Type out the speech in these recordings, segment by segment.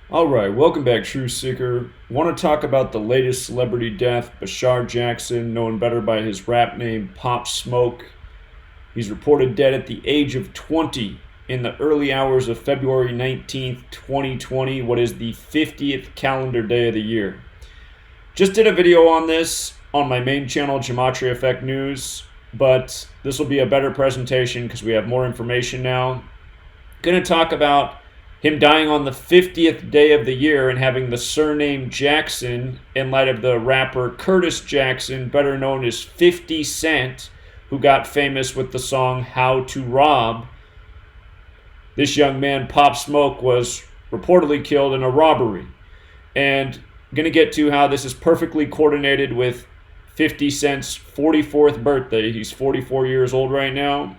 All right, welcome back, True Seeker. Want to talk about the latest celebrity death, Bashar Jackson, known better by his rap name Pop Smoke. He's reported dead at the age of 20 in the early hours of February 19th, 2020, what is the 50th calendar day of the year. Just did a video on this on my main channel, Gematria Effect News, but this will be a better presentation because we have more information now. Going to talk about him dying on the 50th day of the year and having the surname Jackson in light of the rapper Curtis Jackson, better known as 50 Cent, who got famous with the song How to Rob. This young man, Pop Smoke, was reportedly killed in a robbery. And I'm going to get to how this is perfectly coordinated with 50 Cent's 44th birthday. He's 44 years old right now.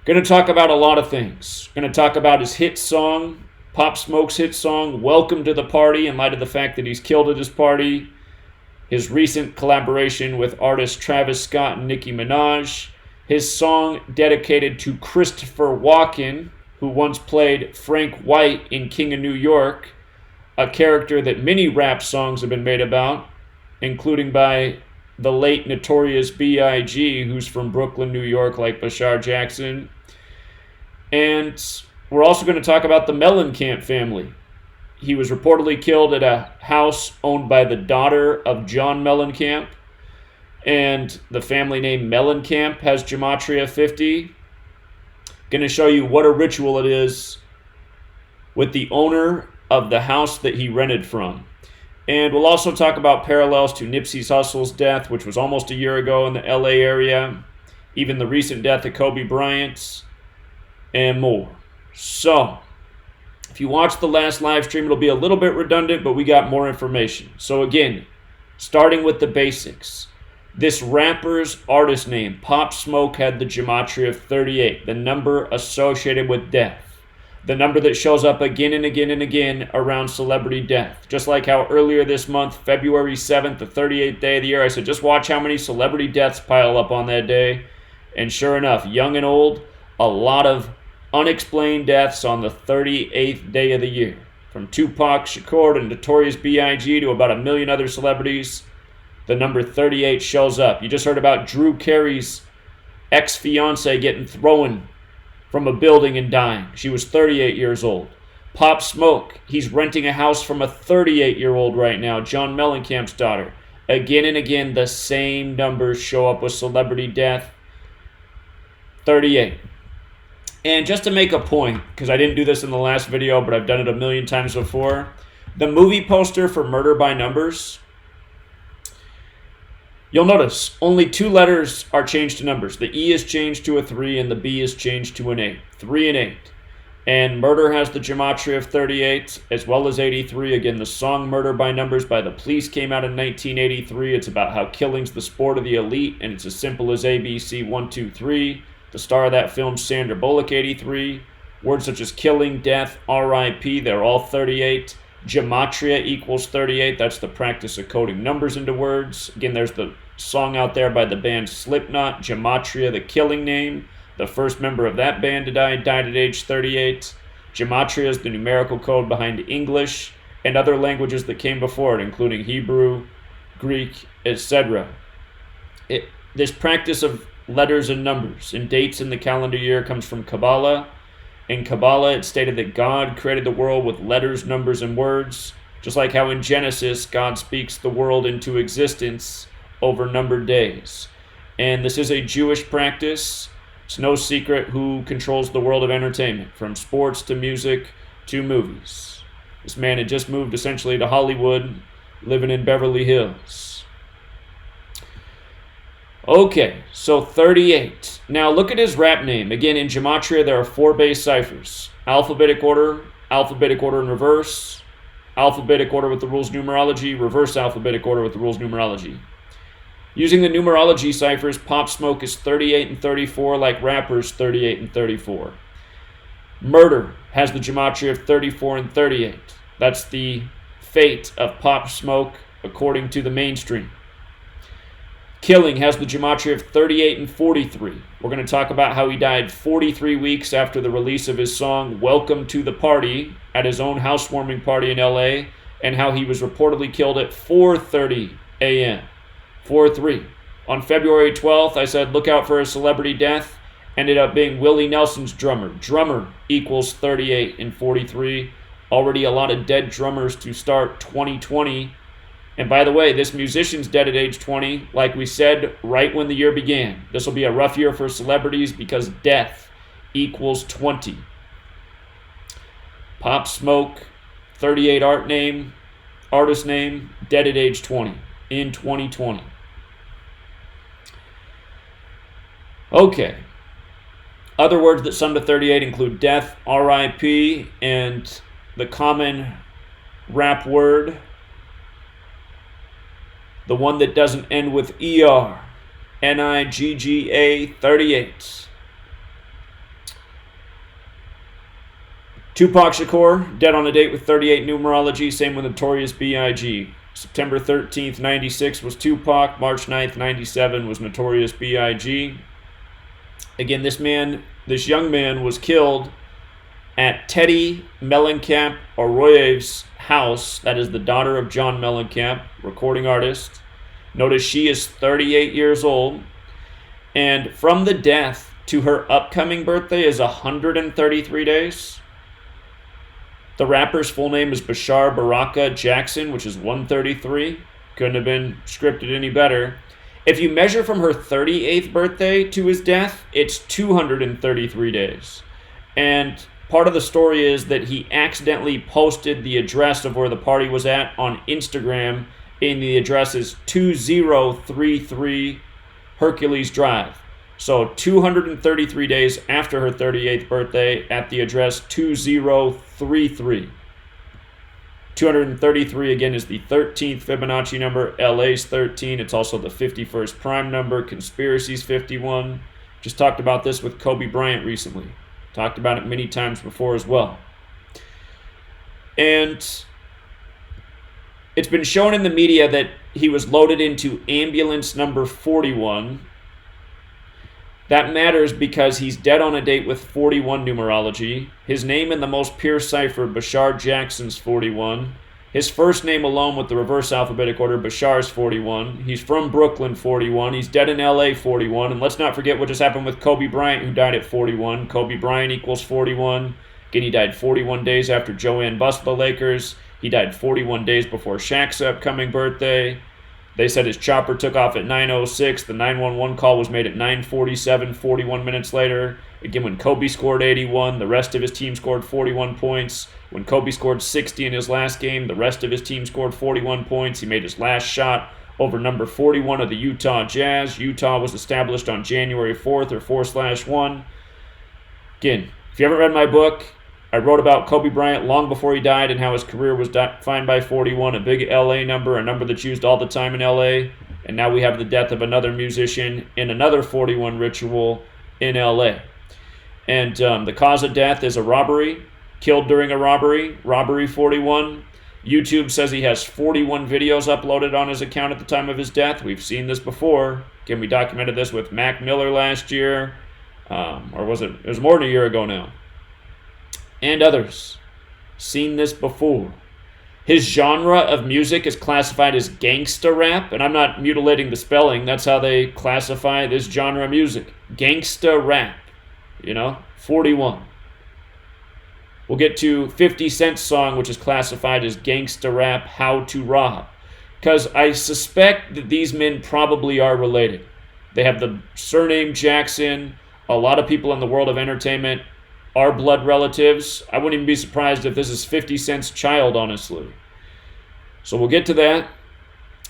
Going to talk about a lot of things. Going to talk about his hit song, Pop Smoke's hit song, Welcome to the Party, in light of the fact that he's killed at his party. His recent collaboration with artist Travis Scott and Nicki Minaj. His song dedicated to Christopher Walken, who once played Frank White in King of New York, a character that many rap songs have been made about, including by the late Notorious B.I.G., who's from Brooklyn, New York, like Bashar Jackson. And we're also going to talk about the Mellencamp family. He was reportedly killed at a house owned by the daughter of John Mellencamp. And the family name Mellencamp has Gematria 50. Going to show you what a ritual it is with the owner of the house that he rented from. And we'll also talk about parallels to Nipsey Hussle's death, which was almost a year ago in the LA area, even the recent death of Kobe Bryant, and more. So, if you watched the last live stream, it'll be a little bit redundant, but we got more information. So again, starting with the basics. This rapper's artist name, Pop Smoke, had the Gematria of 38, the number associated with death. The number that shows up again and again and again around celebrity death. Just like how earlier this month, February 7th, the 38th day of the year, I said, just watch how many celebrity deaths pile up on that day. And sure enough, young and old, a lot of unexplained deaths on the 38th day of the year. From Tupac Shakur and Notorious B.I.G. to about a million other celebrities, the number 38 shows up. You just heard about Drew Carey's ex-fiance getting thrown from a building and dying. She was 38 years old. Pop Smoke, he's renting a house from a 38-year-old right now, John Mellencamp's daughter. Again and again, the same numbers show up with celebrity death. 38. And just to make a point, because I didn't do this in the last video, but I've done it a million times before, the movie poster for Murder by Numbers, you'll notice only two letters are changed to numbers. The E is changed to a 3 and the B is changed to an 8. 3 and 8. And Murder has the Gematria of 38 as well as 83. Again, the song Murder by Numbers by The Police came out in 1983. It's about how killing's the sport of the elite, and it's as simple as ABC 1, 2, 3. The star of that film, Sandra Bullock, 83. Words such as killing, death, RIP, they're all 38. Gematria equals 38. That's the practice of coding numbers into words. Again, there's the song out there by the band Slipknot, Gematria, the killing name. The first member of that band to die died at age 38. Gematria is the numerical code behind English and other languages that came before it, including Hebrew, Greek, etc. This practice of letters and numbers and dates in the calendar year comes from Kabbalah. In Kabbalah, it's stated that God created the world with letters, numbers, and words, just like how in Genesis, God speaks the world into existence over numbered days. And this is a Jewish practice. It's no secret who controls the world of entertainment, from sports to music to movies. This man had just moved essentially to Hollywood, living in Beverly Hills. Okay, so 38. Now look at his rap name. Again, in Gematria, there are 4 base ciphers. Alphabetic order in reverse, alphabetic order with the rules numerology, reverse alphabetic order with the rules numerology. Using the numerology ciphers, Pop Smoke is 38 and 34, like rappers 38 and 34. Murder has the Gematria of 34 and 38. That's the fate of Pop Smoke according to the mainstream. Killing has the gematria of 38 and 43. We're going to talk about how he died 43 weeks after the release of his song Welcome to the Party at his own housewarming party in LA, and how he was reportedly killed at 4:30 a.m. 4-3. On February 12th, I said look out for a celebrity death. Ended up being Willie Nelson's drummer. Drummer equals 38 and 43. Already a lot of dead drummers to start 2020. And by the way, this musician's dead at age 20, like we said, right when the year began. This will be a rough year for celebrities because death equals 20. Pop Smoke, 38 artist name, dead at age 20 in 2020. Okay. Other words that sum to 38 include death, RIP, and the common rap word, the one that doesn't end with ER, NIGGA 38. Tupac Shakur, dead on a date with 38 numerology, same with Notorious B.I.G. September 13th, 96 was Tupac, March 9th, 97 was Notorious B.I.G. Again, this young man was killed at Teddy Mellencamp Arroyo's house. That is the daughter of John Mellencamp, recording artist. Notice she is 38 years old. And from the death to her upcoming birthday is 133 days. The rapper's full name is Bashar Baraka Jackson, which is 133. Couldn't have been scripted any better. If you measure from her 38th birthday to his death, it's 233 days. And part of the story is that he accidentally posted the address of where the party was at on Instagram, and the address is 2033 Hercules Drive. So 233 days after her 38th birthday at the address 2033. 233 again is the 13th Fibonacci number. LA's 13. It's also the 51st prime number. Conspiracy's 51. Just talked about this with Kobe Bryant recently. Talked about it many times before as well. And it's been shown in the media that he was loaded into ambulance number 41. That matters because he's dead on a date with 41 numerology. His name in the most pure cipher, Bashar Jackson's 41. His first name alone with the reverse alphabetic order, Bashar's 41. He's from Brooklyn, 41. He's dead in LA, 41. And let's not forget what just happened with Kobe Bryant, who died at 41. Kobe Bryant equals 41. Again, he died 41 days after Joanne busted the Lakers. He died 41 days before Shaq's upcoming birthday. They said his chopper took off at 9:06. The 911 call was made at 9:47, 41 minutes later. Again, when Kobe scored 81, the rest of his team scored 41 points. When Kobe scored 60 in his last game, the rest of his team scored 41 points. He made his last shot over number 41 of the Utah Jazz. Utah was established on January 4th or 4/1. Again, if you haven't read my book, I wrote about Kobe Bryant long before he died and how his career was defined by 41, a big LA number, a number that's used all the time in LA. And now we have the death of another musician in another 41 ritual in LA. And the cause of death is a robbery, killed during a robbery, robbery 41. YouTube says he has 41 videos uploaded on his account at the time of his death. We've seen this before. Again, we documented this with Mac Miller last year. Or was it? It was more than a year ago now. And others. Seen this before. His genre of music is classified as gangsta rap, and I'm not mutilating the spelling. That's how they classify this genre of music. Gangsta rap. 41. We'll get to 50 Cent's song, which is classified as gangsta rap, How to Rob. Because I suspect that these men probably are related. They have the surname Jackson. A lot of people in the world of entertainment are blood relatives. I wouldn't even be surprised if this is 50 Cent's child, honestly. So we'll get to that.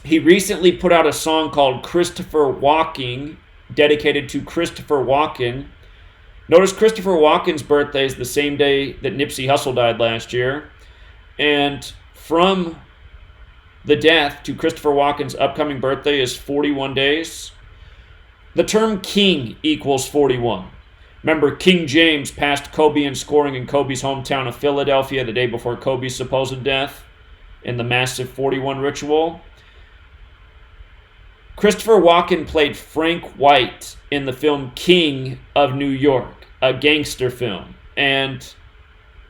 He recently put out a song called Christopher Walken, dedicated to Christopher Walken. Notice Christopher Walken's birthday is the same day that Nipsey Hussle died last year. And from the death to Christopher Walken's upcoming birthday is 41 days. The term king equals 41. Remember, King James passed Kobe in scoring in Kobe's hometown of Philadelphia the day before Kobe's supposed death in the massive 41 ritual. Christopher Walken played Frank White in the film King of New York, a gangster film. And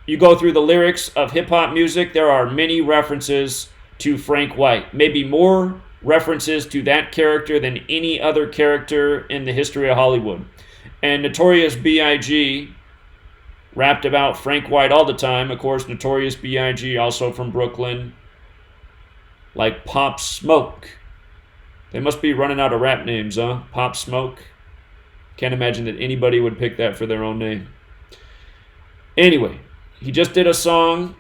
you go through the lyrics of hip-hop music, there are many references to Frank White. Maybe more references to that character than any other character in the history of Hollywood. And Notorious B.I.G. rapped about Frank White all the time. Of course, Notorious B.I.G. also from Brooklyn. Like Pop Smoke. They must be running out of rap names, huh? Pop Smoke. Can't imagine that anybody would pick that for their own name. Anyway, he just did a song.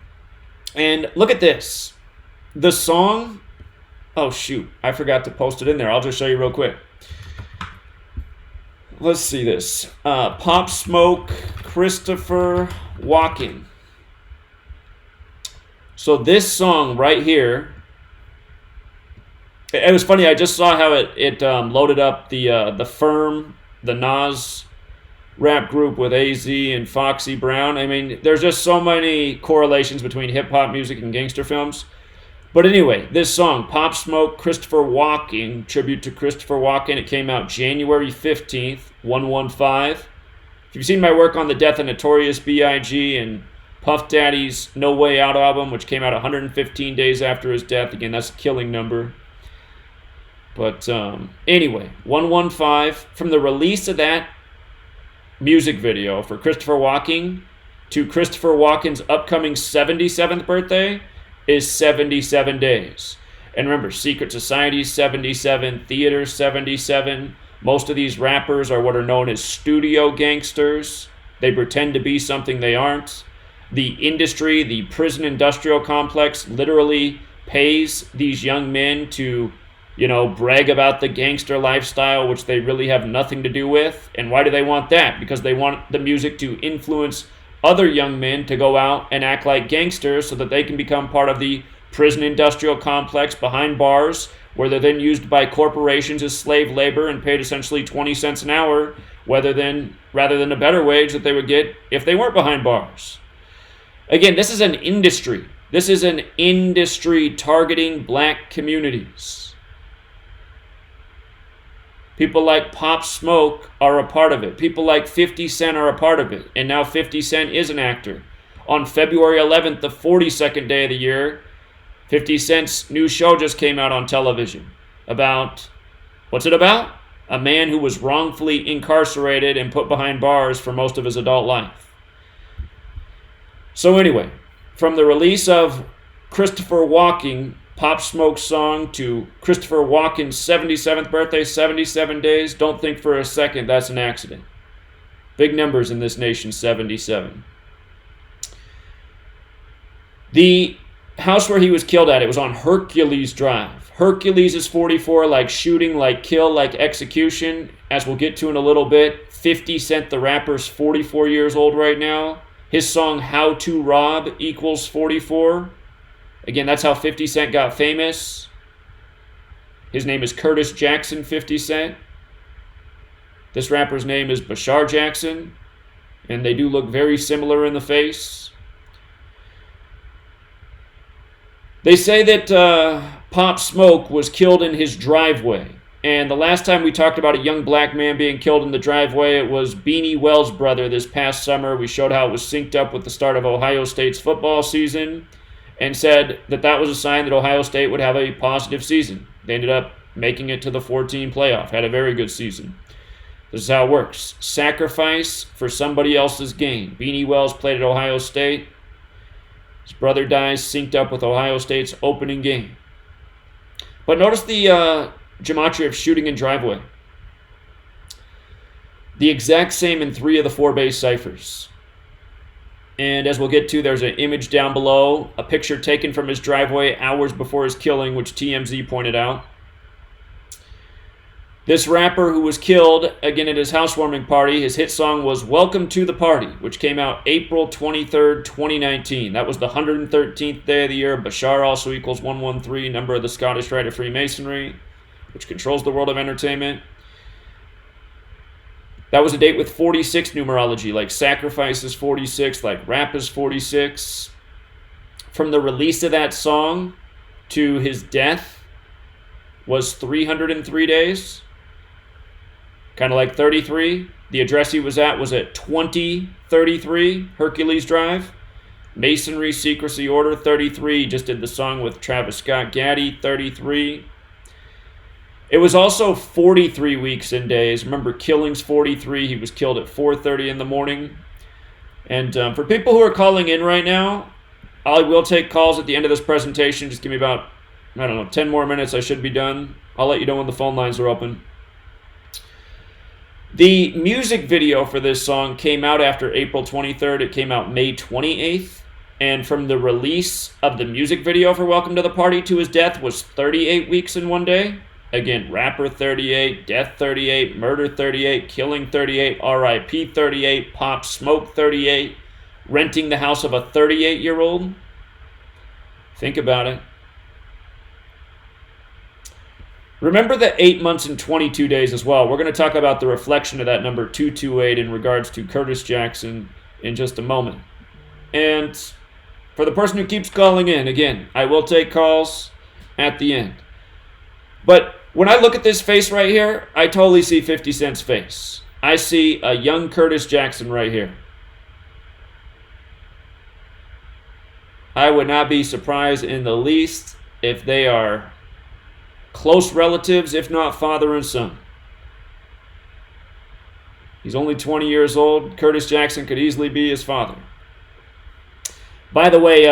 And look at this. The song... Oh, shoot. I forgot to post it in there. I'll just show you real quick. Let's see this. Pop Smoke, Christopher Walken. So this song right here... It was funny. I just saw how it loaded up the Firm, the Nas rap group with AZ and Foxy Brown. I mean, there's just so many correlations between hip-hop music and gangster films. But anyway, this song, Pop Smoke, Christopher Walken, tribute to Christopher Walken. It came out January 15th, 115. If you've seen my work on the death of Notorious B.I.G. and Puff Daddy's No Way Out album, which came out 115 days after his death, again, that's a killing number. But anyway, 115, from the release of that music video for Christopher Walken to Christopher Walken's upcoming 77th birthday is 77 days. And remember, Secret Society 77, Theater 77. Most of these rappers are what are known as studio gangsters. They pretend to be something they aren't. The industry, the prison industrial complex, literally pays these young men to, brag about the gangster lifestyle, which they really have nothing to do with. And why do they want that? Because they want the music to influence other young men to go out and act like gangsters so that they can become part of the prison industrial complex behind bars, where they're then used by corporations as slave labor and paid essentially 20 cents an hour, rather than a better wage that they would get if they weren't behind bars. Again, this is an industry. This is an industry targeting black communities. People like Pop Smoke are a part of it. People like 50 Cent are a part of it. And now 50 Cent is an actor. On February 11th, the 42nd day of the year, 50 Cent's new show just came out on television. What's it about? A man who was wrongfully incarcerated and put behind bars for most of his adult life. So anyway, from the release of Christopher Walken, Pop Smoke's song, to Christopher Walken's 77th birthday, 77 days, don't think for a second that's an accident. Big numbers in this nation, 77. The house where he was killed at, it was on Hercules Drive. Hercules is 44, like shooting, like kill, like execution. As we'll get to in a little bit, 50 Cent the rapper's 44 years old right now. His song How to Rob equals 44. Again, that's how 50 Cent got famous. His name is Curtis Jackson 50 Cent. This rapper's name is Bashar Jackson. And they do look very similar in the face. They say that Pop Smoke was killed in his driveway. And the last time we talked about a young black man being killed in the driveway, it was Beanie Wells' brother this past summer. We showed how it was synced up with the start of Ohio State's football season, and said that that was a sign that Ohio State would have a positive season. They ended up making it to the 14 playoff, had a very good season. This is how it works. Sacrifice for somebody else's gain. Beanie Wells played at Ohio State. His brother dies, synced up with Ohio State's opening game. But notice the gematria of shooting and driveway. The exact same in 3 of the 4 base ciphers. And as we'll get to, there's an image down below, a picture taken from his driveway hours before his killing, which TMZ pointed out. This rapper who was killed, again at his housewarming party, his hit song was Welcome to the Party, which came out April 23rd, 2019. That was the 113th day of the year. Bashar also equals 113, number of the Scottish Rite of Freemasonry, which controls the world of entertainment. That was a date with 46 numerology, like sacrifice is 46, like rap is 46. From the release of that song to his death was 303 days. Kind of like 33. The address he was at 2033 Hercules Drive. Masonry Secrecy Order, 33. Just did the song with Travis Scott Gaddy, 33. It was also 43 weeks and days. Remember, Killing's 43. He was killed at 4:30 in the morning. And for people who are calling in right now, I will take calls at the end of this presentation. Just give me about, 10 more minutes. I should be done. I'll let you know when the phone lines are open. The music video for this song came out after April 23rd. It came out May 28th. And from the release of the music video for Welcome to the Party to his death was 38 weeks and 1 day. Again, rapper 38, death 38, murder 38, killing 38, RIP 38, Pop Smoke 38, renting the house of a 38-year-old. Think about it. Remember the 8 months and 22 days as well. We're going to talk about the reflection of that number 228 in regards to Curtis Jackson in just a moment. And for the person who keeps calling in, again, I will take calls at the end. But when I look at this face right here, I totally see 50 Cent's face. I see a young Curtis Jackson right here. I would not be surprised in the least if they are close relatives, if not father and son. He's only 20 years old. Curtis Jackson could easily be his father. By the way,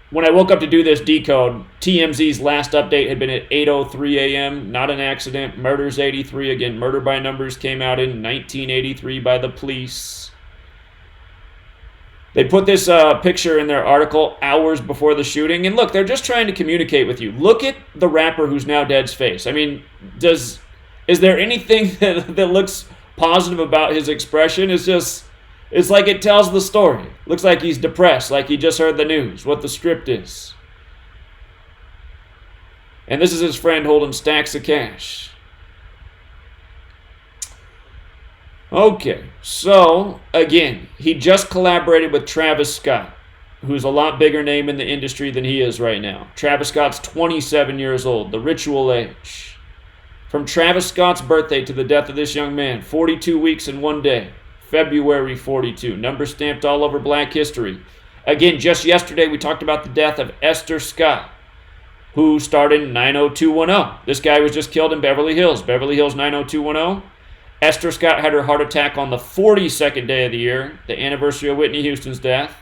when I woke up to do this decode, TMZ's last update had been at 8:03 a.m. Not an accident. Murder's 83. Again, Murder by Numbers came out in 1983 by the police. They put this picture in their article hours before the shooting. And look, they're just trying to communicate with you. Look at the rapper who's now dead's face. I mean, is there anything that looks positive about his expression? It's like it tells the story. Looks like he's depressed, like he just heard the news, what the script is. And this is his friend holding stacks of cash. Okay, so, again, he just collaborated with Travis Scott, who's a lot bigger name in the industry than he is right now. Travis Scott's 27 years old, the ritual age. From Travis Scott's birthday to the death of this young man, 42 weeks and 1 day. February 42. Number stamped all over Black history. Again, just yesterday we talked about the death of Esther Scott, who starred in 90210. This guy was just killed in Beverly Hills. Beverly Hills 90210. Esther Scott had her heart attack on the 42nd day of the year, the anniversary of Whitney Houston's death.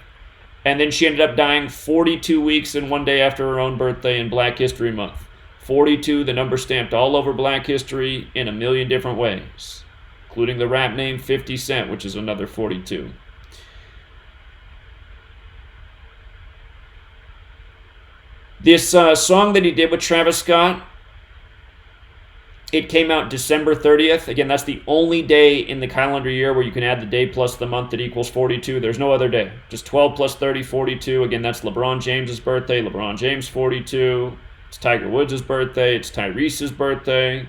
And then she ended up dying 42 weeks and 1 day after her own birthday in Black History Month. 42, the number stamped all over Black history in a million different ways, including the rap name 50 Cent, which is another 42. This song that he did with Travis Scott, it came out December 30th. Again, that's the only day in the calendar year where you can add the day plus the month that equals 42. There's no other day. Just 12 plus 30, 42. Again, that's LeBron James's birthday. LeBron James, 42. It's Tiger Woods' birthday. It's Tyrese's birthday.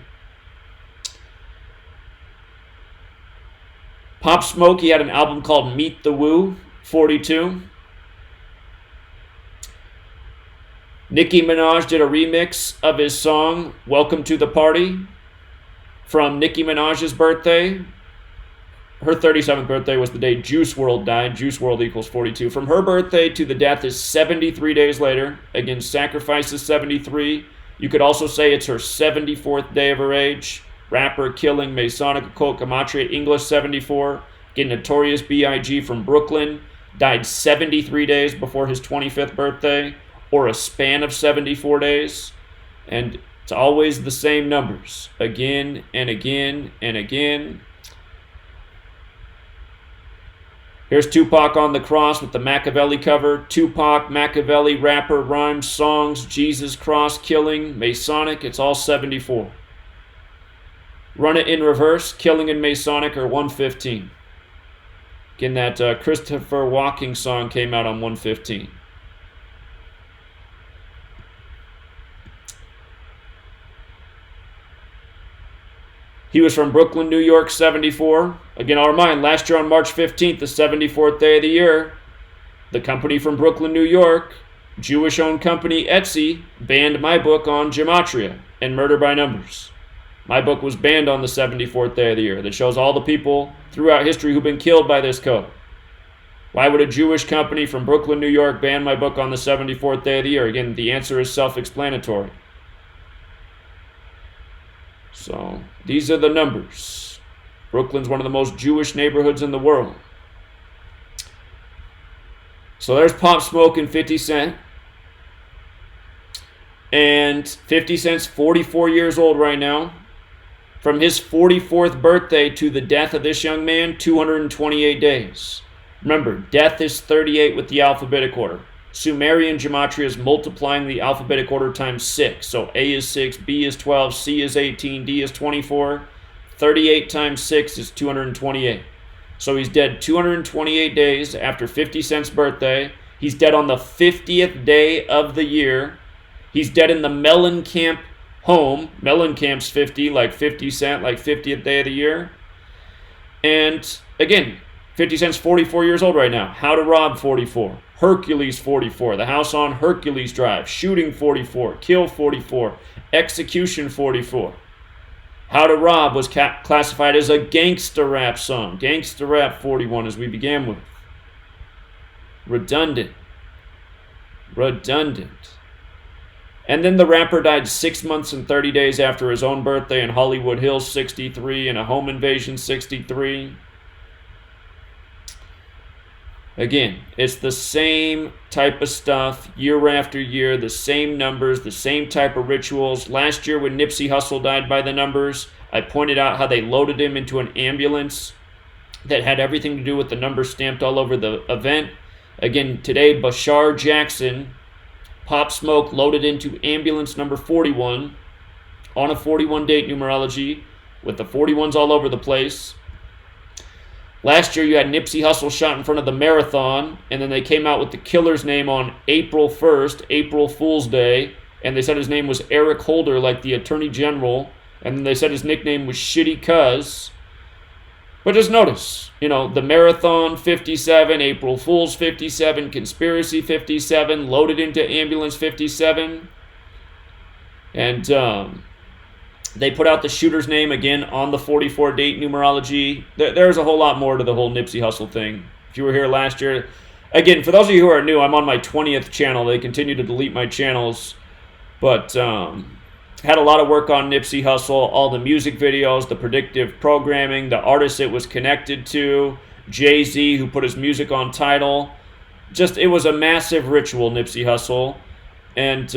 Pop Smoke, he had an album called Meet the Woo, 42. Nicki Minaj did a remix of his song, Welcome to the Party, from Nicki Minaj's birthday. Her 37th birthday was the day Juice WRLD died. Juice WRLD equals 42. From her birthday to the death is 73 days later. Again, Sacrifice is 73. You could also say it's her 74th day of her age. Rapper, Killing, Masonic Occult, Gematria, English 74. Again, Notorious B.I.G. from Brooklyn died 73 days before his 25th birthday, or a span of 74 days. And it's always the same numbers, again and again and again. Here's Tupac on the cross with the Machiavelli cover. Tupac, Machiavelli, rapper, rhymes, songs, Jesus, cross, Killing, Masonic. It's all 74. Run it in reverse. Killing and Masonic are 115. Again, that Christopher Walken song came out on 115. He was from Brooklyn, New York, 74. Again, I'll remind, last year on March 15th, the 74th day of the year, the company from Brooklyn, New York, Jewish-owned company Etsy banned my book on Gematria and Murder by Numbers. My book was banned on the 74th day of the year. That shows all the people throughout history who've been killed by this code. Why would a Jewish company from Brooklyn, New York ban my book on the 74th day of the year? Again, the answer is self-explanatory. So, these are the numbers. Brooklyn's one of the most Jewish neighborhoods in the world. So there's Pop Smoke and 50 Cent. And 50 Cent's 44 years old right now. From his 44th birthday to the death of this young man, 228 days. Remember, death is 38 with the alphabetic order. Sumerian gematria is multiplying the alphabetic order times 6. So A is 6, B is 12, C is 18, D is 24. 38 times 6 is 228. So he's dead 228 days after 50 Cent's birthday. He's dead on the 50th day of the year. He's dead in the Mellencamp home. Mellencamp's 50, like 50 Cent, like 50th day of the year. And again, 50 Cent's 44 years old right now. How to Rob 44. Hercules 44. The House on Hercules Drive. Shooting 44. Kill 44. Execution 44. How to Rob was classified as a gangster rap song. Gangster rap 41 as we began with. Redundant. And then the rapper died 6 months and 30 days after his own birthday in Hollywood Hills 63 and a home invasion 63. Again, it's the same type of stuff year after year, the same numbers, the same type of rituals. Last year when Nipsey Hussle died by the numbers, I pointed out how they loaded him into an ambulance that had everything to do with the numbers stamped all over the event. Again, today, Bashar Jackson, Pop Smoke, loaded into ambulance number 41 on a 41 date numerology with the 41s all over the place. Last year, you had Nipsey Hussle shot in front of the marathon, and then they came out with the killer's name on April 1st, April Fool's Day, and they said his name was Eric Holder, like the Attorney General, and then they said his nickname was Shitty Cuz. But just notice, the Marathon 57, April Fool's 57, Conspiracy 57, loaded into Ambulance 57, and they put out the shooter's name again on the 44 date numerology. There's a whole lot more to the whole Nipsey Hussle thing. If you were here last year, again, for those of you who are new, I'm on my 20th channel. They continue to delete my channels, but had a lot of work on Nipsey Hussle, all the music videos, the predictive programming, the artists it was connected to, Jay-Z, who put his music on Tidal. It was a massive ritual, Nipsey Hussle. And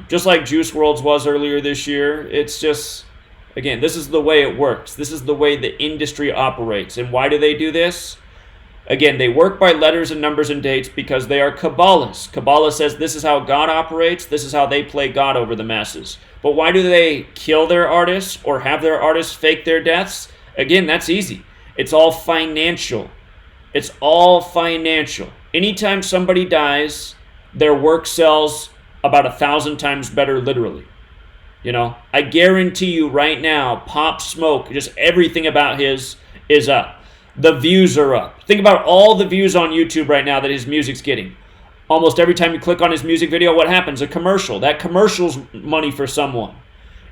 just like Juice WRLD's was earlier this year, it's just, again, this is the way it works. This is the way the industry operates. And why do they do this? Again, they work by letters and numbers and dates because they are Kabbalists. Kabbalah says this is how God operates. This is how they play God over the masses. But why do they kill their artists or have their artists fake their deaths? Again, that's easy. It's all financial. It's all financial. Anytime somebody dies, their work sells about 1,000 times better, literally. I guarantee you right now, Pop Smoke, just everything about his is up. The views are up. Think about all the views on YouTube right now that his music's getting. Almost every time you click on his music video, what happens? A commercial. That commercial's money for someone.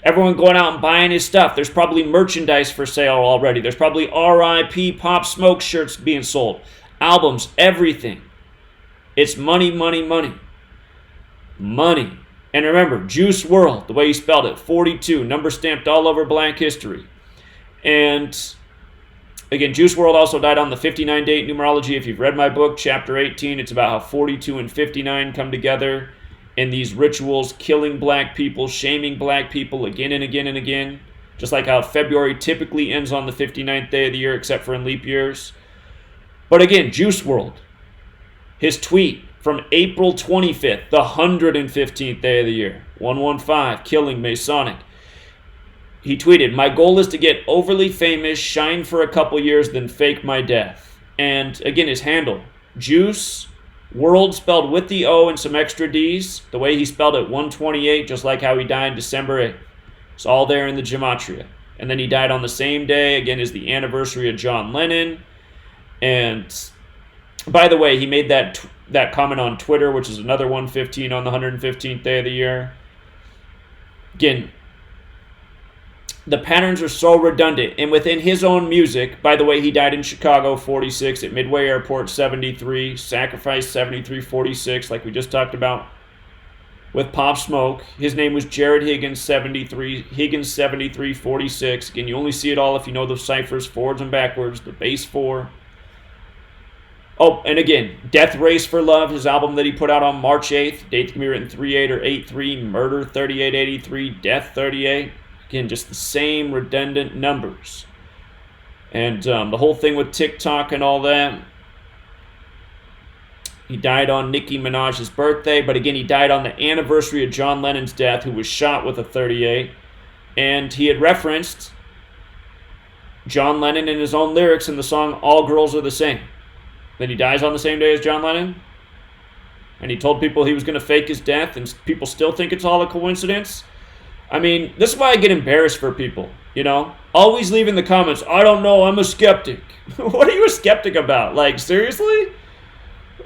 Everyone going out and buying his stuff. There's probably merchandise for sale already. There's probably R.I.P. Pop Smoke shirts being sold. Albums, everything. It's money, money, money. Money. And remember, Juice WRLD, the way he spelled it, 42, number stamped all over Black history. And again, Juice WRLD also died on the 59 date numerology. If you've read my book, chapter 18, it's about how 42 and 59 come together in these rituals, killing black people, shaming black people again and again and again. Just like how February typically ends on the 59th day of the year, except for in leap years. But again, Juice WRLD, his tweet from April 25th, the 115th day of the year, 115, killing Masonic. He tweeted, "My goal is to get overly famous, shine for a couple years, then fake my death." And again, his handle, Juice WRLD, spelled with the O and some extra D's, the way he spelled it, 128, just like how he died December 8th. It's all there in the Gematria. And then he died on the same day, again, is the anniversary of John Lennon. And by the way, he made that that comment on Twitter, which is another 115 on the 115th day of the year. Again, the patterns are so redundant. And within his own music, by the way, he died in Chicago, 46, at Midway Airport, 73, Sacrifice, 73, 46, like we just talked about with Pop Smoke. His name was Jared Higgins, 73, Higgins, 73, 46. Again, you only see it all if you know those ciphers, forwards and backwards, the base 4. Oh, and again, Death Race for Love, his album that he put out on March 8th. Date can be written 3/8 or 8/3. Murder 3883. Death 38. Again, just the same redundant numbers. And the whole thing with TikTok and all that. He died on Nicki Minaj's birthday, but again, he died on the anniversary of John Lennon's death, who was shot with a .38. And he had referenced John Lennon in his own lyrics in the song All Girls Are the Same. Then he dies on the same day as John Lennon. And he told people he was going to fake his death, and people still think it's all a coincidence. I mean, this is why I get embarrassed for people, you know? Always leave in the comments, I don't know, I'm a skeptic. What are you a skeptic about? Like, seriously?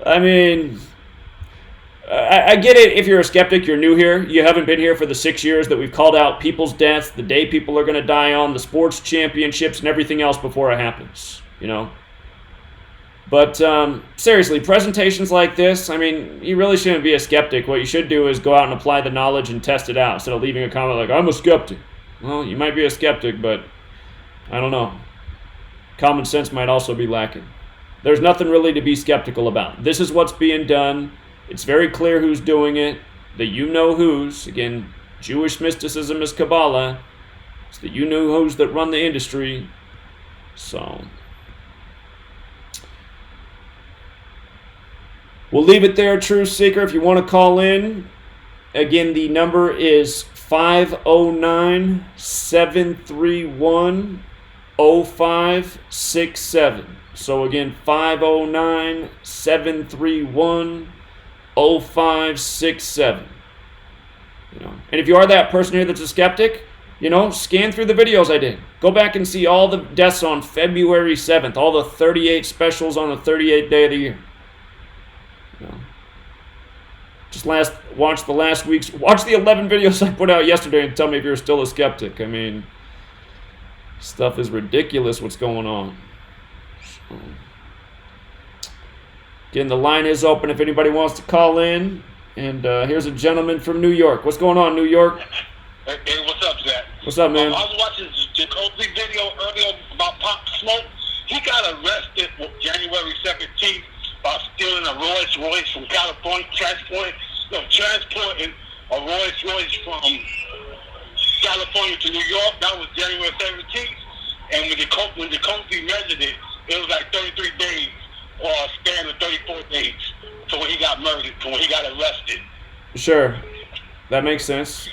I mean, I get it. If you're a skeptic, you're new here. You haven't been here for the 6 years that we've called out people's deaths, the day people are going to die on, the sports championships, and everything else before it happens, you know? But seriously, presentations like this, I mean, you really shouldn't be a skeptic. What you should do is go out and apply the knowledge and test it out instead of leaving a comment like, I'm a skeptic. Well, you might be a skeptic, but I don't know. Common sense might also be lacking. There's nothing really to be skeptical about. This is what's being done. It's very clear who's doing it. The you-know-who's. Again, Jewish mysticism is Kabbalah. It's the you-know-who's that run the industry. So we'll leave it there, Truth Seeker. If you want to call in, again, the number is 509-731-0567. So again, 509-731-0567. You know, and if you are that person here that's a skeptic, you know, scan through the videos I did. Go back and see all the deaths on February 7th, all the 38 specials on the 38th day of the year. You know, just watch the 11 videos I put out yesterday and tell me if you're still a skeptic. I mean, stuff is ridiculous what's going on. So, again, the line is open if anybody wants to call in. And here's a gentleman from New York. What's going on, New York? Hey, what's up, Zach? What's up, man? I was watching Chigozie video earlier about Pop Smoke. He got arrested January 17th by stealing a Rolls Royce from California, transporting a Rolls Royce from California to New York. That was January 17th. And when the Cozy measured it, it was like 33 days or a span of 34 days to when he got murdered, to when he got arrested. Sure. That makes sense.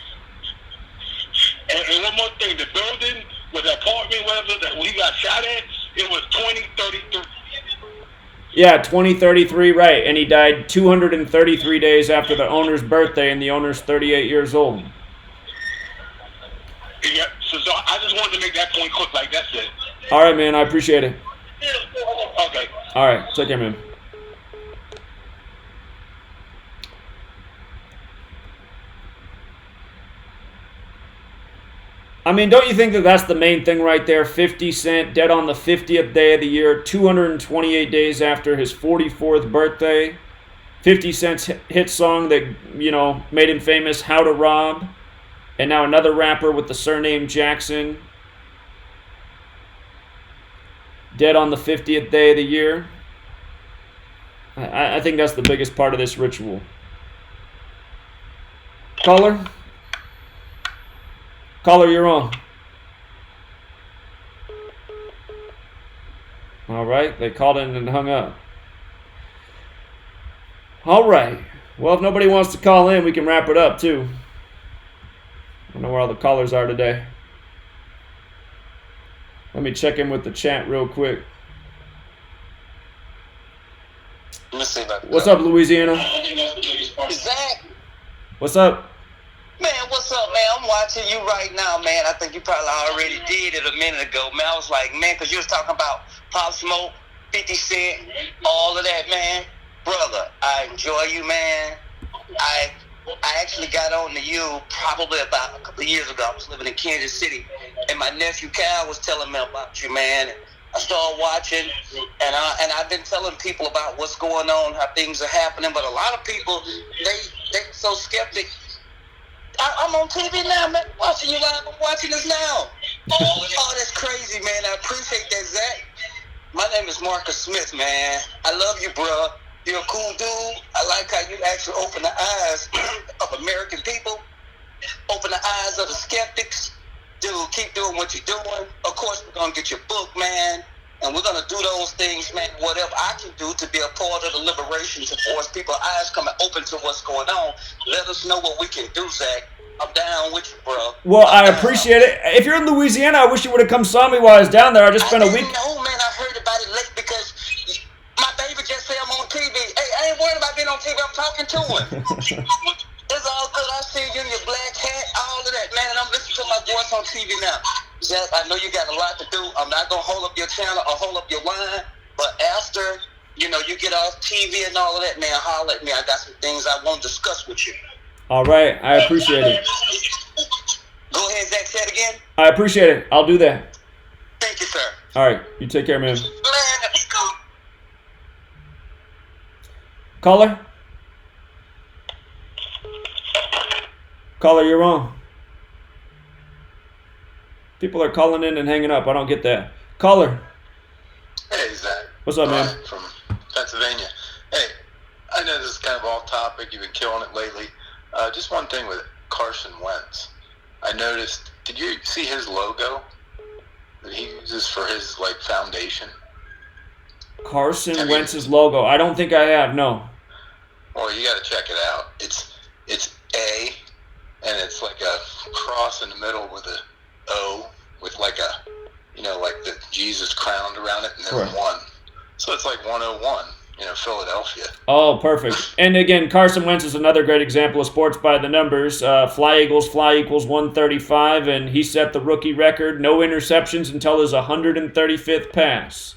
And one more thing, the building with the apartment, whatever, that when he got shot at, it was 2033. Yeah, 2033, right. And he died 233 days after the owner's birthday, and the owner's 38 years old. Yeah, so I just wanted to make that point quick, like that's it. All right, man, I appreciate it. Okay. All right, take care, man. I mean, don't you think that that's the main thing right there? 50 Cent, dead on the 50th day of the year, 228 days after his 44th birthday. 50 Cent's hit song that, you know, made him famous, How to Rob. And now another rapper with the surname Jackson, dead on the 50th day of the year. I think that's the biggest part of this ritual. Caller? Caller, you're on. All right, they called in and hung up. All right. Well, if nobody wants to call in, we can wrap it up, too. I don't know where all the callers are today. Let me check in with the chat real quick. Let me see that. What's up, Louisiana? Zach? What's up? Man, what's up, man? I'm watching you right now, man. I think you probably already did it a minute ago, man. I was like, man, because you was talking about Pop Smoke, 50 Cent, all of that, man. Brother, I enjoy you, man. I actually got on to you probably about a couple of years ago. I was living in Kansas City, and my nephew Cal was telling me about you, man. I started watching, and I've been telling people about what's going on, how things are happening. But a lot of people, they so skeptic. I'm on TV now, man. Watching you live. I'm watching this now. Oh, that's crazy, man. I appreciate that, Zach. My name is Marcus Smith, man. I love you, bro. You're a cool dude. I like how you actually open the eyes of American people, open the eyes of the skeptics. Dude, keep doing what you're doing. Of course, we're going to get your book, man. And we're going to do those things, man, whatever I can do to be a part of the liberation to force people's eyes coming open to what's going on. Let us know what we can do, Zach. I'm down with you, bro. Well, I appreciate it. If you're in Louisiana, I wish you would have come saw me while I was down there. I just spent a week. No, man, I heard about it late because my baby just said I'm on TV. Hey, I ain't worried about being on TV. I'm talking to him. It's all good. I see you in your black hat, all of that, man. And I'm listening to my voice on TV now. Zach, I know you got a lot to do. I'm not going to hold up your channel or hold up your line. But after, you get off TV and all of that, man, holler at me. I got some things I want to discuss with you. All right. I appreciate it. Go ahead, Zach. Say it again. I appreciate it. I'll do that. Thank you, sir. All right. You take care, man. Man, let's go. Caller? Caller, you're wrong. People are calling in and hanging up. I don't get that. Caller. Hey, Zach. What's up, man? From Pennsylvania. Hey, I know this is kind of off topic. You've been killing it lately. Just one thing with Carson Wentz. I noticed, did you see his logo that he uses for his, foundation? Carson Wentz's logo. I don't think I have, no. Well, you got to check it out. It's A, and it's like a cross in the middle with a O with like the Jesus crowned around it, and then Right. 1. So it's like 101, Philadelphia. Oh, perfect. And again, Carson Wentz is another great example of sports by the numbers. Fly equals 135, and he set the rookie record. No interceptions until his 135th pass.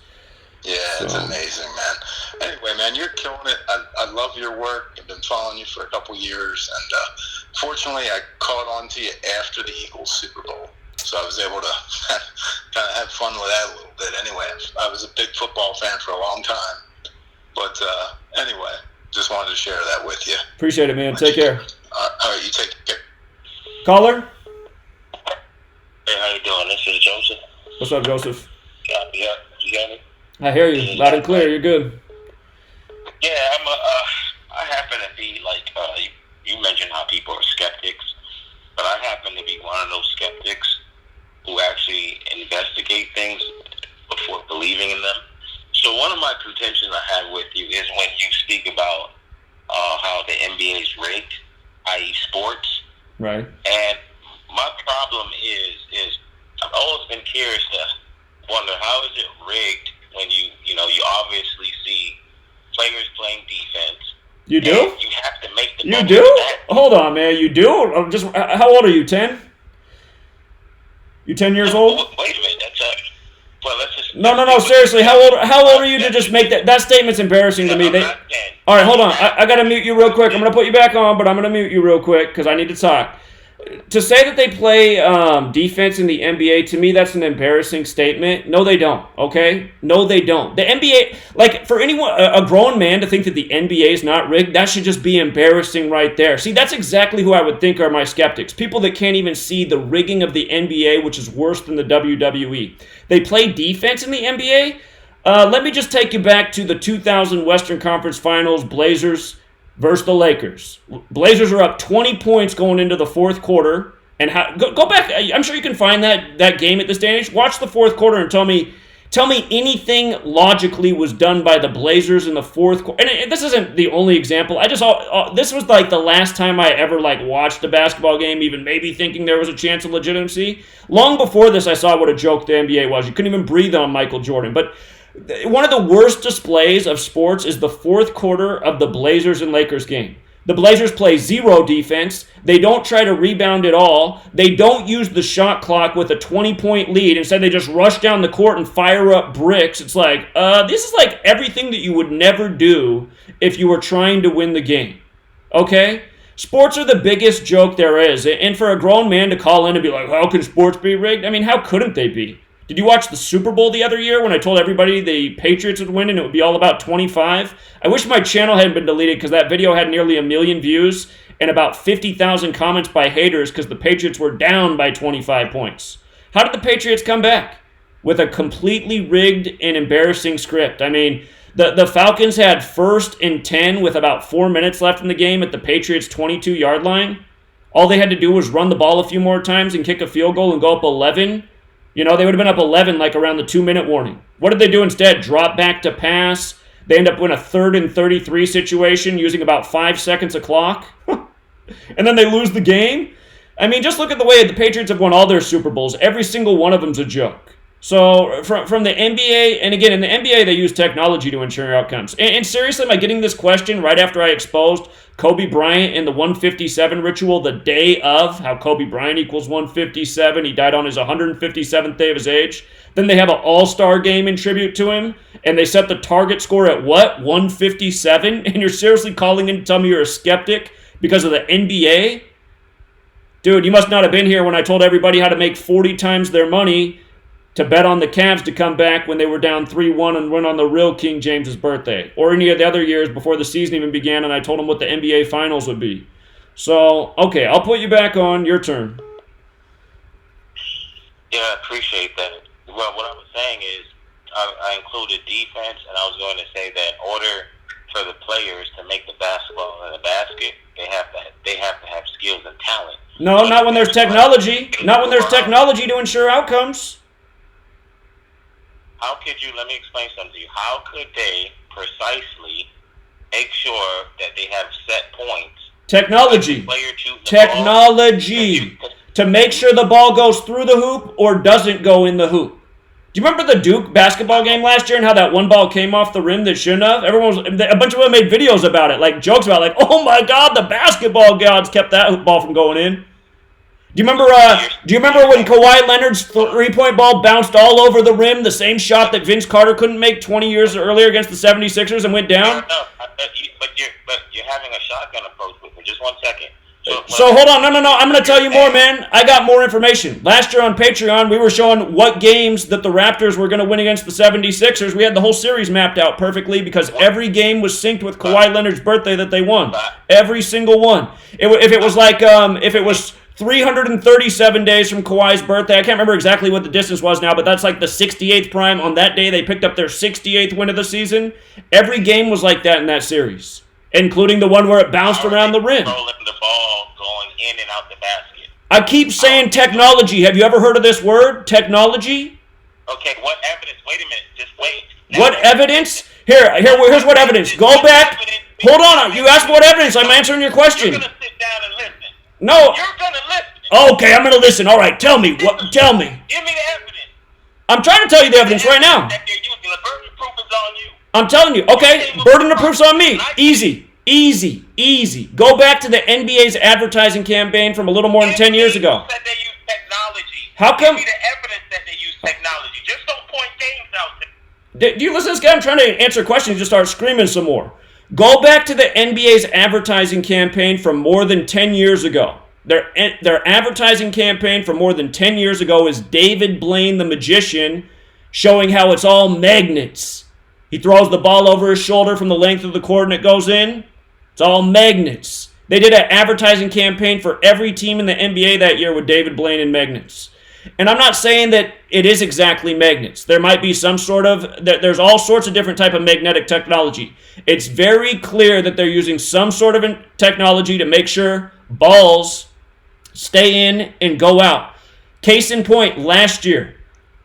Yeah, it's amazing, man. Anyway, man, you're killing it. I love your work. I've been following you for a couple years, and fortunately, I caught on to you after the Eagles Super Bowl, so I was able to kind of have fun with that a little bit. Anyway, I was a big football fan for a long time, but anyway, just wanted to share that with you. Appreciate it, man. Take care. All right, you take care. Caller? Hey, how you doing? This is Joseph. What's up, Joseph? Yeah, you got me? I hear you. Loud and clear. You're good. Yeah, I happen to be you mentioned how people are skeptics, but I happen to be one of those skeptics who actually investigate things before believing in them. So one of my contentions I have with you is when you speak about how the NBA is rigged, i.e. sports. Right. And my problem is I've always been curious to wonder how is it rigged when you obviously see players playing defense. You do? You have to make the You do? Hold on, man. You do? How old are you? 10? You 10 years old? Wait a minute. Let's just. No. Seriously, how old are you to just make that? That statement's embarrassing to me. I'm not 10. All right, hold on. I got to mute you real quick. I'm going to put you back on, but I'm going to mute you real quick because I need to talk. To say that they play defense in the NBA, to me, that's an embarrassing statement. No, they don't, okay? No, they don't. The NBA, for anyone, a grown man to think that the NBA is not rigged, that should just be embarrassing right there. See, that's exactly who I would think are my skeptics. People that can't even see the rigging of the NBA, which is worse than the WWE. They play defense in the NBA? Let me just take you back to the 2000 Western Conference Finals, Blazers versus the Lakers. Blazers are up 20 points going into the fourth quarter. And go back. I'm sure you can find that game at this day and age. Watch the fourth quarter and tell me anything logically was done by the Blazers in the fourth quarter. And this isn't the only example. This was like the last time I ever watched a basketball game, even maybe thinking there was a chance of legitimacy. Long before this, I saw what a joke the NBA was. You couldn't even breathe on Michael Jordan. But one of the worst displays of sports is the fourth quarter of the Blazers and Lakers game. The Blazers play zero defense. They don't try to rebound at all. They don't use the shot clock with a 20-point lead. Instead, they just rush down the court and fire up bricks. It's like, this is like everything that you would never do if you were trying to win the game. Okay? Sports are the biggest joke there is. And for a grown man to call in and be like, how can sports be rigged? I mean, how couldn't they be? Did you watch the Super Bowl the other year when I told everybody the Patriots would win and it would be all about 25? I wish my channel hadn't been deleted because that video had nearly 1 million views and about 50,000 comments by haters because the Patriots were down by 25 points. How did the Patriots come back? With a completely rigged and embarrassing script. I mean, the Falcons had 1st and 10 with about 4 minutes left in the game at the Patriots' 22-yard line. All they had to do was run the ball a few more times and kick a field goal and go up 11. You know, they would have been up 11 like around the 2-minute warning. What did they do instead? Drop back to pass. They end up in a 3rd and 33 situation using about 5 seconds of clock. And then they lose the game? I mean, just look at the way the Patriots have won all their Super Bowls. Every single one of them's a joke. So from the NBA, and again, in the NBA, they use technology to ensure outcomes. And seriously, am I getting this question right after I exposed Kobe Bryant in the 157 ritual the day of, how Kobe Bryant equals 157. He died on his 157th day of his age. Then they have an all-star game in tribute to him, and they set the target score at what? 157? And you're seriously calling in to tell me you're a skeptic because of the NBA? Dude, you must not have been here when I told everybody how to make 40 times their money to bet on the Cavs to come back when they were down 3-1 and win on the real King James's birthday. Or any of the other years before the season even began and I told them what the NBA Finals would be. So, okay, I'll put you back on. Your turn. Yeah, I appreciate that. Well, what I was saying is I included defense, and I was going to say that in order for the players to make the basketball in the basket, they have to have skills and talent. No, not when there's technology. Not when there's technology to ensure outcomes. How could you, let me explain something to you. How could they precisely make sure that they have set points? Technology. Technology. To make sure the ball goes through the hoop or doesn't go in the hoop. Do you remember the Duke basketball game last year and how that one ball came off the rim that shouldn't have? A bunch of them made videos about it, like jokes about it, like, oh my God, the basketball gods kept that ball from going in. Do you remember when Kawhi Leonard's three-point ball bounced all over the rim, the same shot that Vince Carter couldn't make 20 years earlier against the 76ers and went down? No, but you're having a shotgun approach with me. Just 1 second. So hold on, no. I'm going to tell you more, man. I got more information. Last year on Patreon, we were showing what games that the Raptors were going to win against the 76ers. We had the whole series mapped out perfectly because every game was synced with Kawhi Leonard's birthday that they won. Every single one. If it was 337 days from Kawhi's birthday. I can't remember exactly what the distance was now, but that's like the 68th prime. On that day, they picked up their 68th win of the season. Every game was like that in that series, including the one where it bounced around the rim. Rolling the ball, going in and out the basket. I keep saying technology. Have you ever heard of this word, technology? Okay, what evidence? Wait a minute. Just wait. What evidence? Here's what evidence. Go back. Hold on. You asked what evidence. I'm answering your question. You're going to sit down and listen. No. You're going to listen. Okay, I'm going to listen. All right, tell me. Tell me. Give me the evidence. I'm trying to tell you the evidence right now. That they're using. The burden of proof is on you. I'm telling you. Okay, burden of proof's on me. Easy. Go back to the NBA's advertising campaign from a little more than 10 years ago. Said they use technology. How come? Give me the evidence that they use technology. Just don't point games out there. Do you listen to this guy? I'm trying to answer questions. You just start screaming some more. Go back to the NBA's advertising campaign from more than 10 years ago. Their advertising campaign from more than 10 years ago is David Blaine the magician showing how it's all magnets. He throws the ball over his shoulder from the length of the court and it goes in. It's all magnets. They did an advertising campaign for every team in the NBA that year with David Blaine and magnets. And I'm not saying that it is exactly magnets. There might be some sort of, there's all sorts of different type of magnetic technology. It's very clear that they're using some sort of technology to make sure balls stay in and go out. Case in point, last year,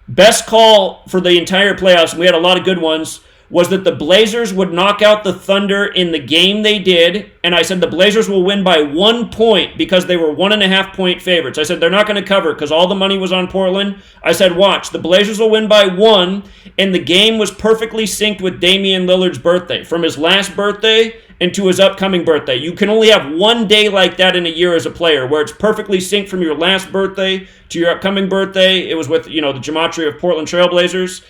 best call for the entire playoffs, and we had a lot of good ones, was that the Blazers would knock out the Thunder in the game they did, and I said the Blazers will win by 1 point because they were 1.5 point favorites. I said they're not going to cover because all the money was on Portland. I said, watch, the Blazers will win by 1, and the game was perfectly synced with Damian Lillard's birthday. From his last birthday into his upcoming birthday. You can only have one day like that in a year as a player, where it's perfectly synced from your last birthday to your upcoming birthday. It was with, the Gematria of Portland Trailblazers.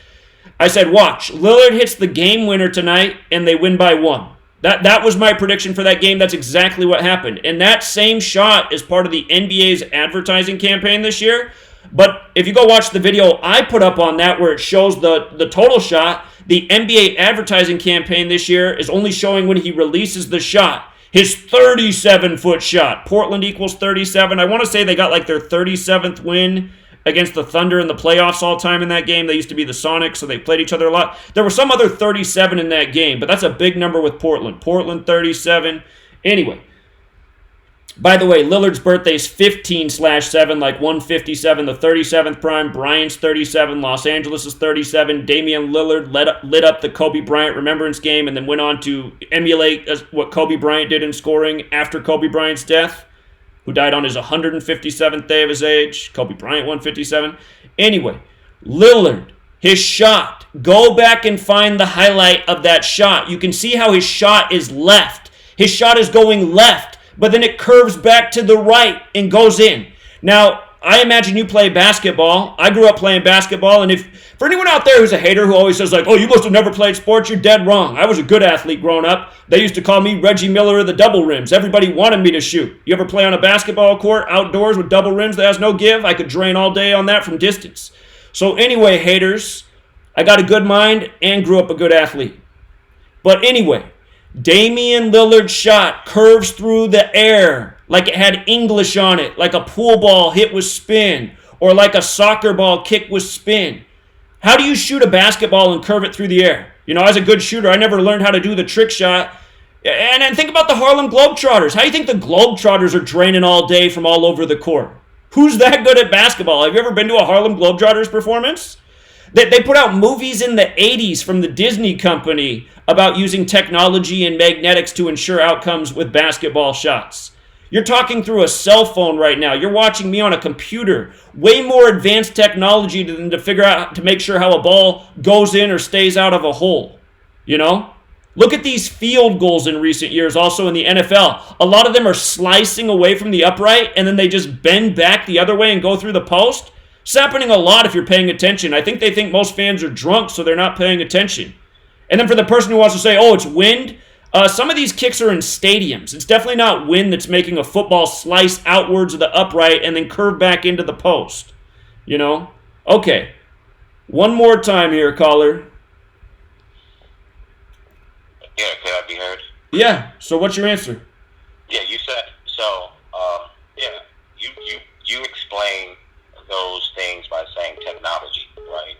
I said, watch, Lillard hits the game winner tonight, and they win by 1. That was my prediction for that game. That's exactly what happened. And that same shot is part of the NBA's advertising campaign this year. But if you go watch the video I put up on that where it shows the total shot, the NBA advertising campaign this year is only showing when he releases the shot. His 37-foot shot. Portland equals 37. I want to say they got like their 37th win against the Thunder in the playoffs all time in that game. They used to be the Sonics, so they played each other a lot. There were some other 37 in that game, but that's a big number with Portland. Portland 37. Anyway, by the way, Lillard's birthday is 15/7, like 157, the 37th prime. Bryant's 37. Los Angeles is 37. Damian Lillard lit up the Kobe Bryant Remembrance game and then went on to emulate what Kobe Bryant did in scoring after Kobe Bryant's death, who died on his 157th day of his age. Kobe Bryant, 157. Anyway, Lillard, his shot. Go back and find the highlight of that shot. You can see how his shot is left. His shot is going left, but then it curves back to the right and goes in. Now, I imagine you play basketball. I grew up playing basketball, and for anyone out there who's a hater who always says, like, oh, you must have never played sports, you're dead wrong. I was a good athlete growing up. They used to call me Reggie Miller of the double rims. Everybody wanted me to shoot. You ever play on a basketball court outdoors with double rims that has no give? I could drain all day on that from distance. So anyway, haters, I got a good mind and grew up a good athlete. But anyway, Damian Lillard's shot curves through the air like it had English on it, like a pool ball hit with spin, or like a soccer ball kicked with spin. How do you shoot a basketball and curve it through the air? As a good shooter, I never learned how to do the trick shot. And then think about the Harlem Globetrotters. How do you think the Globetrotters are draining all day from all over the court? Who's that good at basketball? Have you ever been to a Harlem Globetrotters performance? They put out movies in the 80s from the Disney company about using technology and magnetics to ensure outcomes with basketball shots. You're talking through a cell phone right now. You're watching me on a computer. Way more advanced technology than to figure out to make sure how a ball goes in or stays out of a hole. Look at these field goals in recent years also in the NFL. A lot of them are slicing away from the upright and then they just bend back the other way and go through the post. It's happening a lot if you're paying attention. I think they think most fans are drunk, so they're not paying attention. And then for the person who wants to say, oh, it's wind, some of these kicks are in stadiums. It's definitely not wind that's making a football slice outwards of the upright and then curve back into the post. Okay. One more time here, caller. Yeah, could I be heard? Yeah. So what's your answer? Yeah, you said so. You explain those things by saying technology, right?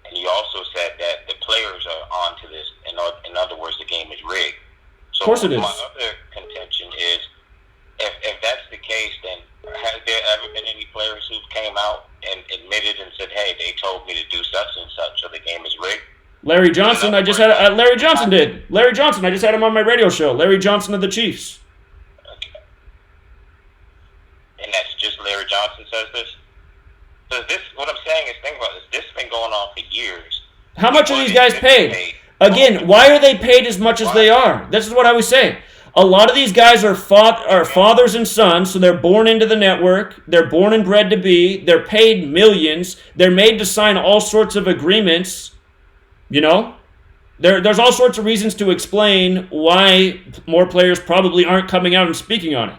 And you also said that the players are onto this. In other words, the game is rigged. So of course it is. My other contention is, if that's the case, then has there ever been any players who came out and admitted and said, "Hey, they told me to do such and such, so the game is rigged"? Larry Johnson. Larry Johnson did. Larry Johnson. I just had him on my radio show. Larry Johnson of the Chiefs. Okay. And that's just Larry Johnson says this. So what I'm saying is, think about this. This has been going on for years. How much are these guys paid? Again, why are they paid as much as they are? This is what I was saying. A lot of these guys are fathers and sons, so they're born into the network. They're born and bred to be. They're paid millions. They're made to sign all sorts of agreements. There's all sorts of reasons to explain why more players probably aren't coming out and speaking on it.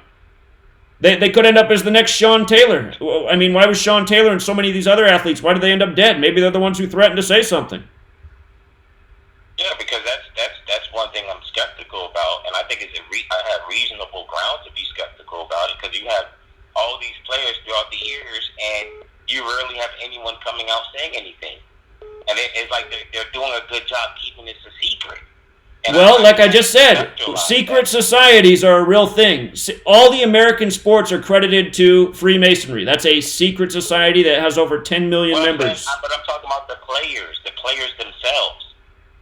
They could end up as the next Sean Taylor. I mean, why was Sean Taylor and so many of these other athletes, why did they end up dead? Maybe they're the ones who threatened to say something. Yeah, because that's one thing I'm skeptical about, and I think I have reasonable grounds to be skeptical about it, because you have all these players throughout the years, and you rarely have anyone coming out saying anything. And it's like they're doing a good job keeping this a secret. And well, like I just said, secret societies are a real thing. All the American sports are credited to Freemasonry. That's a secret society that has over 10 million members. But I'm talking about the players themselves.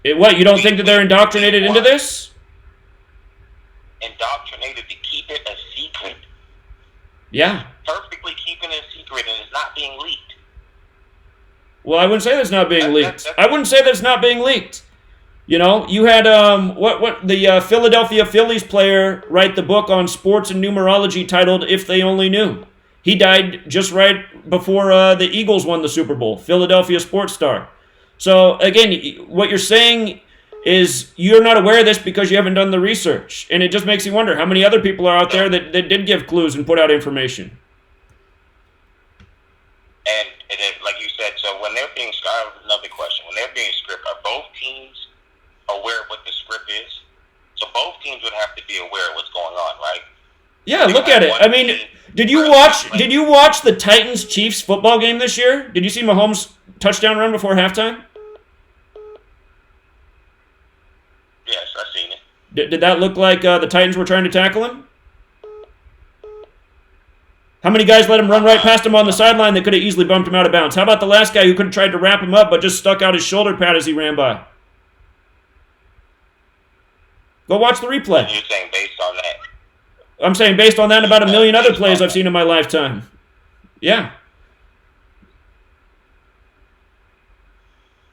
What, you don't think that they're indoctrinated into this? Indoctrinated to keep it a secret. Yeah. Perfectly keeping it a secret, and it's not being leaked. Well, I wouldn't say that's not being leaked. I wouldn't say that's not being leaked. You know, you had the Philadelphia Phillies player write the book on sports and numerology titled "If They Only Knew." He died just right before the Eagles won the Super Bowl. Philadelphia sports star. So again, what you're saying is you're not aware of this because you haven't done the research, and it just makes you wonder how many other people are out there that did give clues and put out information. And like you said, so when they're being, I have another question. When they're being scripted, are both teams aware of what the script is? So both teams would have to be aware of what's going on, right? Yeah, look at it. I mean, did you watch the Titans-Chiefs football game this year? Did you see Mahomes' touchdown run before halftime? Yes, I've seen it. Did that look like the Titans were trying to tackle him? How many guys let him run right past him on the sideline that could have easily bumped him out of bounds? How about the last guy who could have tried to wrap him up but just stuck out his shoulder pad as he ran by? Go watch the replay. You're saying based on that? I'm saying based on that and about a million other plays I've seen in my lifetime. Yeah.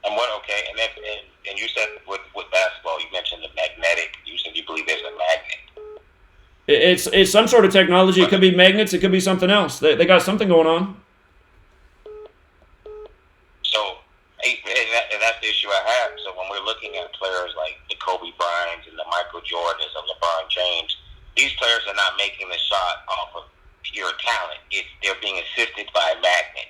And what? Okay, and you said with basketball, you mentioned the magnetic. You said you believe there's a magnet. It's some sort of technology. It could be magnets. It could be something else. They got something going on. So, and that's the issue I have. So when we're looking at players like the Kobe Bryants and the Michael Jordans and LeBron James, these players are not making the shot off of pure talent. They're being assisted by a magnet.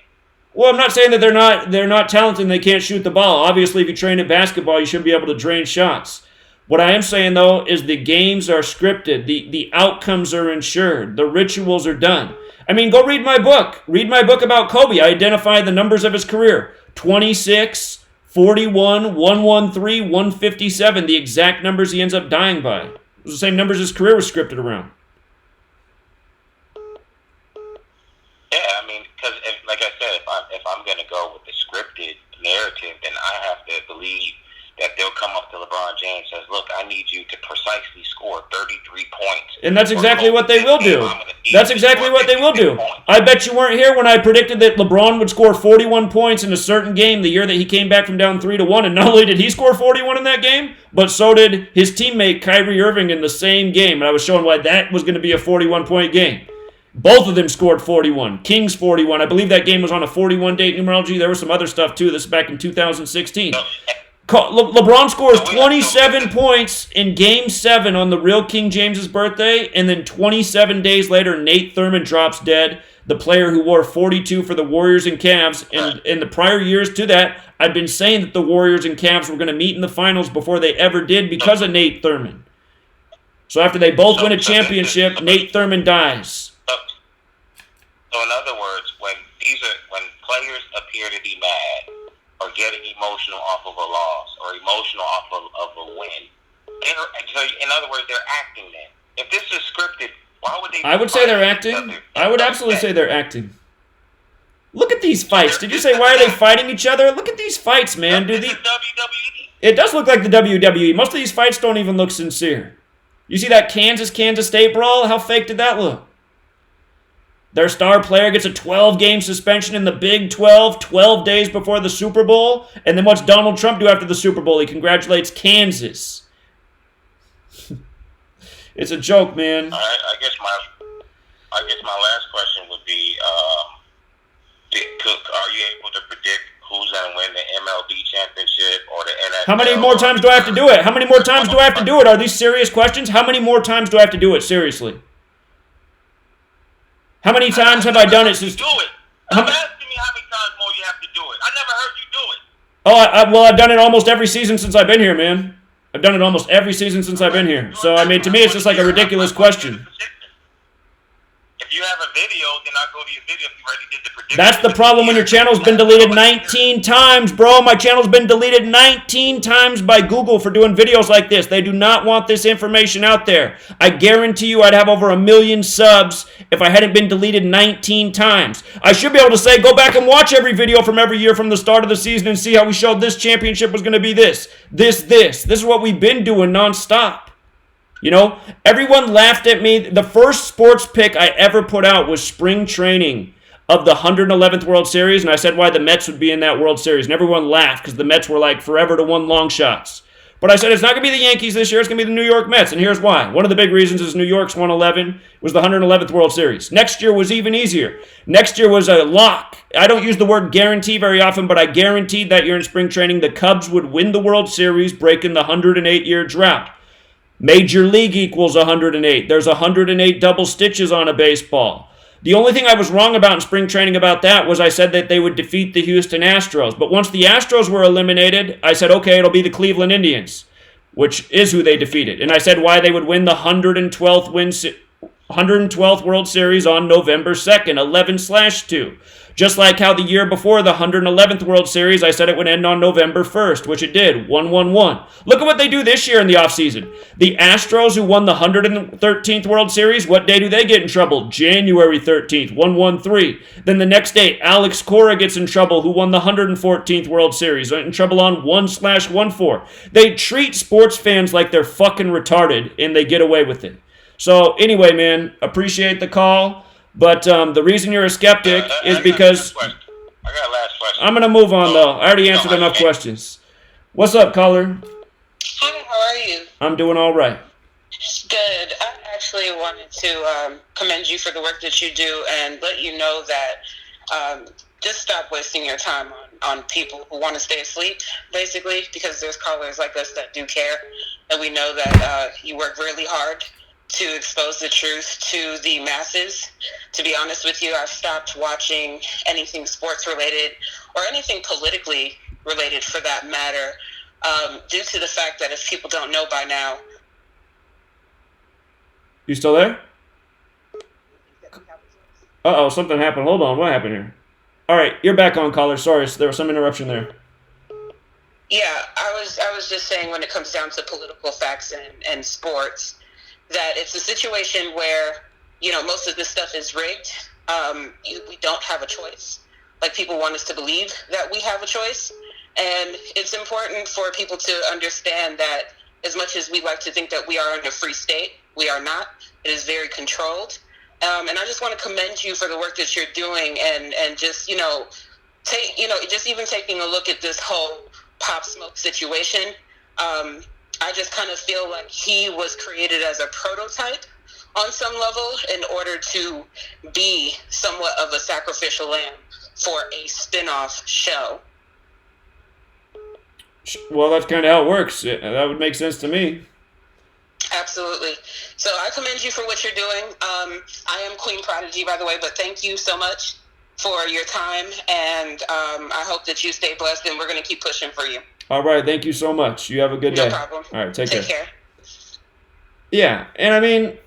Well, I'm not saying that they're not talented and they can't shoot the ball. Obviously, if you train at basketball, you should be able to drain shots. What I am saying, though, is the games are scripted. The outcomes are ensured. The rituals are done. I mean, go read my book. Read my book about Kobe. I identified the numbers of his career. 26, 41, 113, 157. The exact numbers he ends up dying by. It was the same numbers his career was scripted around. Yeah, I mean, because like I said, if I'm going to go with the scripted narrative, then I have to believe that they'll come up to LeBron James and says, look, I need you to precisely score 33 points. And that's exactly what they will do. That's exactly what they will do. I bet you weren't here when I predicted that LeBron would score 41 points in a certain game the year that he came back from down 3-1. And not only did he score 41 in that game, but so did his teammate Kyrie Irving in the same game. And I was showing why that was going to be a 41-point game. Both of them scored 41. Kings 41. I believe that game was on a 41-date numerology. There was some other stuff, too. This is back in 2016. LeBron scores 27 points in Game 7 on the real King James's birthday, and then 27 days later, Nate Thurmond drops dead, the player who wore 42 for the Warriors and Cavs. And in the prior years to that, I'd been saying that the Warriors and Cavs were going to meet in the finals before they ever did because of Nate Thurmond. So after they both win a championship, Nate Thurmond dies. So in other words, when players appear to be mad, or getting emotional off of a loss, or emotional off of a win. In other words, they're acting then. If this is scripted, why would they... I would say they're acting. I would absolutely say they're acting. Look at these fights. Did you say, why are they fighting each other? Look at these fights, man. This is WWE. It does look like the WWE. Most of these fights don't even look sincere. You see that Kansas State brawl? How fake did that look? Their star player gets a 12-game suspension in the Big 12, 12 days before the Super Bowl. And then what's Donald Trump do after the Super Bowl? He congratulates Kansas. It's a joke, man. All right, I guess my last question would be, are you able to predict who's going to win the MLB championship or the NFL? How many more times do I have to do it? How many more times do I have to do it? Are these serious questions? How many more times do I have to do it? Seriously. How many times have I done it since... Do it. I'm asking me how many times more you have to do it. I never heard you do it. Oh, well, I've done it almost every season since I've been here, man. I've done it almost every season since I've been here. So, I mean, to me, it's just like a ridiculous question. If you have a video, then I'll go to your video if you already did the prediction. That's the problem when your channel's been deleted 19 times, bro. My channel's been deleted 19 times by Google for doing videos like this. They do not want this information out there. I guarantee you I'd have over 1 million subs if I hadn't been deleted 19 times. I should be able to say, go back and watch every video from every year from the start of the season and see how we showed this championship was going to be this. This. This is what we've been doing nonstop. You know, everyone laughed at me. The first sports pick I ever put out was spring training of the 111th World Series, and I said why the Mets would be in that World Series. And everyone laughed because the Mets were like forever to one long shots. But I said it's not going to be the Yankees this year. It's going to be the New York Mets. And here's why. One of the big reasons is New York's won 11 was the 111th World Series. Next year was even easier. Next year was a lock. I don't use the word guarantee very often, but I guaranteed that year in spring training the Cubs would win the World Series, breaking the 108-year drought. Major League equals 108. There's 108 double stitches on a baseball. The only thing I was wrong about in spring training about that was I said that they would defeat the Houston Astros. But once the Astros were eliminated, I said, okay, it'll be the Cleveland Indians, which is who they defeated. And I said why they would win the 112th World Series on November 2nd, 11/2. Just like how the year before the 111th World Series, I said it would end on November 1st, which it did, 1-1-1. Look at what they do this year in the offseason. The Astros, who won the 113th World Series, what day do they get in trouble? January 13th, 1-1-3. Then the next day, Alex Cora gets in trouble, who won the 114th World Series, in trouble on 1/14. They treat sports fans like they're fucking retarded, and they get away with it. So anyway, man, appreciate the call. But the reason you're a skeptic is because... I got a last question. I'm going to move on, though. I already answered enough questions. What's up, caller? Hi, how are you? I'm doing all right. Good. I actually wanted to commend you for the work that you do and let you know that just stop wasting your time on people who want to stay asleep, basically, because there's callers like us that do care, and we know that you work really hard to expose the truth to the masses. To be honest with you, I've stopped watching anything sports related or anything politically related for that matter, due to the fact that if people don't know by now. You still there? Uh-oh, something happened. Hold on, what happened here? All right, you're back on, caller. Sorry, there was some interruption there. Yeah, I was just saying when it comes down to political facts and sports, that it's a situation where, you know, most of this stuff is rigged. We don't have a choice. Like, people want us to believe that we have a choice. And it's important for people to understand that as much as we like to think that we are in a free state, we are not. It is very controlled. And I just want to commend you for the work that you're doing and just, just even taking a look at this whole Pop Smoke situation. I just kind of feel like he was created as a prototype on some level in order to be somewhat of a sacrificial lamb for a spin-off show. Well, that's kind of how it works. That would make sense to me. Absolutely. So I commend you for what you're doing. I am Queen Prodigy, by the way, but thank you so much for your time, and I hope that you stay blessed, and we're going to keep pushing for you. All right, thank you so much. You have a good day. No problem. All right, take care. Yeah, and I mean,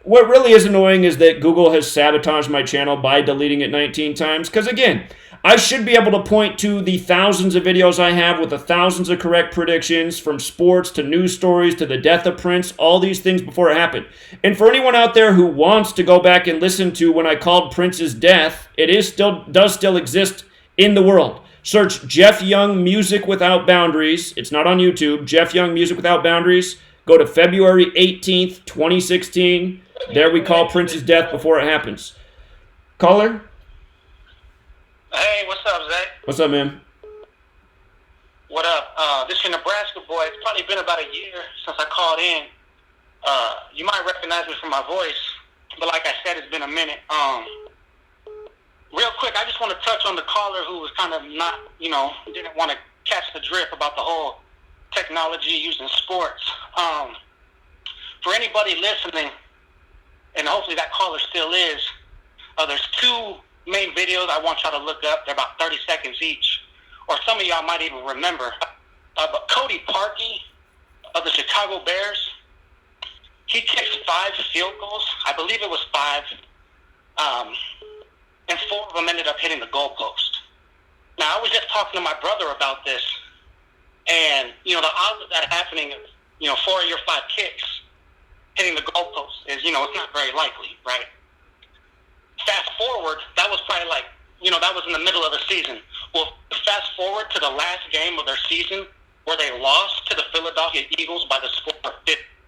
what really is annoying is that Google has sabotaged my channel by deleting it 19 times. Because again, I should be able to point to the thousands of videos I have with the thousands of correct predictions, from sports to news stories to the death of Prince, all these things before it happened. And for anyone out there who wants to go back and listen to when I called Prince's death, it does still exist in the world. Search Jeff Young Music Without Boundaries. It's not on YouTube. Jeff Young Music Without Boundaries. Go to February 18th, 2016. There we call Prince's death before it happens. Caller? Hey, what's up, Zach? What's up, man? What up? This is your Nebraska boy. It's probably been about a year since I called in. You might recognize me from my voice, but like I said, it's been a minute. Real quick, I just want to touch on the caller who was kind of not, didn't want to catch the drift about the whole technology used in sports. For anybody listening, and hopefully that caller still is, there's two main videos I want y'all to look up. They're about 30 seconds each, or some of y'all might even remember. But Cody Parkey of the Chicago Bears, he kicked 5 field goals. I believe it was 5. And 4 of them ended up hitting the goalpost. Now, I was just talking to my brother about this, and, the odds of that happening, 4 of your 5 kicks hitting the goalpost is, it's not very likely, right? Fast forward, that was probably that was in the middle of the season. Well, fast forward to the last game of their season where they lost to the Philadelphia Eagles by the score of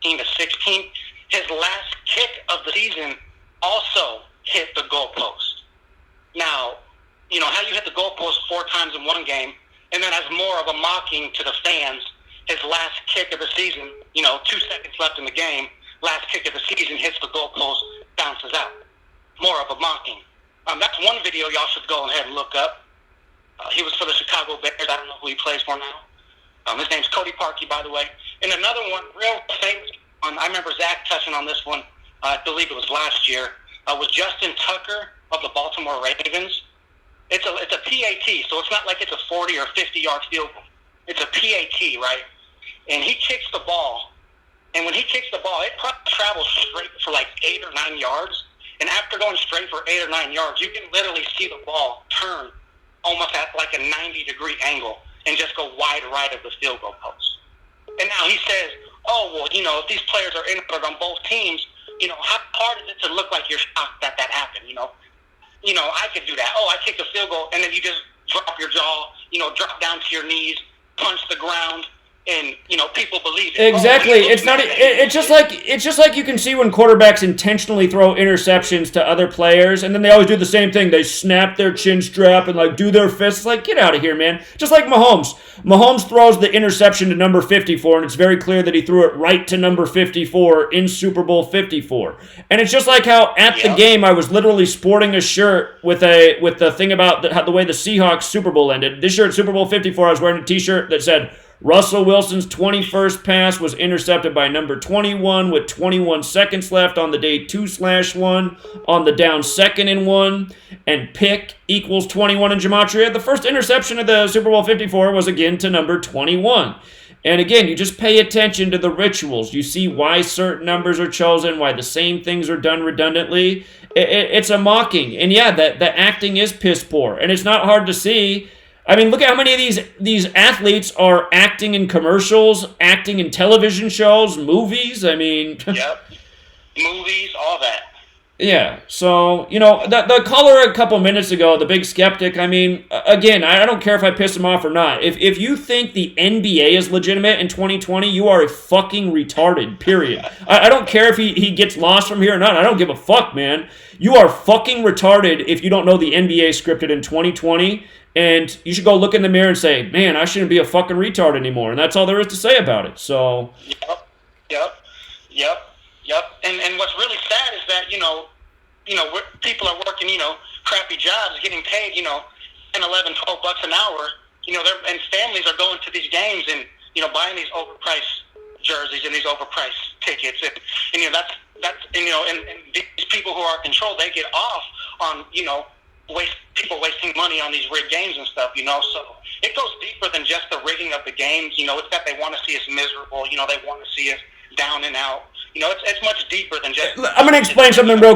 15-16. His last kick of the season also hit the goalpost. Now, how you hit the goalpost 4 times in one game, and then as more of a mocking to the fans, his last kick of the season, 2 seconds left in the game, last kick of the season, hits the goalpost, bounces out. More of a mocking. That's one video y'all should go ahead and look up. He was for the Chicago Bears. I don't know who he plays for now. His name's Cody Parkey, by the way. And another one, real famous one, I remember Zach touching on this one, I believe it was last year, was Justin Tucker of the Baltimore Ravens. It's a PAT, so it's not like it's a 40 or 50-yard field goal. It's a PAT, right? And he kicks the ball, and when he kicks the ball, it probably travels straight for like 8 or 9 yards. And after going straight for 8 or 9 yards, you can literally see the ball turn almost at like a 90-degree angle and just go wide right of the field goal post. And now he says, oh, well, if these players are injured on both teams, how hard is it to look like you're shocked that happened, I could do that. Oh, I kicked a field goal, and then you just drop your jaw, drop down to your knees, punch the ground, and people believe it. Exactly. It's not. It's just like you can see when quarterbacks intentionally throw interceptions to other players, and then they always do the same thing. They snap their chin strap and do their fists. Like, get out of here, man. Just like Mahomes. Mahomes throws the interception to number 54, and it's very clear that he threw it right to number 54 in Super Bowl 54. And it's just like how at the game I was literally sporting a shirt with the thing about the way the Seahawks Super Bowl ended. This shirt, Super Bowl 54, I was wearing a T-shirt that said, Russell Wilson's 21st pass was intercepted by number 21 with 21 seconds left on the day 2/1 on the down 2nd and 1, and pick equals 21 in Gematria. The first interception of the Super Bowl 54 was again to number 21. And again, you just pay attention to the rituals. You see why certain numbers are chosen, why the same things are done redundantly. It's a mocking. And yeah, the acting is piss poor. And it's not hard to see. I mean, look at how many of these athletes are acting in commercials, acting in television shows, movies. I mean... Yep. Movies, all that. Yeah, so, the caller a couple minutes ago, the big skeptic, I mean, again, I don't care if I piss him off or not. If you think the NBA is legitimate in 2020, you are a fucking retarded, period. I don't care if he gets lost from here or not. I don't give a fuck, man. You are fucking retarded if you don't know the NBA scripted in 2020. And you should go look in the mirror and say, man, I shouldn't be a fucking retard anymore. And that's all there is to say about it. So. Yep. And what's really sad is that, people are working, crappy jobs, getting paid, 10, 11, 12 bucks an hour. And families are going to these games and, buying these overpriced jerseys and these overpriced tickets. And that's and these people who are in control, they get off on, people wasting money on these rigged games and stuff, so it goes deeper than just the rigging of the games. It's that they want to see us miserable, they want to see us down and out. It's much deeper than just... I'm going to explain something real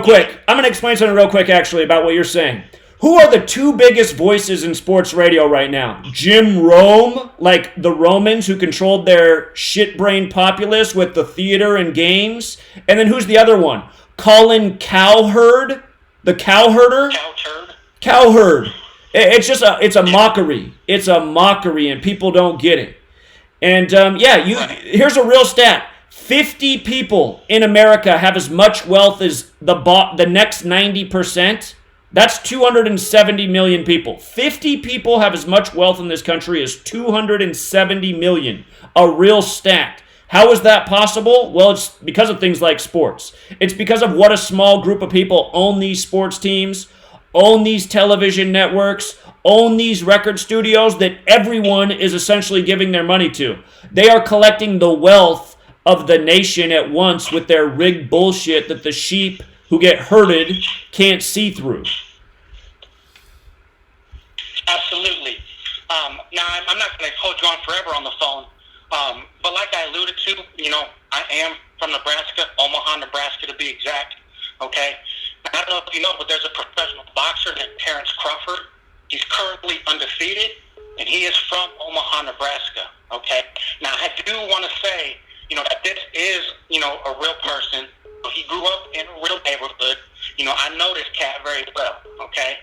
quick, actually, about what you're saying. Who are the two biggest voices in sports radio right now? Jim Rome, like the Romans who controlled their shit-brained populace with the theater and games. And then who's the other one? Colin Cowherd, the cowherder? Cowherd. It's just it's a mockery. It's a mockery, and people don't get it. And here's a real stat: 50 people in America have as much wealth as the next 90%. That's 270 million people. 50 people have as much wealth in this country as 270 million. A real stat. How is that possible? Well, it's because of things like sports. It's because of what a small group of people own these sports teams, own these television networks, own these record studios that everyone is essentially giving their money to. They are collecting the wealth of the nation at once with their rigged bullshit that the sheep who get herded can't see through. Absolutely. Now, I'm not going to hold you on forever on the phone, but like I alluded to, I am from Nebraska, Omaha, Nebraska to be exact, okay? I don't know if you know, but there's a professional boxer named Terrence Crawford. He's currently undefeated, and he is from Omaha, Nebraska, okay? Now, I do want to say, that this is, a real person. He grew up in a real neighborhood. I know this cat very well, okay?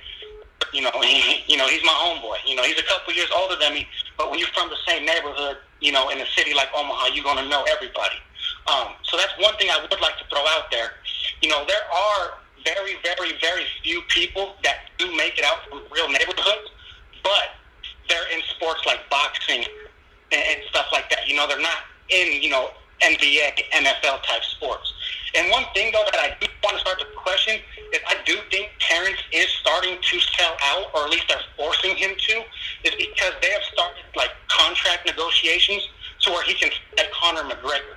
He's my homeboy. He's a couple years older than me, but when you're from the same neighborhood, in a city like Omaha, you're going to know everybody. So that's one thing I would like to throw out there. There are very, very, very few people that do make it out from real neighborhoods, but they're in sports like boxing, and stuff like that. They're not in, NBA, NFL type sports. And one thing, though, that I do want to start to question is I do think Terrence is starting to sell out, or at least they're forcing him to, is because they have started, like, contract negotiations to where he can fight Conor McGregor.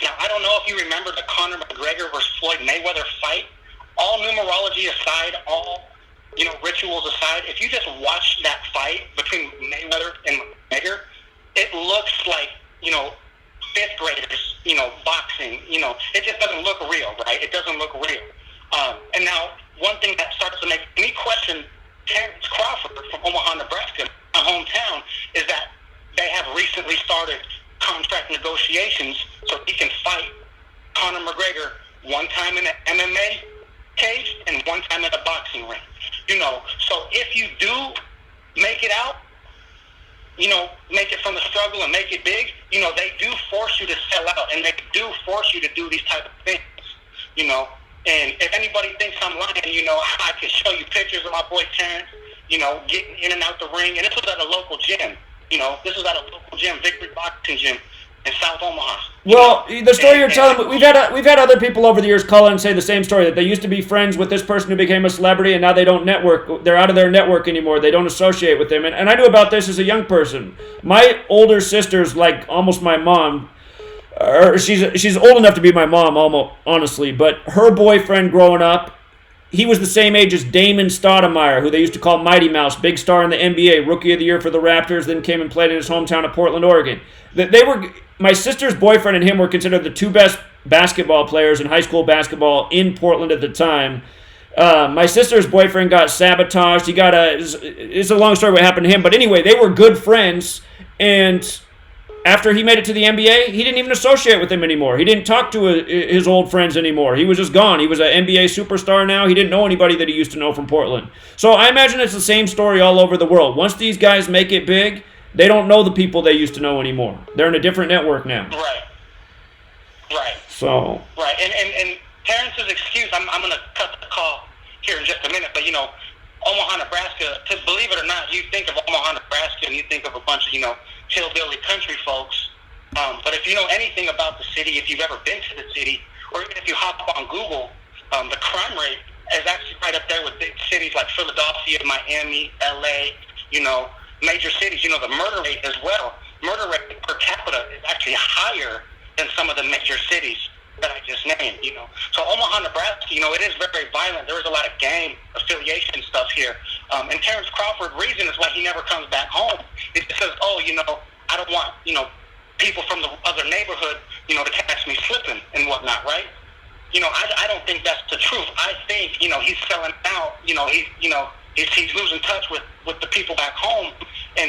Now, I don't know if you remember the Conor McGregor versus Floyd Mayweather fight. All numerology aside, all, rituals aside, if you just watch that fight between Mayweather and McGregor, it looks like, fifth graders, boxing, it just doesn't look real, right? It doesn't look real. And now, one thing that starts to make me question Terrence Crawford from Omaha, Nebraska, my hometown, is that they have recently started contract negotiations so he can fight Conor McGregor one time in an MMA cage and one time in a boxing ring. So if you do make it out, make it from the struggle and make it big, they do force you to sell out, and they do force you to do these type of things, And if anybody thinks I'm lying, I can show you pictures of my boy Terrence, getting in and out the ring. And this was at a local gym. This was at a local gym, Victory Boxing Gym in South Omaha. Well, the story you're telling, we've had other people over the years call in and say the same story, that they used to be friends with this person who became a celebrity, and now they don't network. They're out of their network anymore. They don't associate with them. And I knew about this as a young person. My older sister's like almost my mom. Or she's old enough to be my mom, almost, honestly. But her boyfriend growing up, he was the same age as Damon Stoudemire, who they used to call Mighty Mouse, big star in the NBA, Rookie of the Year for the Raptors, then came and played in his hometown of Portland, Oregon. My sister's boyfriend and him were considered the two best basketball players in high school basketball in Portland at the time. My sister's boyfriend got sabotaged. It's a long story what happened to him. But anyway, they were good friends, and after he made it to the NBA, he didn't even associate with them anymore. He didn't talk to his old friends anymore. He was just gone. He was an NBA superstar now. He didn't know anybody that he used to know from Portland. So I imagine it's the same story all over the world. Once these guys make it big, they don't know the people they used to know anymore. They're in a different network now. Right. So. Right. And Terrence's excuse, I'm going to cut the call here in just a minute, but, Omaha, Nebraska, to believe it or not, you think of Omaha, Nebraska, and you think of a bunch of, hillbilly country folks. But if you know anything about the city, if you've ever been to the city, or even if you hop on Google, the crime rate is actually right up there with big cities like Philadelphia, Miami, LA, major cities. The murder rate as well. Murder rate per capita is actually higher than some of the major cities that I just named, So Omaha, Nebraska, it is very violent. There is a lot of gang affiliation stuff here. And Terrence Crawford, reason is why he never comes back home. It says, I don't want, people from the other neighborhood, to catch me slipping and whatnot, right? I don't think that's the truth. I think, he's selling out, he's losing touch with the people back home.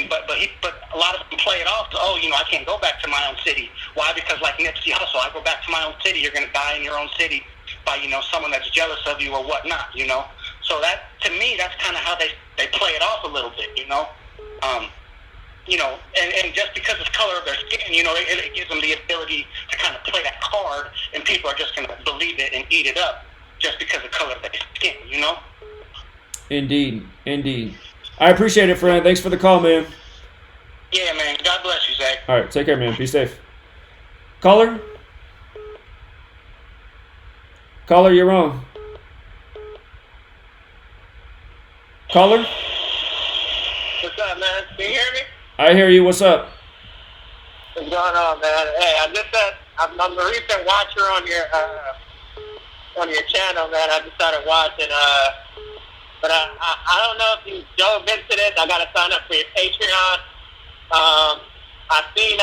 But a lot of them play it off to, I can't go back to my own city. Why? Because like Nipsey Hussle, I go back to my own city, you're going to die in your own city by, someone that's jealous of you or whatnot, So that, to me, that's kind of how they play it off a little bit, and just because of the color of their skin, it gives them the ability to kind of play that card, and people are just going to believe it and eat it up just because of the color of their skin, Indeed. I appreciate it, friend. Thanks for the call, man. Yeah, man. God bless you, Zach. All right, take care, man. Be safe. Caller, you're on. Caller? What's up, man? Can you hear me? I hear you. What's up? What's going on, man? Hey, I'm a recent watcher on your channel, man. I just started watching, but I don't know if you dove into this. I got to sign up for your Patreon. I seen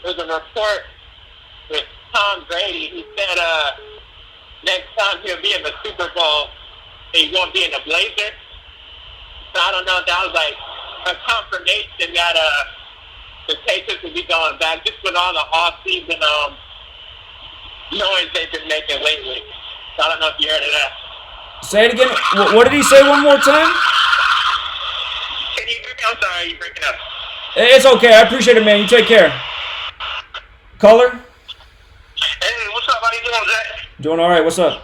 there's a report with Tom Brady. He said next time he'll be in the Super Bowl, he won't be in the Blazers. So I don't know if that was like a confirmation that the Patriots will be going back just with all the off-season noise they've been making lately. So I don't know if you heard of that. Say it again. What did he say one more time? Can you hear me? I'm sorry, you're breaking up. It's okay. I appreciate it, man. You take care. Caller? Hey, what's up? How you doing, Zach? Doing all right. What's up?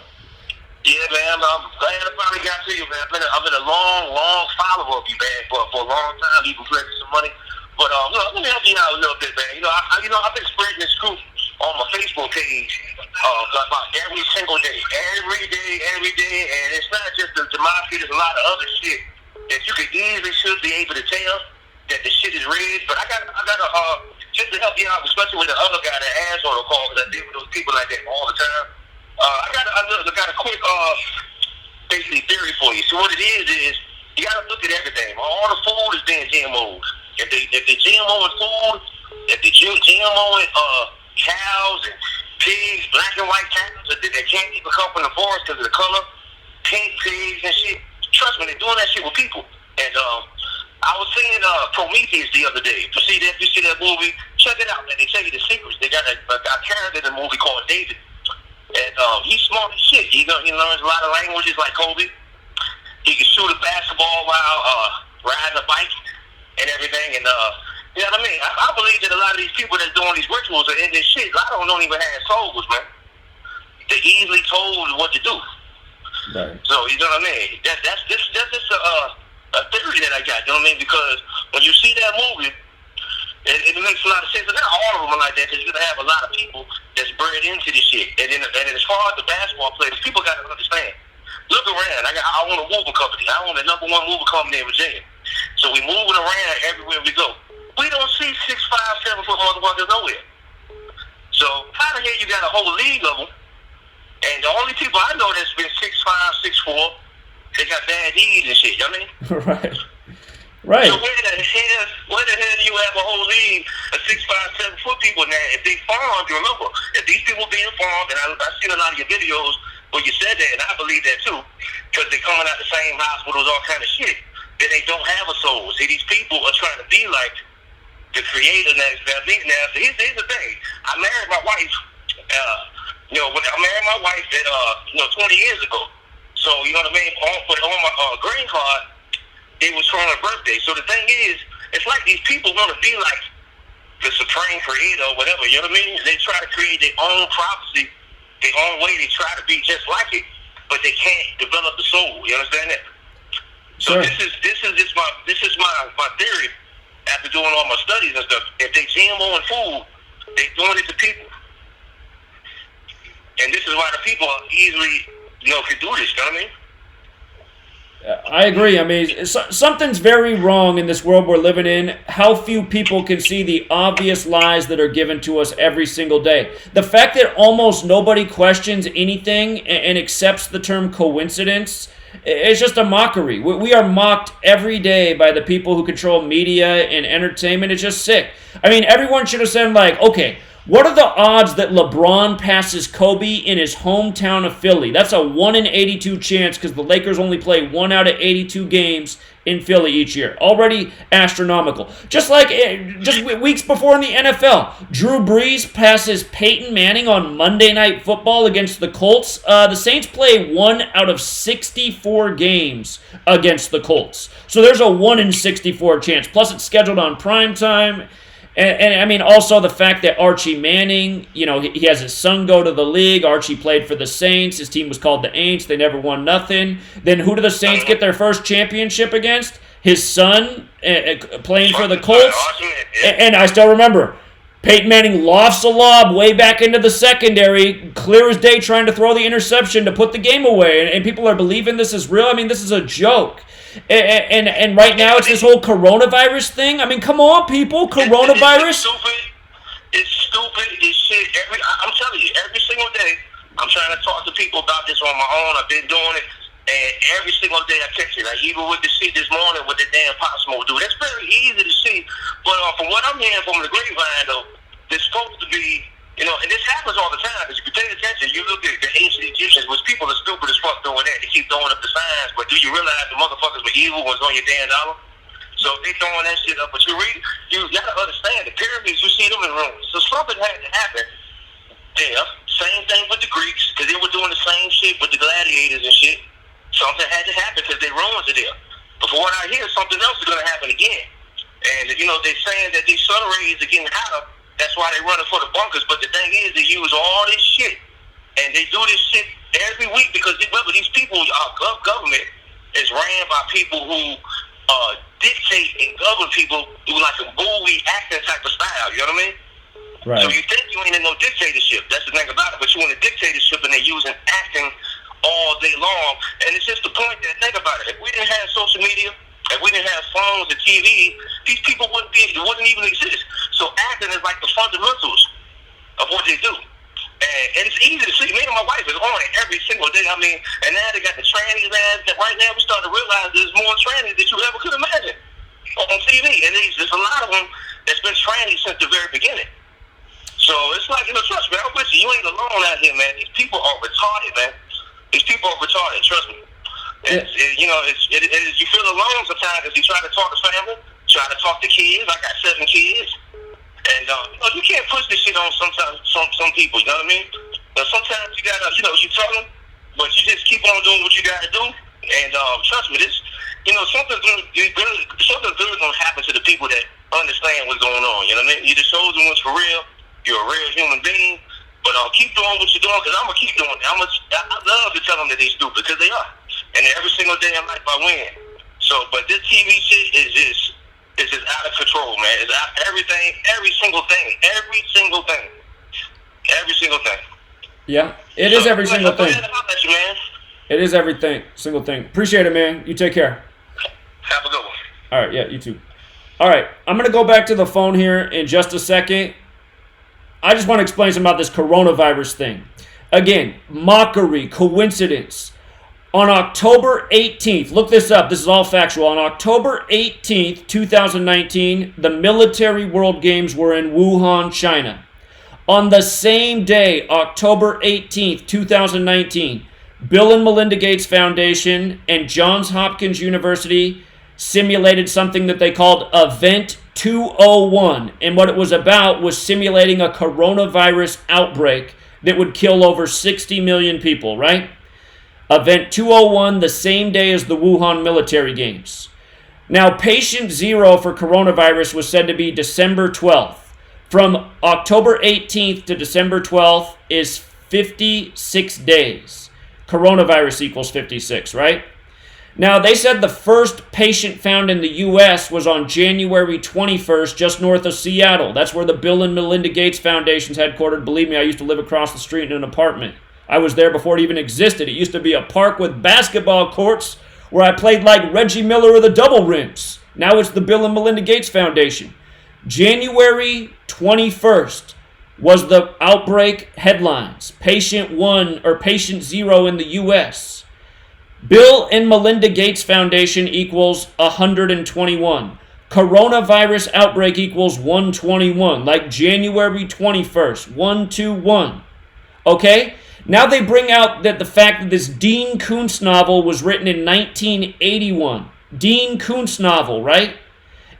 Yeah, man. I'm glad I finally got to you, man. I've been a long follower of you, man, for a long time, even collecting some money. But look, let me help you out a little bit, man. I've been spreading this truth on my Facebook page about every single day, and it's not just the Gematria. There's a lot of other shit that you could easily should be able to tell that the shit is rigged. But I got just to help you out, especially with the other guy that asked on the call, because I deal with those people like that all the time. I got a quick basically theory for you. So what it is you got to look at everything. All the food is being GMO'd. If they GMOing food, if they GMOing cows and pigs, black and white cows that can't even come from the forest because of the color, pink pigs and shit. Trust me, they're doing that shit with people. And I was seeing Prometheus the other day. You see that movie? Check it out, man. They tell you the secrets. They got a character in the movie called David. And he's smart as shit. He learns a lot of languages like Kobe. He can shoot a basketball while riding a bike and everything. And you know what I mean? I believe that a lot of these people that's doing these rituals are in this shit. A lot of them don't even have souls, man. They're easily told what to do. Right. So you know what I mean? That's just a theory that I got. You know what I mean? Because when you see that movie, it makes a lot of sense. And not all of them are like that, because you're gonna have a lot of people that's bred into this shit. And as far as the basketball players, people got to understand. Look around. I own a moving company. I own the #1 moving company in Virginia. So we moving around everywhere we go. We don't see 6'5", 7 foot motherfuckers nowhere. So how the hell you got a whole league of them? And the only people I know that's been 6'5", 6'4", they got bad knees and shit. You know what I mean? Right. Right. So where the hell do you have a whole league of 6'5", 7 foot people now? If they farmed, you remember, if these people being farmed, and I've seen a lot of your videos where you said that, and I believe that too, because they're coming out the same hospitals, all kind of shit, that they don't have a soul. See, these people are trying to be like the creator now. So here's the thing. I married my wife, when I married my wife at 20 years ago. So, you know what I mean? On my green card, it was for her birthday. So the thing is, it's like these people want to be like the supreme creator or whatever, you know what I mean? They try to create their own prophecy, their own way. They try to be just like it, but they can't develop the soul. You understand that? So sure. This is my theory after doing all my studies and stuff. If they GMO and food, they're doing it to people. And this is why the people easily, can do this, you know what I mean? I agree. I mean, something's very wrong in this world we're living in. How few people can see the obvious lies that are given to us every single day. The fact that almost nobody questions anything and accepts the term coincidence is just a mockery. We are mocked every day by the people who control media and entertainment. It's just sick. I mean, everyone should have said, like, okay, what are the odds that LeBron passes Kobe in his hometown of Philly? That's a 1 in 82 chance, because the Lakers only play 1 out of 82 games in Philly each year. Already astronomical. Just weeks before in the NFL, Drew Brees passes Peyton Manning on Monday Night Football against the Colts. The Saints play 1 out of 64 games against the Colts. So there's a 1 in 64 chance. Plus it's scheduled on prime time. And I mean, also the fact that Archie Manning, he has his son go to the league. Archie played for the Saints. His team was called the Aints. They never won nothing. Then who do the Saints get their first championship against? His son playing for the Colts. And I still remember, Peyton Manning lofts a lob way back into the secondary, clear as day, trying to throw the interception to put the game away. And people are believing this is real. I mean, this is a joke. And right now it's this whole coronavirus thing. I mean, come on, people, coronavirus. It's stupid as shit. I'm telling you, every single day, I'm trying to talk to people about this on my own. I've been doing it, and every single day I catch it. Like even with the shit this morning with the damn Pop Smoke dude. That's very easy to see. But from what I'm hearing from the grapevine, though, there's supposed to be, and this happens all the time. If you pay attention, you look at the ancient Egyptians, which people are stupid as fuck doing that. They keep throwing up the signs, but do you realize the motherfuckers were evil was on your damn dollar? So they throwing that shit up. But you gotta understand, the pyramids, you see them in rooms. So something had to happen there. Same thing with the Greeks, because they were doing the same shit with the gladiators and shit. Something had to happen because their ruins are there. But for what I hear, something else is gonna happen again. And they're saying that these sun rays are getting hotter. That's why they're running for the bunkers. But the thing is, they use all this shit. And they do this shit every week because, remember, these people, our government is ran by people who dictate and govern people through like a bully acting type of style. You know what I mean? Right. So you think you ain't in no dictatorship. That's the thing about it. But you in a dictatorship and they're using acting all day long. And it's just the point that, think about it. If we didn't have social media, if we didn't have phones and TV, these people wouldn't even exist. So acting is like the fundamentals of what they do. And it's easy to see. Me and my wife is on it every single day. I mean, and now they got the trannies, man. Right now we starting to realize there's more trannies than you ever could imagine on TV. And there's a lot of them that's been trannies since the very beginning. So it's like, trust me, I'm with you. You ain't alone out here, man. These people are retarded, man. These people are retarded, trust me. You feel alone sometimes if you try to talk to family, try to talk to kids. I got 7 kids. And you can't push this shit on some people, you know what I mean? But sometimes you gotta, you tell them, but you just keep on doing what you gotta do. And trust me, something's good gonna happen to the people that understand what's going on. You know what I mean? You just showed them what's for real. You're a real human being. But keep doing what you're doing, because I'm gonna keep doing it. I love to tell them that they're stupid, because they are. And every single day in life I win. So, but this TV shit is just out of control, man. It's out everything, every single thing. Yeah, it is every single thing. You, man. It is everything, single thing. Appreciate it, man. You take care. Have a good one. All right, yeah, you too. All right, I'm going to go back to the phone here in just a second. I just want to explain something about this coronavirus thing. Again, mockery, coincidence. On October 18th, look this up, this is all factual. On October 18th, 2019, the Military World Games were in Wuhan, China. On the same day, October 18th, 2019, Bill and Melinda Gates Foundation and Johns Hopkins University simulated something that they called Event 201. And what it was about was simulating a coronavirus outbreak that would kill over 60 million people, right? Event 201, the same day as the Wuhan military games. Now, patient zero for coronavirus was said to be December 12th. From October 18th to December 12th is 56 days. Coronavirus equals 56, right? Now, they said the first patient found in the U.S. was on January 21st, just north of Seattle. That's where the Bill and Melinda Gates Foundation's headquartered. Believe me, I used to live across the street in an apartment. I was there before it even existed. It used to be a park with basketball courts where I played like Reggie Miller or the Double Rims. Now it's the Bill and Melinda Gates Foundation. January 21st was the outbreak headlines. Patient 1 or patient 0 in the U.S. Bill and Melinda Gates Foundation equals 121. Coronavirus outbreak equals 121. Like January 21st, 121. Okay? Now they bring out that the fact that this Dean Koontz novel was written in 1981. Dean Koontz novel, right?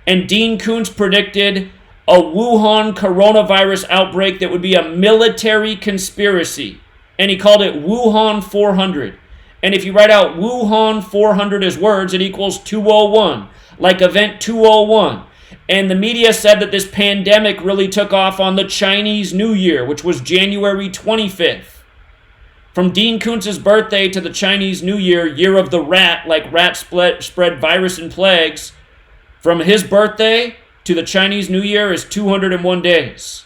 And Dean Koontz predicted a Wuhan coronavirus outbreak that would be a military conspiracy. And he called it Wuhan 400. And if you write out Wuhan 400 as words, it equals 201, like Event 201. And the media said that this pandemic really took off on the Chinese New Year, which was January 25th. From Dean Koontz's birthday to the Chinese New Year, year of the rat, like rats spread virus and plagues, from his birthday to the Chinese New Year is 201 days.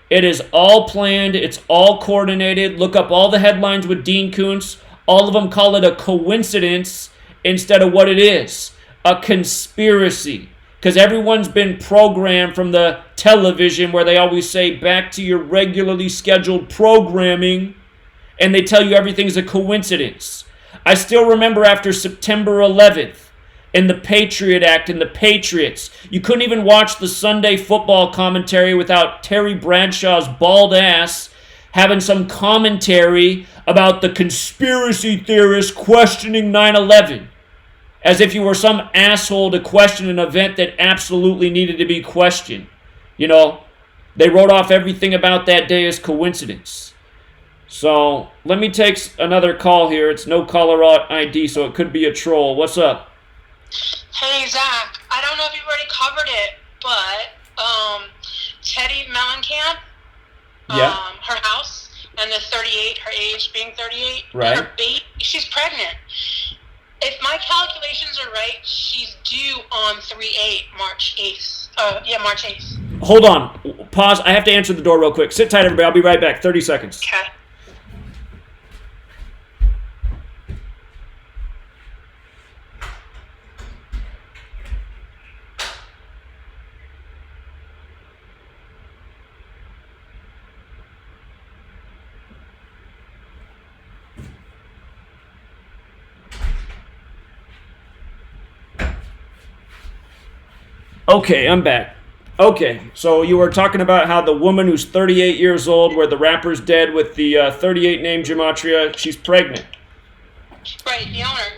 It is all planned. It's all coordinated. Look up all the headlines with Dean Koontz. All of them call it a coincidence instead of what it is, a conspiracy. Because everyone's been programmed from the television where they always say, back to your regularly scheduled programming. And they tell you everything's a coincidence. I still remember after September 11th and the Patriot Act and the Patriots, you couldn't even watch the Sunday football commentary without Terry Bradshaw's bald ass having some commentary about the conspiracy theorists questioning 9/11. As if you were some asshole to question an event that absolutely needed to be questioned. You know, they wrote off everything about that day as coincidence. So, let me take another call here. It's no caller ID, so it could be a troll. What's up? Hey, Zach. I don't know if you've already covered it, but Teddy Mellencamp, her house, and the 38, her age being 38, right? her she's pregnant. if my calculations are right, she's due on 3/8, March 8th. March 8th. Hold on. Pause. I have to answer the door real quick. Sit tight, everybody. I'll be right back. 30 seconds. Okay. Okay, I'm back. Okay, so you were talking about how the woman who's 38 years old, where the rapper's dead with the 38 name Gematria, she's pregnant. Right, the owner,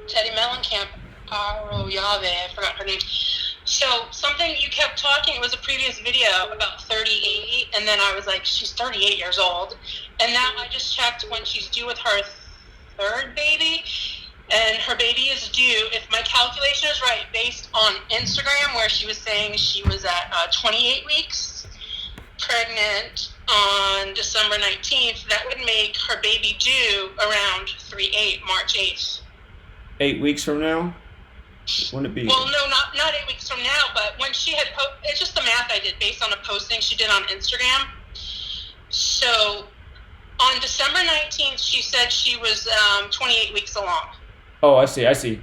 Teddy Mellencamp, Aroyave, I forgot her name. So something you kept talking, it was a previous video about 38, and then I was like, she's 38 years old. And now I just checked when she's due with her third baby, and her baby is due, if my calculation is right, based on Instagram, where she was saying she was at 28 weeks pregnant on December 19th, that would make her baby due around 3/8, March 8th. 8 weeks from now? Wouldn't it be? Well, no, not 8 weeks from now, but when she had it's just the math I did based on a posting she did on Instagram. So on December 19th, she said she was 28 weeks along. Oh, I see. Okay.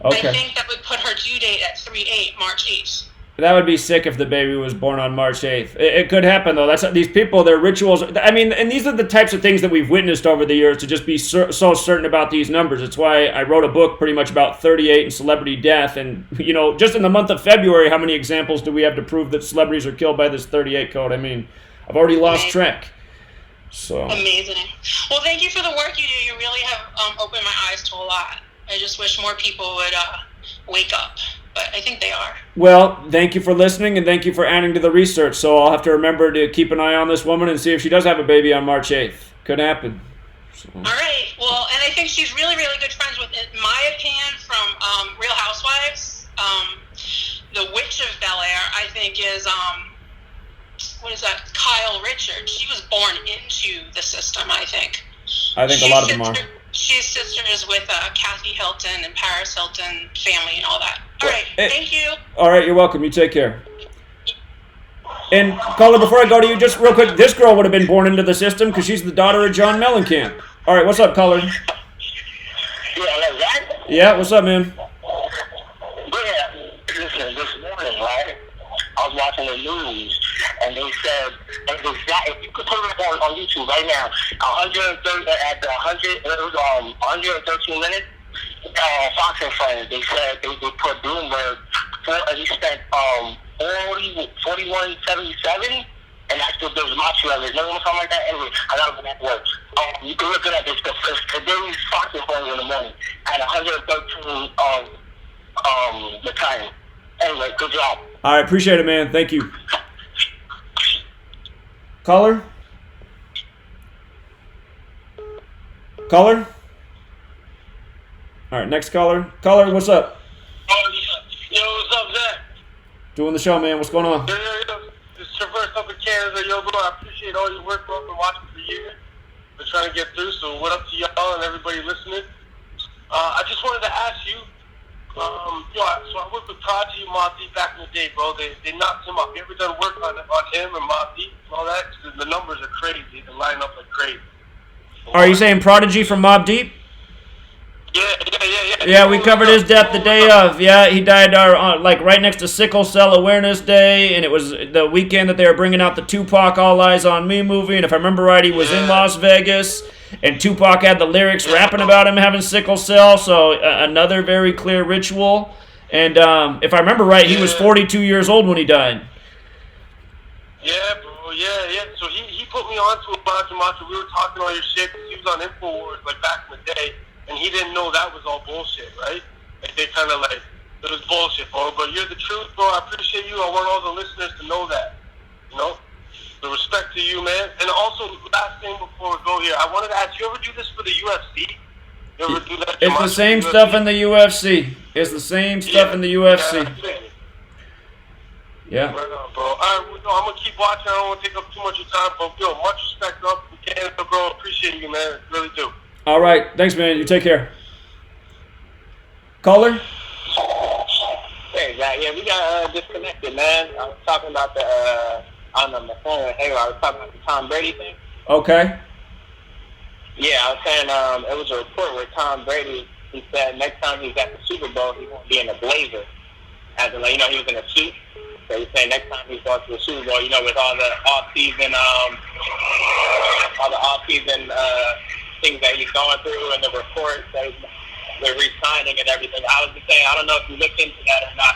I think that would put her due date at 3/8, March 8th. That would be sick if the baby was born on March 8th. It could happen, though. That's these people, their rituals. I mean, and these are the types of things that we've witnessed over the years to just be so certain about these numbers. It's why I wrote a book pretty much about 38 and celebrity death. And, you know, just in the month of February, how many examples do we have to prove that celebrities are killed by this 38 code? I mean, I've already lost track. So amazing. Well, thank you for the work you do. You really have opened my eyes to a lot. I just wish more people would wake up, but I think they are. Well, thank you for listening, and thank you for adding to the research. So I'll have to remember to keep an eye on this woman and see if she does have a baby on March 8th. Could happen. So. All right. Well, and I think she's really, really good friends with, in my opinion, from Real Housewives. The Witch of Bel Air, I think, is what is that? Kyle Richards. She was born into the system, I think. I think a lot of them are. She's sisters with Kathy Hilton and Paris Hilton family and all that. All right, thank you. All right, you're welcome. You take care. And caller, before I go to you, just real quick, this girl would have been born into the system because she's the daughter of John Mellencamp. All right, what's up, caller? Yeah, like that? Yeah, what's up, man? Yeah, listen, this morning, right? I was watching the news, and they said, if you could put it on YouTube right now, 130 at the 113 minutes, Fox and Friends, they said they put Bloomberg he spent 41.77, and that's the Gematria. There's nothing something like that. Anyway, I gotta go back to work. You can look at this. Today's Fox and Friends in the morning at 113 the time. Anyway, good job. All right, appreciate it, man. Thank you. Caller? Caller? All right, next caller. Caller, what's up? Yo, what's up, Zach? Doing the show, man. What's going on? Yo. This is Traverse up in Canada. Yo, bro, I appreciate all your work, bro. I've been watching for years. Been trying to get through, so what up to y'all and everybody listening? I just wanted to ask you, so I worked with Prodigy and Mobb Deep back in the day, bro. They knocked him up. You ever done work on him and Mobb Deep and all that? The numbers are crazy. They line up like crazy. Are you saying Prodigy from Mobb Deep? Yeah. Yeah, we covered his death the day of. Yeah, he died like right next to Sickle Cell Awareness Day, and it was the weekend that they were bringing out the Tupac All Eyes on Me movie, and if I remember right, he was in Las Vegas, and Tupac had the lyrics rapping about him having sickle cell, so another very clear ritual. And if I remember right, he was 42 years old when he died. Yeah, bro, yeah. So he put me on to a bunch of Gematria. We were talking all your shit, because he was on InfoWars, like, back in the day. And he didn't know that was all bullshit, right? Like, they kind of like, it was bullshit, bro. But you're the truth, bro. I appreciate you. I want all the listeners to know that, you know? The respect to you, man. And also, last thing before we go here, I wanted to ask, you ever do this for the UFC? You ever do that? It's the same stuff in the UFC. It's the same stuff in the UFC. Yeah. Right on, bro. All right, I'm going to keep watching. I don't want to take up too much of your time. But, yo, much respect up in Canada, bro. Appreciate you, man. Really do. All right. Thanks, man. You take care. Caller? Hey, Zach. Yeah, we got disconnected, man. I was talking about the, on the phone. Hey, I was talking about the Tom Brady thing. Okay. Yeah, I was saying it was a report where Tom Brady, he said next time he's at the Super Bowl, he won't be in a blazer. As in, like, you know, he was in a suit. So he's saying next time he's going to the Super Bowl, you know, with all the off-season things that he's going through and the reports that they're re-signing and everything. I was just saying, I don't know if you looked into that or not.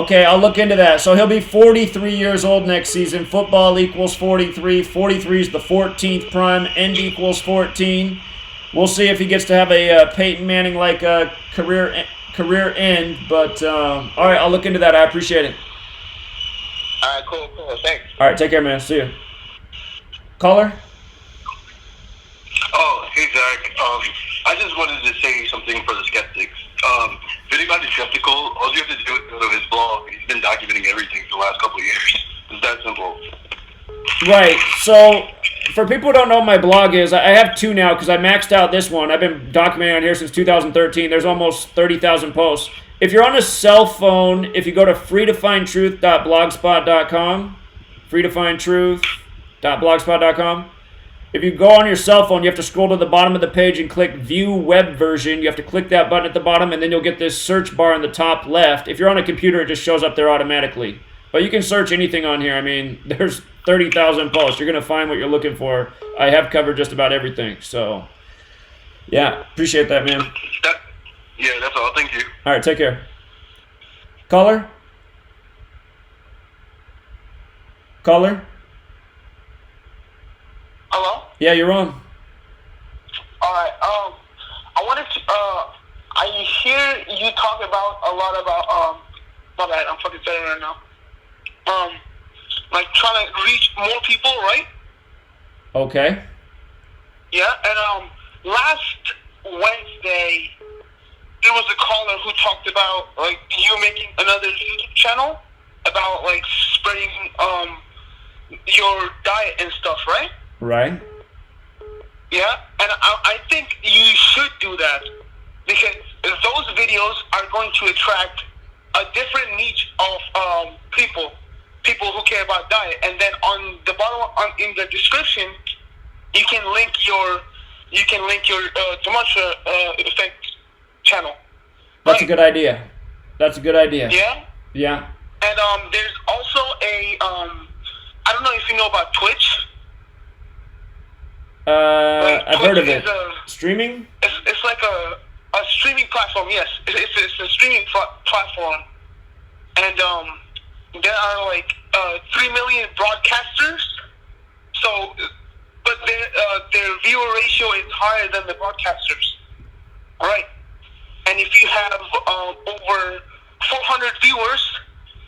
Okay, I'll look into that. So he'll be 43 years old next season. Football equals 43. 43 is the 14th prime. End equals 14. We'll see if he gets to have a Peyton Manning-like career end. But, all right, I'll look into that. I appreciate it. All right, cool. Thanks. All right, take care, man. See you. Caller? Oh, hey, Zach. I just wanted to say something for the skeptics. If anybody's skeptical, all you have to do is go to his blog. He's been documenting everything for the last couple of years. It's that simple. Right. So, for people who don't know what my blog is, I have two now because I maxed out this one. I've been documenting on here since 2013. There's almost 30,000 posts. If you're on a cell phone, if you go to freetofindtruth.blogspot.com, freetofindtruth.blogspot.com, if you go on your cell phone, you have to scroll to the bottom of the page and click View Web Version. You have to click that button at the bottom, and then you'll get this search bar in the top left. If you're on a computer, it just shows up there automatically. But you can search anything on here. I mean, there's 30,000 posts. You're going to find what you're looking for. I have covered just about everything. So, yeah, appreciate that, man. Yeah, that's all. Thank you. All right, take care. Caller? Caller? Hello? Yeah, you're on. All right. I wanted to. I hear you talk about a lot about. My bad. I'm fucking saying right now. Like trying to reach more people, right? Okay. Yeah. And last Wednesday, there was a caller who talked about like you making another YouTube channel about like spreading your diet and stuff, right? Right. Yeah, and I think you should do that because those videos are going to attract a different niche of people who care about diet. And then on the bottom, in the description, you can link your Gematria Effect channel. That's a good idea. Yeah. Yeah. And there's also a I don't know if you know about Twitch. I've heard of it. Streaming? It's like a streaming platform. Yes, it's a streaming platform, and there are like 3 million broadcasters. So, but their viewer ratio is higher than the broadcasters. All right, and if you have over 400 viewers,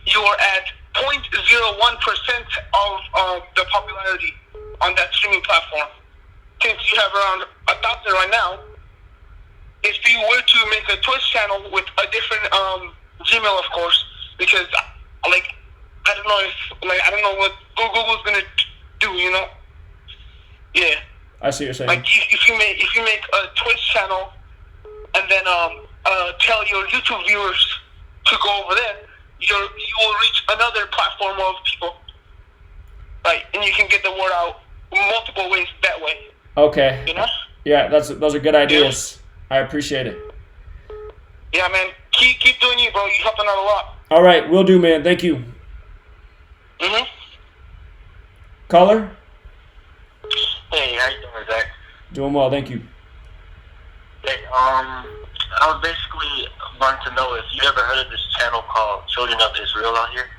you are at 0.01% of the popularity on that streaming platform. Since you have around 1,000 right now, if you were to make a Twitch channel with a different Gmail, of course, because like I don't know what Google's gonna do, you know? Yeah. I see what you're saying. Like if you make a Twitch channel and then tell your YouTube viewers to go over there, you will reach another platform of people, right? And you can get the word out multiple ways that way. Okay. You know? Yeah, those are good ideas. Yeah. I appreciate it. Yeah, man. Keep doing you, bro. You're helping out a lot. All right, will do, man. Thank you. Mhm. Caller? Hey, how you doing, Zach? Doing well, thank you. Hey, I was basically wanting to know if you ever heard of this channel called Children of Israel out here.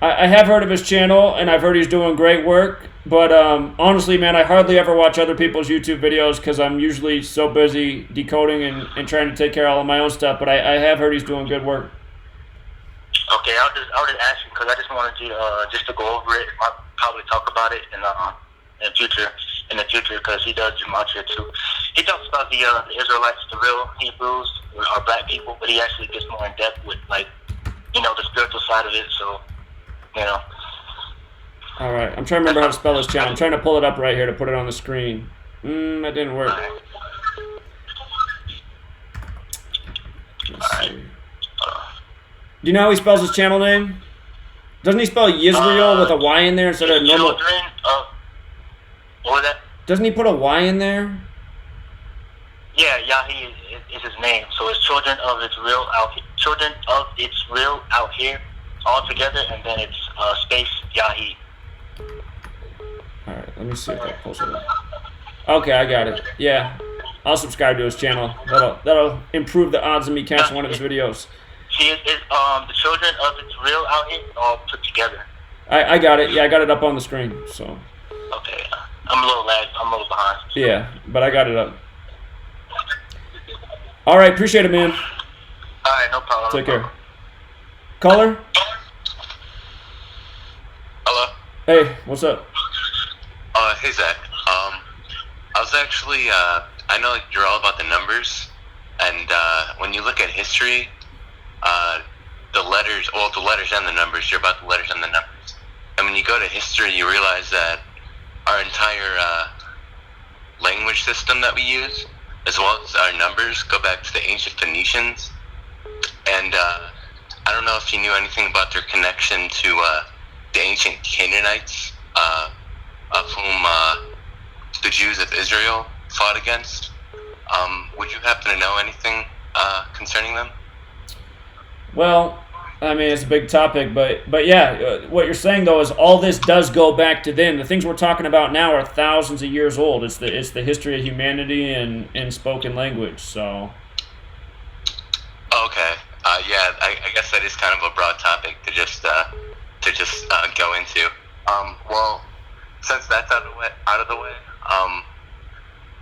I have heard of his channel, and I've heard he's doing great work. But honestly, man, I hardly ever watch other people's YouTube videos because I'm usually so busy decoding and trying to take care of all of my own stuff. But I have heard he's doing good work. Okay, I was just asking because I just wanted you just to go over it. I'll probably talk about it in the future because he does Gematria too. He talks about the Israelites, the real Hebrews, or black people, but he actually gets more in depth with the spiritual side of it. So. You know. All right. I'm trying to remember how to spell his channel. I'm trying to pull it up right here to put it on the screen. That didn't work. you know how he spells his channel name? Doesn't he spell Yisrael with a Y in there instead of normal? Children of, what was that? Doesn't he put a Y in there? Yeah, Yahi is his name. So it's Children of Its Real Out Here. Children of Its Real Out Here, all together, and then it's space Yahi. All right, let me see if I posted it. Okay, I got it. Yeah, I'll subscribe to his channel. That'll improve the odds of me catching one of his videos. See, it's the Children of Its Real Out Here, all put together. I got it. Yeah, I got it up on the screen. So. Okay, I'm a little behind. Yeah, but I got it up. All right, appreciate it, man. All right, no problem. Take care. Caller? Hello? Hey, what's up? Hey, Zach. I was actually, I know you're all about the numbers, and when you look at history, the letters and the numbers, you're about the letters and the numbers. And when you go to history, you realize that our entire language system that we use, as well as our numbers, go back to the ancient Phoenicians. And I don't know if you knew anything about their connection to the ancient Canaanites, of whom the Jews of Israel fought against. Would you happen to know anything concerning them? Well, I mean, it's a big topic, but yeah, what you're saying though is all this does go back to them. The things we're talking about now are thousands of years old. It's the history of humanity and spoken language. So. Okay. Yeah, I guess that is kind of a broad topic to just go into. Well, since that's out of the way,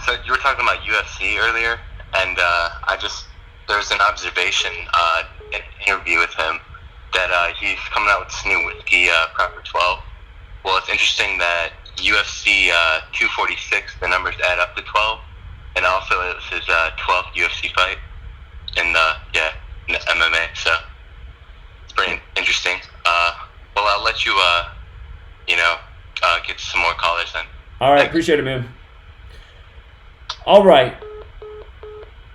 so you were talking about UFC earlier, and there's an observation in an interview with him that he's coming out with this new whiskey, Proper 12. Well, it's interesting that UFC 246, the numbers add up to 12, and also it was his 12th UFC fight in MMA, so it's pretty interesting. Well, I'll let you, get some more callers then. All right, appreciate it, man. All right.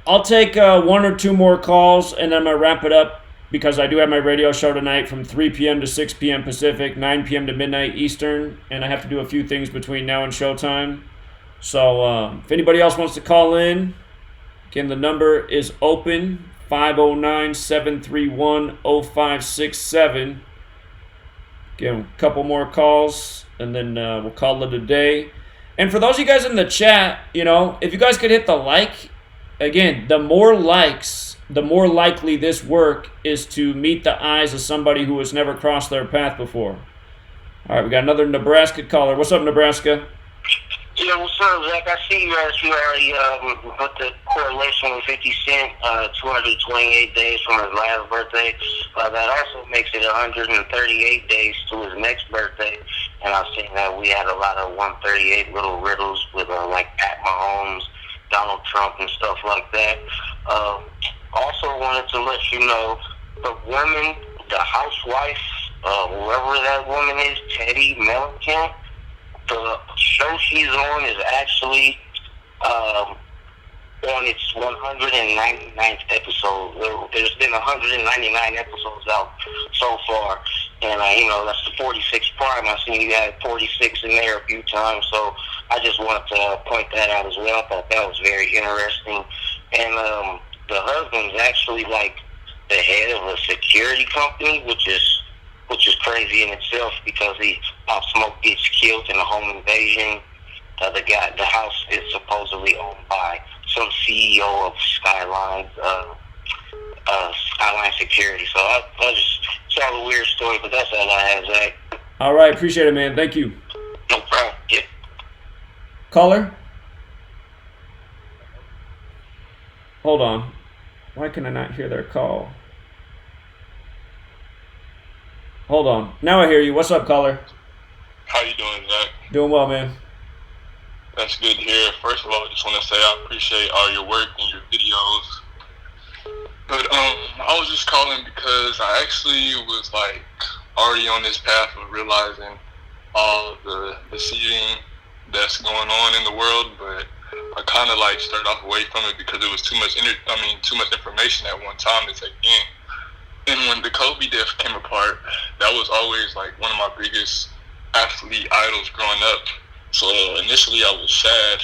I'll take one or two more calls, and then I'm going to wrap it up because I do have my radio show tonight from 3 p.m. to 6 p.m. Pacific, 9 p.m. to midnight Eastern, and I have to do a few things between now and showtime. So if anybody else wants to call in, again, the number is open, 509-731-0567. Again, a couple more calls, and then we'll call it a day. And for those of you guys in the chat, if you guys could hit the like, again, the more likes, the more likely this work is to meet the eyes of somebody who has never crossed their path before. All right, we got another Nebraska caller. What's up, Nebraska? Yeah, what's up, Zach? I see you already put the correlation with 50 Cent, 228 days from his last birthday. That also makes it 138 days to his next birthday. And I've seen that we had a lot of 138 little riddles with like Pat Mahomes, Donald Trump, and stuff like that. Also wanted to let you know the woman, the housewife, whoever that woman is, Teddy Mellencamp, the show she's on is actually on its 199th episode. There's been 199 episodes out so far, and that's the 46 prime. I've seen you had 46 in there a few times, so I just wanted to point that out as well. I thought that was very interesting. And the husband's actually like the head of a security company, which is crazy in itself because Pop Smoke gets killed in a home invasion. The house is supposedly owned by some CEO of Skyline Security. So I just saw a weird story, but that's all I have, Zach. All right, appreciate it, man. Thank you. No problem. Yep. Caller? Hold on. Why can I not hear their call? Hold on. Now I hear you. What's up, caller? How you doing, Zach? Doing well, man. That's good to hear. First of all, I just want to say I appreciate all your work and your videos. But I was just calling because I actually was like already on this path of realizing all the deceiving that's going on in the world, but I kind of like started off away from it because it was too much information at one time to take in. And when the Kobe death came apart, that was always like one of my biggest athlete idols growing up. So initially I was sad,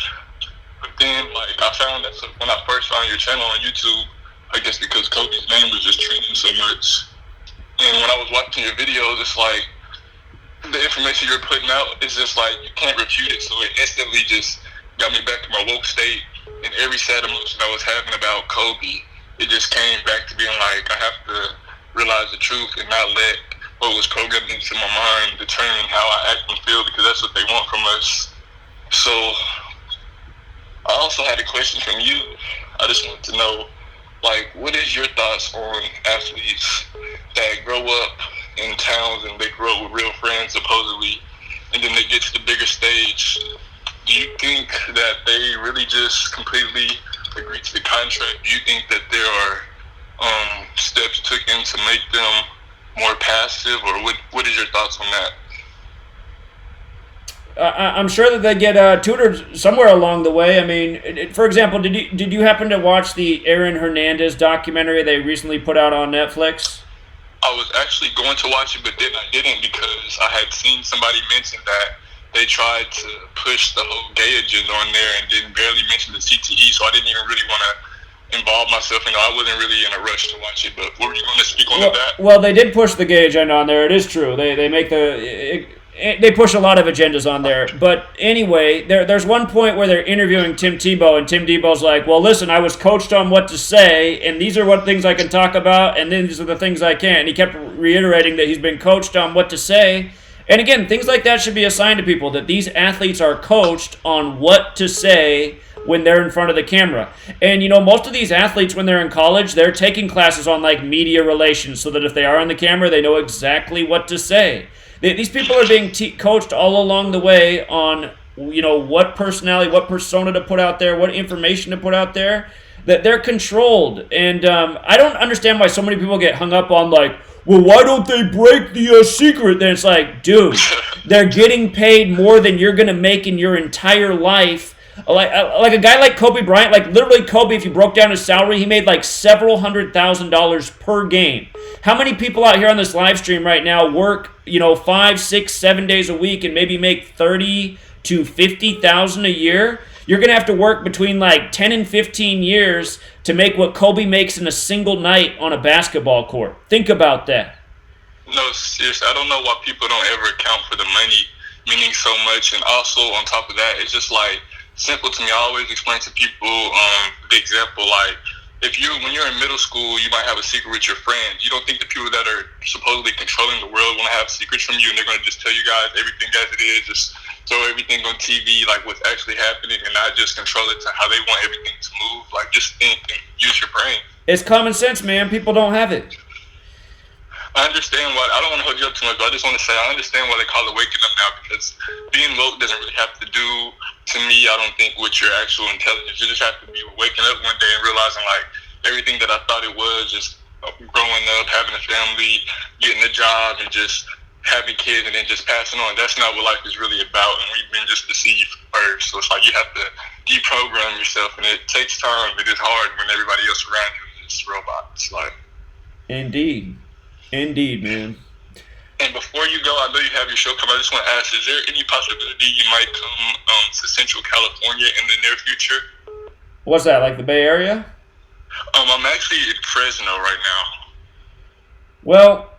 but then like I found that when I first found your channel on YouTube, I guess because Kobe's name was just trending so much. And when I was watching your videos, it's like the information you're putting out is just like you can't refute it. So it instantly just got me back to my woke state, and every sad emotion I was having about Kobe, it just came back to being like I have to realize the truth and not let what was programmed into my mind determine how I act and feel, because that's what they want from us. So I also had a question from you. I just want to know, like, what is your thoughts on athletes that grow up in towns and they grow up with real friends supposedly, and then they get to the bigger stage? Do you think that they really just completely agree to the contract? Do you think that there are steps taken to make them more passive, or what is your thoughts on that? I'm sure that they get tutored somewhere along the way. I mean, for example, did you happen to watch the Aaron Hernandez documentary they recently put out on Netflix? I was actually going to watch it, but then I didn't because I had seen somebody mention that they tried to push the whole gay agenda on there and didn't barely mention the CTE, so I didn't even really want to involve myself. I wasn't really in a rush to watch it, but were you going to speak on that? Well, they did push the gay agenda on there. It is true. They make they push a lot of agendas on there. But anyway, there's one point where they're interviewing Tim Tebow, and Tim Tebow's like, well, listen, I was coached on what to say, and these are what things I can talk about, and then these are the things I can't. And he kept reiterating that he's been coached on what to say. And again, things like that should be a sign to people that these athletes are coached on what to say when they're in front of the camera. And, you know, most of these athletes, when they're in college, they're taking classes on, like, media relations so that if they are on the camera, they know exactly what to say. These people are being coached all along the way on, you know, what personality, what persona to put out there, what information to put out there, that they're controlled. And I don't understand why so many people get hung up on, like, well, why don't they break the secret? Then it's like, dude, they're getting paid more than you're going to make in your entire life. Like a guy like Kobe Bryant, like literally Kobe, if you broke down his salary, he made like several $100,000 per game. How many people out here on this live stream right now work, you know, 5, 6, 7 days a week and maybe make $30,000 to $50,000 a year? You're going to have to work between like 10 and 15 years to make what Kobe makes in a single night on a basketball court. Think about that. No, seriously, I don't know why people don't ever account for the money meaning so much. And also on top of that, it's just like simple to me. I always explain to people the example, like when you're in middle school, you might have a secret with your friends. You don't think the people that are supposedly controlling the world want to have secrets from you, and they're going to just tell you guys everything as it is, just throw everything on TV, like what's actually happening, and not just control it to how they want everything to move. Like, just think and use your brain. It's common sense, man. People don't have it. I understand why. I don't want to hold you up too much, but I just want to say I understand why they call it waking up now, because being woke doesn't really have to do, to me, I don't think, with your actual intelligence. You just have to be waking up one day and realizing, like, everything that I thought it was, just growing up, having a family, getting a job, and just having kids, and then just passing on. That's not what life is really about, and we've been just deceived first. So it's like you have to deprogram yourself, and it takes time. It is hard when everybody else around you is robots. Like, Indeed, man. And before you go, I know you have your show coming. I just want to ask, is there any possibility you might come to Central California in the near future? What's that, like the Bay Area? I'm actually in Fresno right now. Well,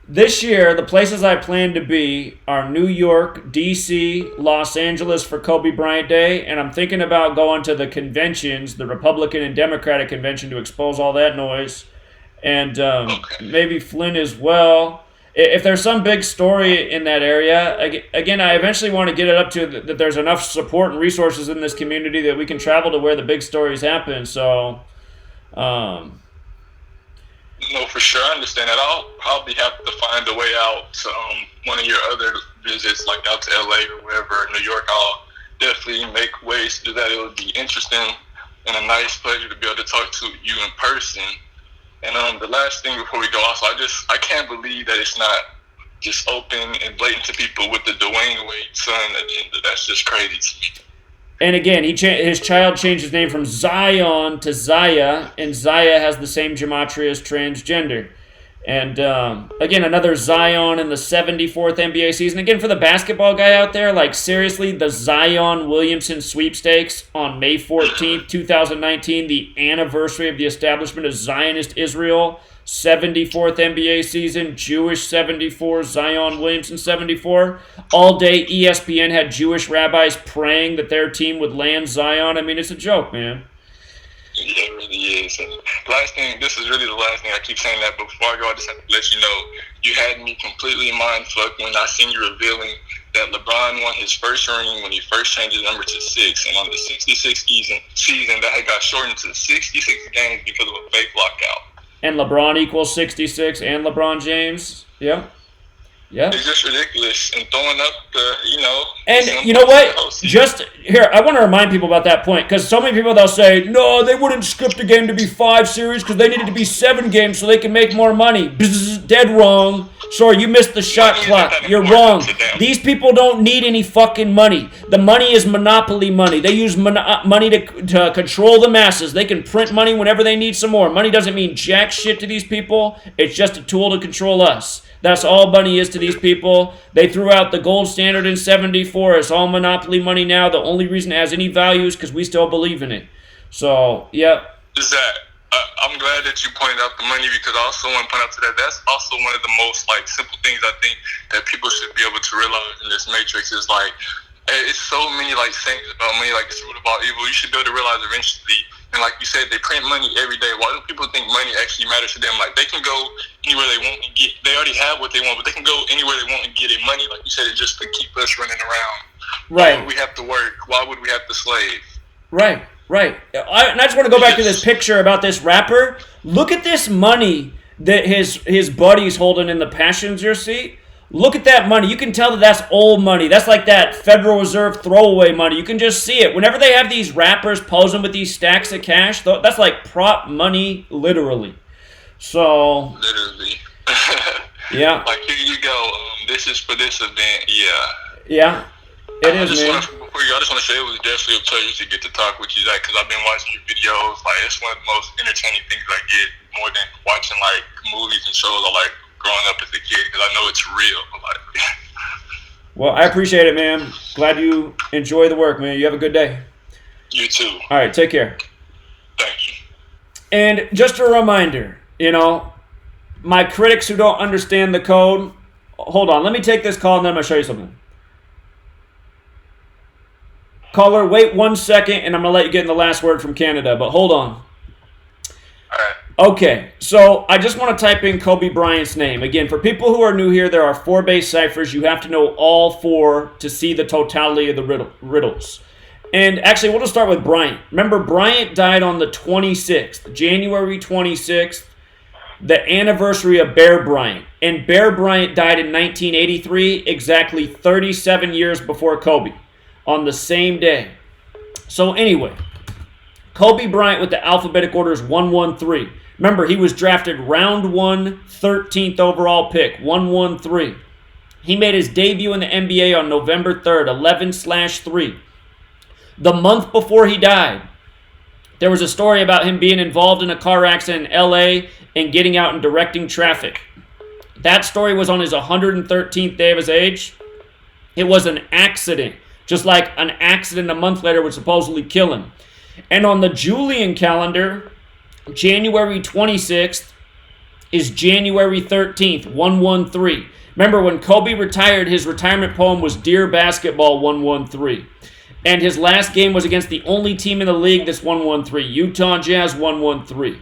this year, the places I plan to be are New York, D.C., Los Angeles for Kobe Bryant Day, and I'm thinking about going to the conventions, the Republican and Democratic convention, to expose all that noise. And maybe Flint as well. If there's some big story in that area, again, I eventually want to get it up to that there's enough support and resources in this community that we can travel to where the big stories happen. So, no, for sure, I understand that. I'll probably have to find a way out to one of your other visits, like out to LA or wherever, New York. I'll definitely make ways to do that. It would be interesting and a nice pleasure to be able to talk to you in person. And the last thing before we go, also, I can't believe that it's not just open and blatant to people with the Dwayne Wade son agenda. That's just crazy to me. And again, his child changed his name from Zion to Zaya, and Zaya has the same gematria as transgender. And again, another Zion in the 74th NBA season. Again, for the basketball guy out there, like seriously, the Zion Williamson sweepstakes on May 14th, 2019, the anniversary of the establishment of Zionist Israel, 74th NBA season, Jewish 74, Zion Williamson 74. All day ESPN had Jewish rabbis praying that their team would land Zion. I mean, it's a joke, man. Yeah, it really is. And last thing, this is really the last thing. I keep saying that, but before I go, I just have to let you know, you had me completely mind-fucked when I seen you revealing that LeBron won his first ring when he first changed his number to 6. And on the 66 season, that had got shortened to 66 games because of a fake lockout. And LeBron equals 66 and LeBron James. Yeah. Yeah. It's just ridiculous. And throwing up the, And you know what? Just here, I want to remind people about that point, because so many people, they'll say, no, they wouldn't script the game to be 5 series because they needed to be 7 games so they can make more money. Bzz, dead wrong. Sorry, you missed the shot clock. You're wrong. These people don't need any fucking money. The money is monopoly money. They use money to control the masses. They can print money whenever they need some more. Money doesn't mean jack shit to these people. It's just a tool to control us. That's all money is to these people. They threw out the gold standard in 74. It's all monopoly money now. The only reason it has any value is because we still believe in it. So, yeah. Zach, I'm glad that you pointed out the money, because I also want to point out to that. That's also one of the most simple things I think that people should be able to realize in this matrix is it's so many sayings about money, it's the root of all evil. You should be able to realize eventually. And like you said, they print money every day. Why do people think money actually matters to them? They can go anywhere they want and get. They already have what they want, but they can go anywhere they want and get it. Money, like you said, is just to keep us running around. Right. Why would we have to work? Why would we have to slave? Right. And I just want to go back to this picture about this rapper. Look at this money that his buddy's holding in the passenger seat. Look at that money. You can tell that that's old money. That's like that Federal Reserve throwaway money. You can just see it. Whenever they have these rappers posing with these stacks of cash, that's like prop money, literally. So. Literally. Yeah. Here you go. This is for this event. Yeah. Yeah. It is, man. I just want to say it was definitely a pleasure to get to talk with you, Zach, because I've been watching your videos. It's one of the most entertaining things I get, more than watching movies and shows I like growing up as a kid, because I know it's real. Well, I appreciate it, man. Glad you enjoy the work, man. You have a good day. You too. All right, take care. Thank you. And just a reminder, my critics who don't understand the code, hold on. Let me take this call and then I'm going to show you something. Caller, wait 1 second and I'm going to let you get in the last word from Canada, but hold on. All right. Okay, so I just want to type in Kobe Bryant's name. Again, for people who are new here, there are 4 base ciphers. You have to know all 4 to see the totality of the riddles. And actually, we'll just start with Bryant. Remember, Bryant died on the 26th, January 26th, the anniversary of Bear Bryant. And Bear Bryant died in 1983, exactly 37 years before Kobe, on the same day. So anyway, Kobe Bryant with the alphabetic order is 113. Remember, he was drafted round 1, 13th overall pick, 113. He made his debut in the NBA on November 3rd, 11/3. The month before he died, there was a story about him being involved in a car accident in LA and getting out and directing traffic. That story was on his 113th day of his age. It was an accident, just like an accident a month later would supposedly kill him. And on the Julian calendar, January 26th is January 13th, 113. Remember, when Kobe retired, his retirement poem was Dear Basketball 113. And his last game was against the only team in the league that's 113, Utah Jazz 113.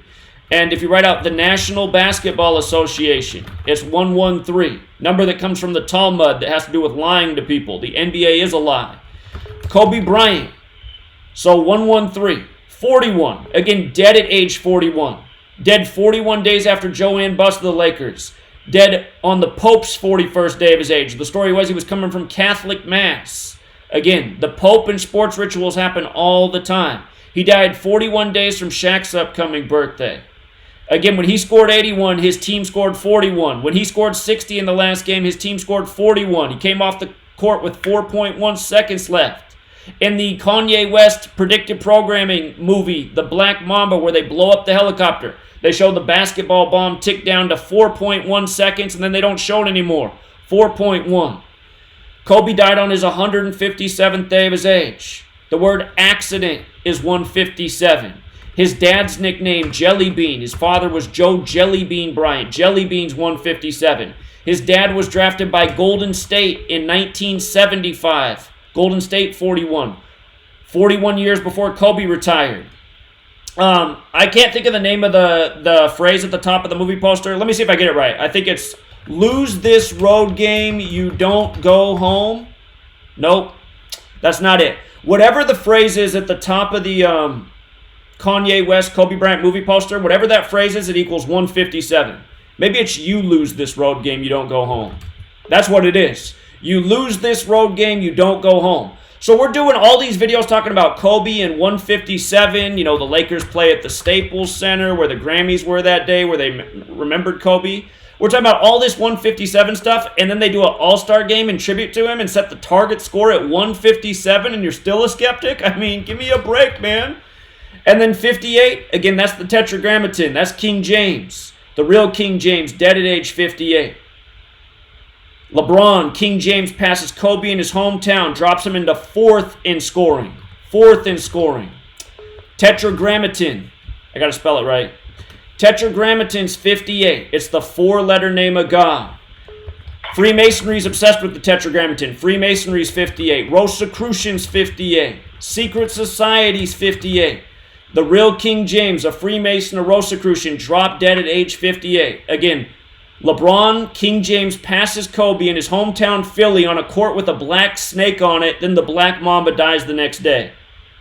And if you write out the National Basketball Association, it's 113. Number that comes from the Talmud that has to do with lying to people. The NBA is a lie. Kobe Bryant, so 113. 41. Again, dead at age 41. Dead 41 days after Joanne busted the Lakers. Dead on the Pope's 41st day of his age. The story was he was coming from Catholic Mass. Again, the Pope and sports rituals happen all the time. He died 41 days from Shaq's upcoming birthday. Again, when he scored 81, his team scored 41. When he scored 60 in the last game, his team scored 41. He came off the court with 4.1 seconds left. In the Kanye West predictive programming movie, The Black Mamba, where they blow up the helicopter, they show the basketball bomb tick down to 4.1 seconds, and then they don't show it anymore. 4.1. Kobe died on his 157th day of his age. The word accident is 157. His dad's nickname, Jelly Bean. His father was Joe Jelly Bean Bryant. Jelly Bean's 157. His dad was drafted by Golden State in 1975. Golden State, 41. 41 years before Kobe retired. I can't think of the name of the phrase at the top of the movie poster. Let me see if I get it right. I think it's, lose this road game, you don't go home. Nope, that's not it. Whatever the phrase is at the top of the Kanye West, Kobe Bryant movie poster, whatever that phrase is, it equals 157. Maybe it's you lose this road game, you don't go home. That's what it is. You lose this road game, you don't go home. So we're doing all these videos talking about Kobe and 157. You know, the Lakers play at the Staples Center where the Grammys were that day, where they remembered Kobe. We're talking about all this 157 stuff, and then they do an all-star game in tribute to him and set the target score at 157, and you're still a skeptic? I mean, give me a break, man. And then 58, again, that's the Tetragrammaton. That's King James, the real King James, dead at age 58. LeBron, King James passes Kobe in his hometown, drops him into 4th in scoring. 4th in scoring. Tetragrammaton, I got to spell it right. Tetragrammaton's 58. It's the 4-letter name of God. Freemasonry's obsessed with the Tetragrammaton. Freemasonry's 58. Rosicrucian's 58. Secret Society's 58. The real King James, a Freemason, a Rosicrucian, dropped dead at age 58. Again, LeBron, King James passes Kobe in his hometown Philly on a court with a black snake on it. Then the Black Mamba dies the next day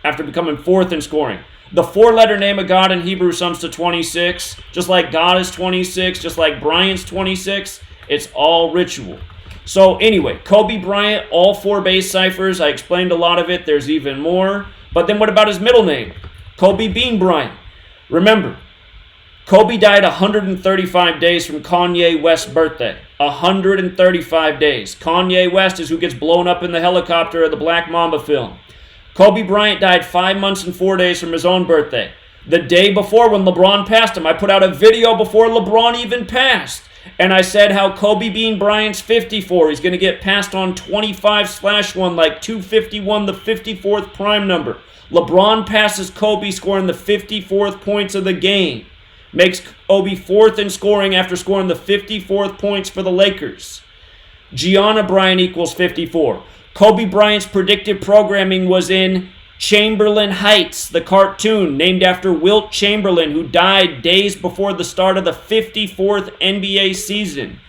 after becoming 4th in scoring. The 4-letter name of God in Hebrew sums to 26. Just like God is 26, just like Bryant's 26, it's all ritual. So anyway, Kobe Bryant, all 4 base ciphers. I explained a lot of it. There's even more. But then what about his middle name? Kobe Bean Bryant. Remember, Kobe died 135 days from Kanye West's birthday. 135 days. Kanye West is who gets blown up in the helicopter of the Black Mamba film. Kobe Bryant died 5 months and 4 days from his own birthday. The day before when LeBron passed him, I put out a video before LeBron even passed. And I said how Kobe Bean Bryant's 54. He's going to get passed on 25/1 like 251, the 54th prime number. LeBron passes Kobe, scoring the 54th points of the game. Makes Kobe 4th in scoring after scoring the 54th points for the Lakers. Gianna Bryant equals 54. Kobe Bryant's predictive programming was in Chamberlain Heights, the cartoon, named after Wilt Chamberlain, who died days before the start of the 54th NBA season.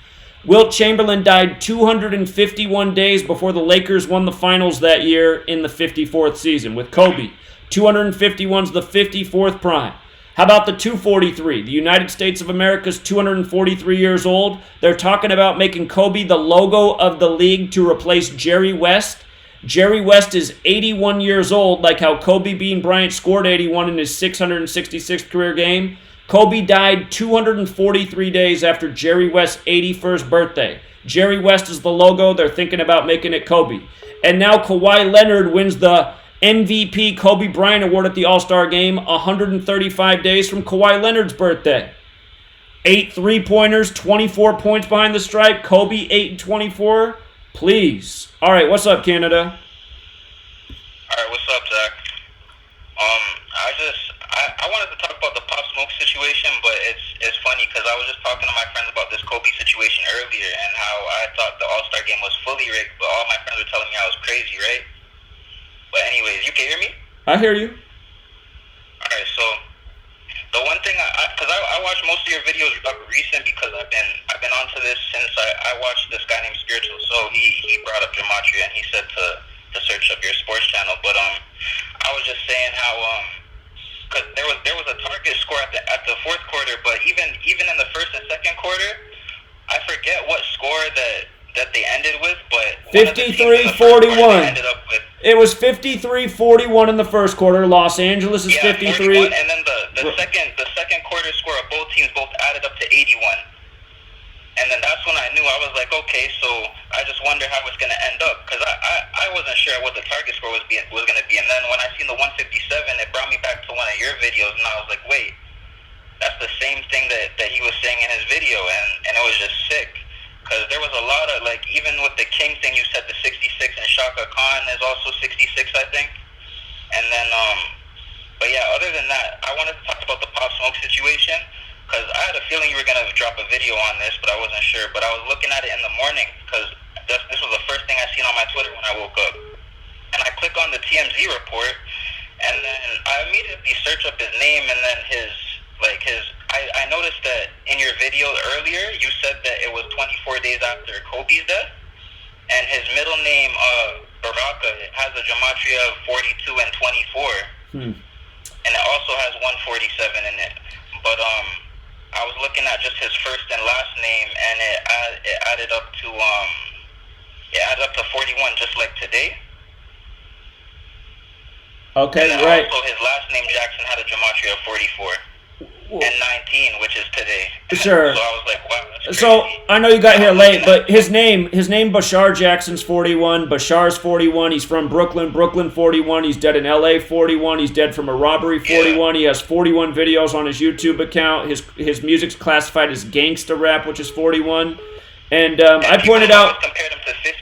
Wilt Chamberlain died 251 days before the Lakers won the finals that year in the 54th season with Kobe. 251's the 54th prime. How about the 243? The United States of America's 243 years old. They're talking about making Kobe the logo of the league to replace Jerry West. Jerry West is 81 years old, like how Kobe Bean Bryant scored 81 in his 666th career game. Kobe died 243 days after Jerry West's 81st birthday. Jerry West is the logo. They're thinking about making it Kobe. And now Kawhi Leonard wins the MVP Kobe Bryant Award at the All-Star Game 135 days from Kawhi Leonard's birthday. 8 3-pointers, 24 points behind the stripe. Kobe, 8 and 24. Please. All right, what's up, Canada? All right, what's up, Zach? I wanted to talk about the Pop Smoke situation, but it's funny because I was just talking to my friends about this Kobe situation earlier and how I thought the All-Star Game was fully rigged, but all my friends were telling me I was crazy, right? But anyways, you can hear me? I hear you. All right, so the one thing, because I watched most of your videos recent because I've been onto this since I watched this guy named Spiritual. So he brought up Gematria and he said to search up your sports channel. But I was just saying how because there was a target score at the fourth quarter, but even in the first and second quarter, I forget what score that they ended with, but 53-41. It was 53-41 in the first quarter. Los Angeles is 53. 41, and then the second quarter score of both teams both added up to 81. And then that's when I knew. I was like, okay, so I just wonder how it's going to end up, because I wasn't sure what the target score was going to be. And then when I seen the 157, it brought me back to one of your videos, and I was like, wait, that's the same thing that he was saying in his video, and it was just sick. Because there was a lot of, like, even with the King thing, you said the 66, and Shaka Khan is also 66, I think. And then, but yeah, other than that, I wanted to talk about the Pop Smoke situation. Because I had a feeling you were going to drop a video on this, but I wasn't sure. But I was looking at it in the morning, because this was the first thing I seen on my Twitter when I woke up. And I click on the TMZ report, and then I immediately search up his name, and then I noticed that in your video earlier, you said that it was 24 days after Kobe's death, and his middle name, Baraka, has a gematria of 42 and 24, and it also has 147 in it. But I was looking at just his first and last name, and it added up to 41, just like today. Okay, and then right. Also, his last name Jackson had a gematria of 44 and 19, which is today. Sure. So I was like, wow, that's crazy. So I know you got here late, but his name Bashar Jackson's 41. Bashar's 41. He's from Brooklyn. Brooklyn 41. He's dead in LA 41. He's dead from a robbery 41. Yeah. He has 41 videos on his YouTube account. His music's classified as gangsta rap, which is 41. And I pointed out, compared him to 50.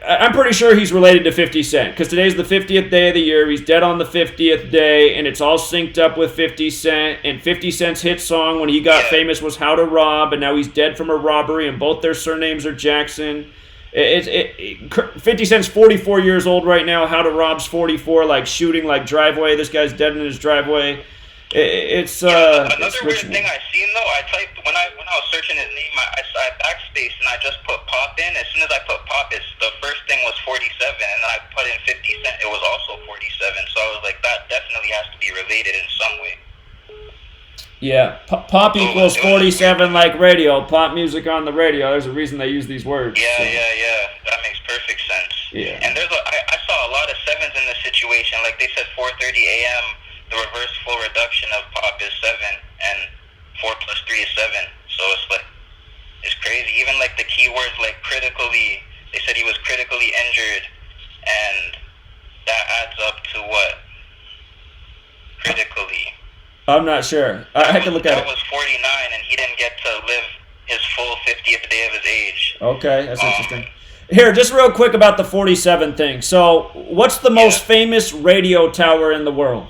I'm pretty sure he's related to 50 Cent, because today's the 50th day of the year. He's dead on the 50th day, and it's all synced up with 50 Cent. And 50 Cent's hit song when he got famous was How to Rob, and now he's dead from a robbery, and both their surnames are Jackson. 50 Cent's 44 years old right now. How to Rob's 44, like shooting, like driveway. This guy's dead in his driveway. It's another it's weird thing I seen though. I typed when I was searching his name, I backspaced and I just put Pop in. As soon as I put Pop, the first thing was 47, and then I put in 50 Cent. It was also 47. So I was like, that definitely has to be related in some way. Yeah, pop equals 47 like radio. Pop music on the radio. There's a reason they use these words. Yeah, so. yeah. That makes perfect sense. Yeah. And I saw a lot of sevens in this situation. Like they said, 4:30 a.m. The reverse full reduction of Pop is 7, and 4 plus 3 is 7. So it's crazy. Even like the keywords like critically, they said he was critically injured, and that adds up to what? Critically. I'm not sure. I had to look at it. That was 49, and he didn't get to live his full 50th day of his age. Okay, that's interesting. Here, just real quick about the 47 thing. So, what's the most famous radio tower in the world?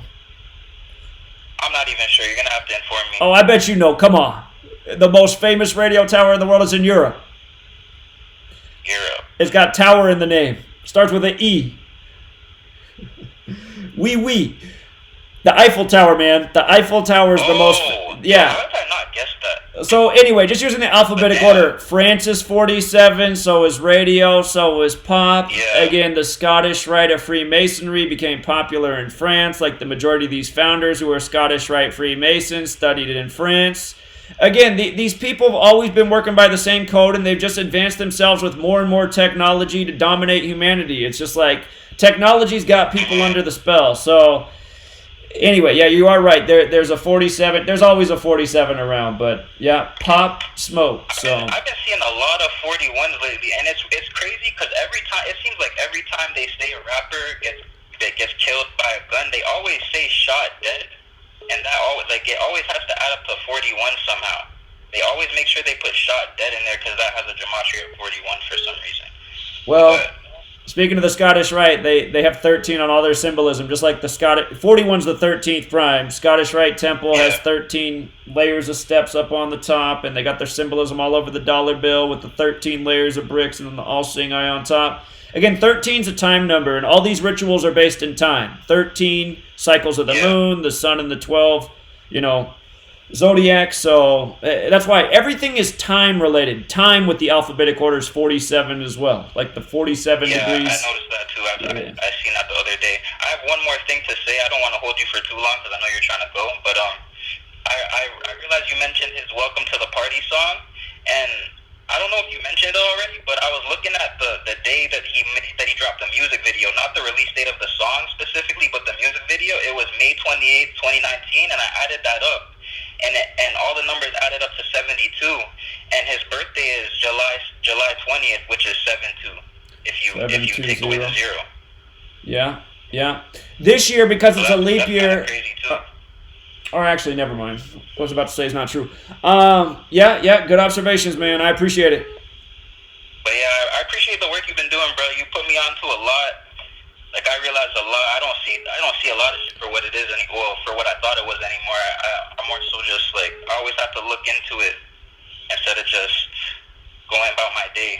I'm not even sure. You're going to have to inform me. Oh, I bet you know. Come on. The most famous radio tower in the world is in Europe. Europe. It's got tower in the name. Starts with an E. Oui. The Eiffel Tower, man. The Eiffel Tower is the most... Yeah. How did I not guess that? So, anyway, just using the alphabetic order. France is 47, so is radio, so is pop. Yeah. Again, the Scottish Rite of Freemasonry became popular in France, like the majority of these founders who are Scottish Rite Freemasons studied it in France. Again, these people have always been working by the same code, and they've just advanced themselves with more and more technology to dominate humanity. It's just like technology's got people under the spell, so... Anyway, yeah, you are right. There's a 47. There's always a 47 around, but yeah, Pop Smoke. So I've been seeing a lot of 41s lately, and it's crazy because it seems like every time they say a rapper gets killed by a gun, they always say shot dead, and that it always has to add up to 41 somehow. They always make sure they put shot dead in there because that has a gematria of 41 for some reason. Well. Speaking of the Scottish Rite, they have 13 on all their symbolism, just like the 41's the 13th prime. Scottish Rite Temple has 13 layers of steps up on the top, and they got their symbolism all over the dollar bill with the 13 layers of bricks and then the all seeing eye on top. Again, 13's a time number, and all these rituals are based in time. 13 cycles of the moon, the sun, and the 12, zodiac, so that's why everything is time related. Time with the alphabetic order is 47 as well, like the 47 degrees. Yeah, I noticed that too. I seen that the other day. I have one more thing to say. I don't want to hold you for too long because I know you're trying to go, but I realized you mentioned his "Welcome to the Party" song, and I don't know if you mentioned it already, but I was looking at the day that he dropped the music video, not the release date of the song specifically, but the music video. It was May 28th, 2019, and I added that up. and all the numbers added up to 72. And his birthday is July 20th, which is 7-2. If you take away the 0. Yeah. This year, because it's a leap year. Crazy too. Or actually, never mind. What I was about to say is not true. Yeah. Good observations, man. I appreciate it. But yeah, I appreciate the work you've been doing, bro. You put me onto a lot. Like, I realized a lot. I don't see a lot of shit for what it is for what I thought it was anymore. I'm more so just like, I always have to look into it instead of just going about my day.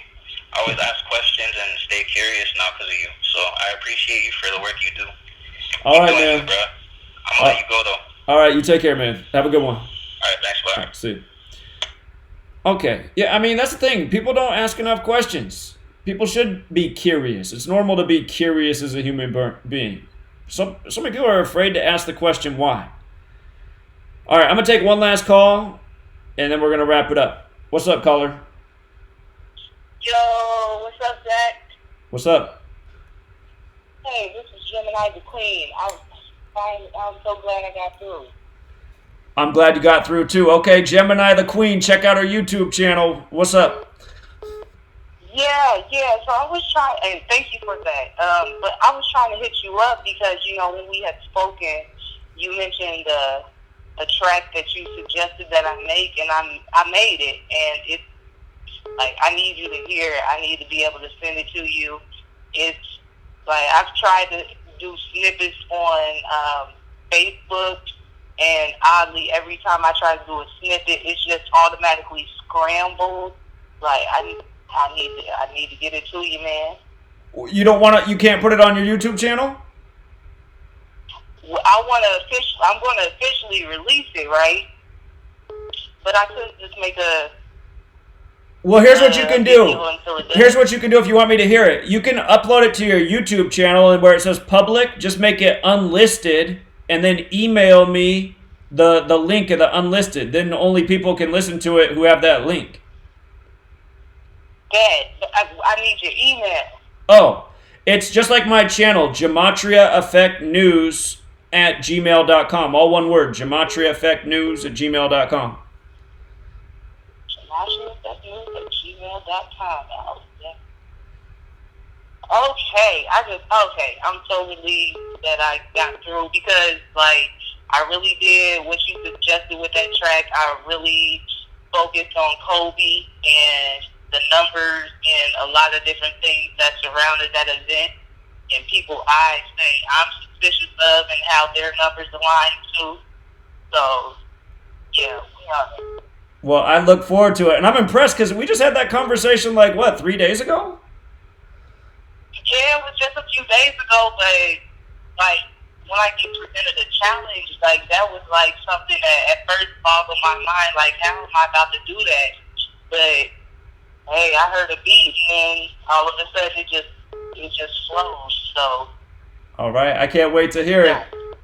I always ask questions and stay curious now because of you. So I appreciate you for the work you do. All right, man. Bro. I'm gonna let you go though. All right, you take care, man. Have a good one. All right, thanks, bye. All right, see you. Okay. Yeah, I mean, that's the thing. People don't ask enough questions. People should be curious. It's normal to be curious as a human being. So many people are afraid to ask the question why. All right, I'm going to take one last call, and then we're going to wrap it up. What's up, caller? Yo, what's up, Zach? What's up? Hey, this is Gemini the Queen. I'm so glad I got through. I'm glad you got through, too. Okay, Gemini the Queen, check out our YouTube channel. What's up? Yeah. So I was trying, and thank you for that. But I was trying to hit you up because, when we had spoken, you mentioned a track that you suggested that I make, and I made it. And it's like, I need you to hear it. I need to be able to send it to you. It's like, I've tried to do snippets on Facebook, and oddly, every time I try to do a snippet, it's just automatically scrambled. Like, I need to get it to you, man. You don't want to? You can't put it on your YouTube channel? I'm going to officially release it, right? But I couldn't just make a. Well, here's what you can do. Here's what you can do if you want me to hear it. You can upload it to your YouTube channel, and where it says public, just make it unlisted, and then email me the link of the unlisted. Then only people can listen to it who have that link. Dad, I need your email. Oh, it's just like my channel, Gematria Effect News @gmail.com. All one word, Gematria Effect News @gmail.com. Gematria Effect News @gmail.com. Okay, I'm so relieved that I got through because, like, I really did what you suggested with that track. I really focused on Kobe and the numbers and a lot of different things that surrounded that event, and people I say I'm suspicious of and how their numbers align too. So, yeah, we are. Well, I look forward to it, and I'm impressed because we just had that conversation 3 days ago? Yeah, it was just a few days ago, but when I get presented a challenge, that was something that at first boggled my mind, how am I about to do that? But hey, I heard a beat, and all of a sudden it just flows. So. All right, I can't wait to hear it.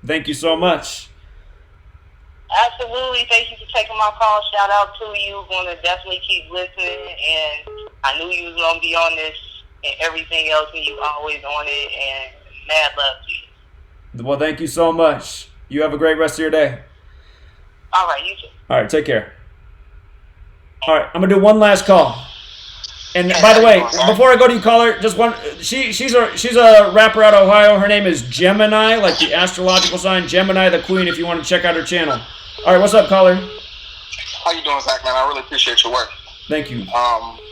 Thank you so much. Absolutely, thank you for taking my call. Shout out to you. Going to definitely keep listening, and I knew you was gonna be on this and everything else, and you always on it. And mad love to you. Well, thank you so much. You have a great rest of your day. All right, you too. All right, take care. All right, I'm gonna do one last call. And by the way, before I go to you, caller, just one. She's a rapper out of Ohio. Her name is Gemini, like the astrological sign, Gemini the Queen. If you want to check out her channel. All right, what's up, caller? How you doing, Zach? Man, I really appreciate your work. Thank you.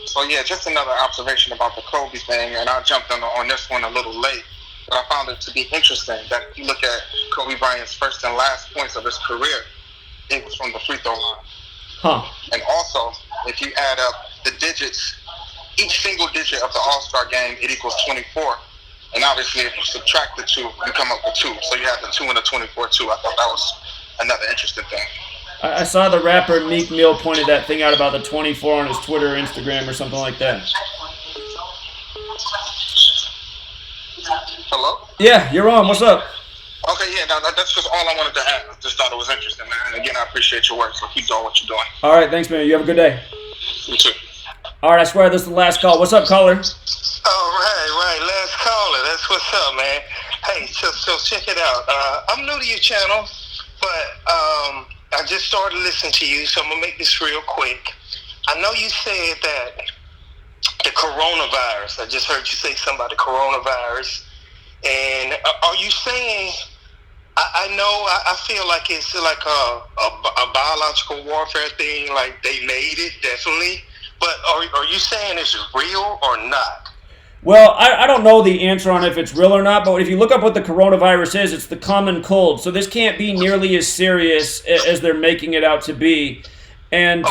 So yeah, just another observation about the Kobe thing, and I jumped on this one a little late, but I found it to be interesting that if you look at Kobe Bryant's first and last points of his career, it was from the free throw line. Huh. And also, if you add up the digits, each single digit of the All-Star game, it equals 24. And obviously, if you subtract the 2, you come up with 2. So you have the 2 and the 24 too. I thought that was another interesting thing. I saw the rapper Meek Mill pointed that thing out about the 24 on his Twitter or Instagram or something like that. Hello? Yeah, you're on. What's up? Okay, yeah, that's just all I wanted to add. I just thought it was interesting, man. And again, I appreciate your work, so keep doing what you're doing. All right, thanks, man. You have a good day. You too. All right, I swear this is the last call. What's up, caller? Right. Last caller. That's what's up, man. Hey, so check it out. I'm new to your channel, but I just started listening to you, so I'm gonna make this real quick. I know you said that the coronavirus. I just heard you say something about the coronavirus, and are you saying? I know. I feel like it's like a biological warfare thing. Like they made it, definitely. But are you saying it's real or not? Well, I don't know the answer on if it's real or not, but if you look up what the coronavirus is, it's the common cold. So this can't be nearly as serious as they're making it out to be. And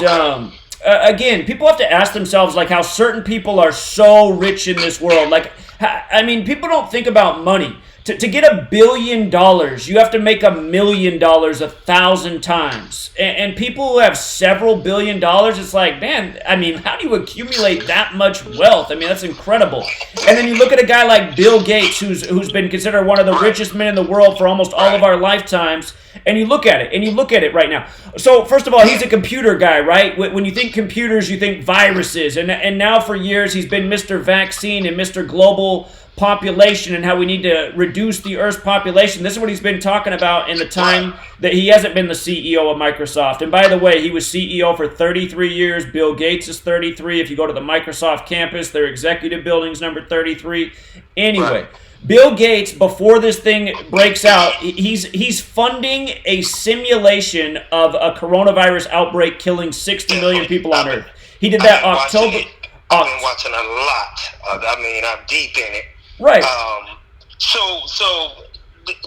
again, people have to ask themselves like how certain people are so rich in this world. Like, I mean, people don't think about money. To get $1 billion, you have to make $1 million 1,000 times. And people who have several $1 billion, it's like, man, I mean, how do you accumulate that much wealth? I mean, that's incredible. And then you look at a guy like Bill Gates, who's been considered one of the richest men in the world for almost all of our lifetimes, and you look at it, right now. So, first of all, he's a computer guy, right? When you think computers, you think viruses. And now for years, he's been Mr. Vaccine and Mr. Global population and how we need to reduce the Earth's population. This is what he's been talking about in the time that he hasn't been the CEO of Microsoft. And by the way, he was CEO for 33 years. Bill Gates is 33. If you go to the Microsoft campus, their executive building's number 33. Anyway, Bill Gates, before this thing breaks out, he's funding a simulation of a coronavirus outbreak killing 60 million people on Earth. He did that October. I've been watching a lot. I mean, I'm deep in it. Right. So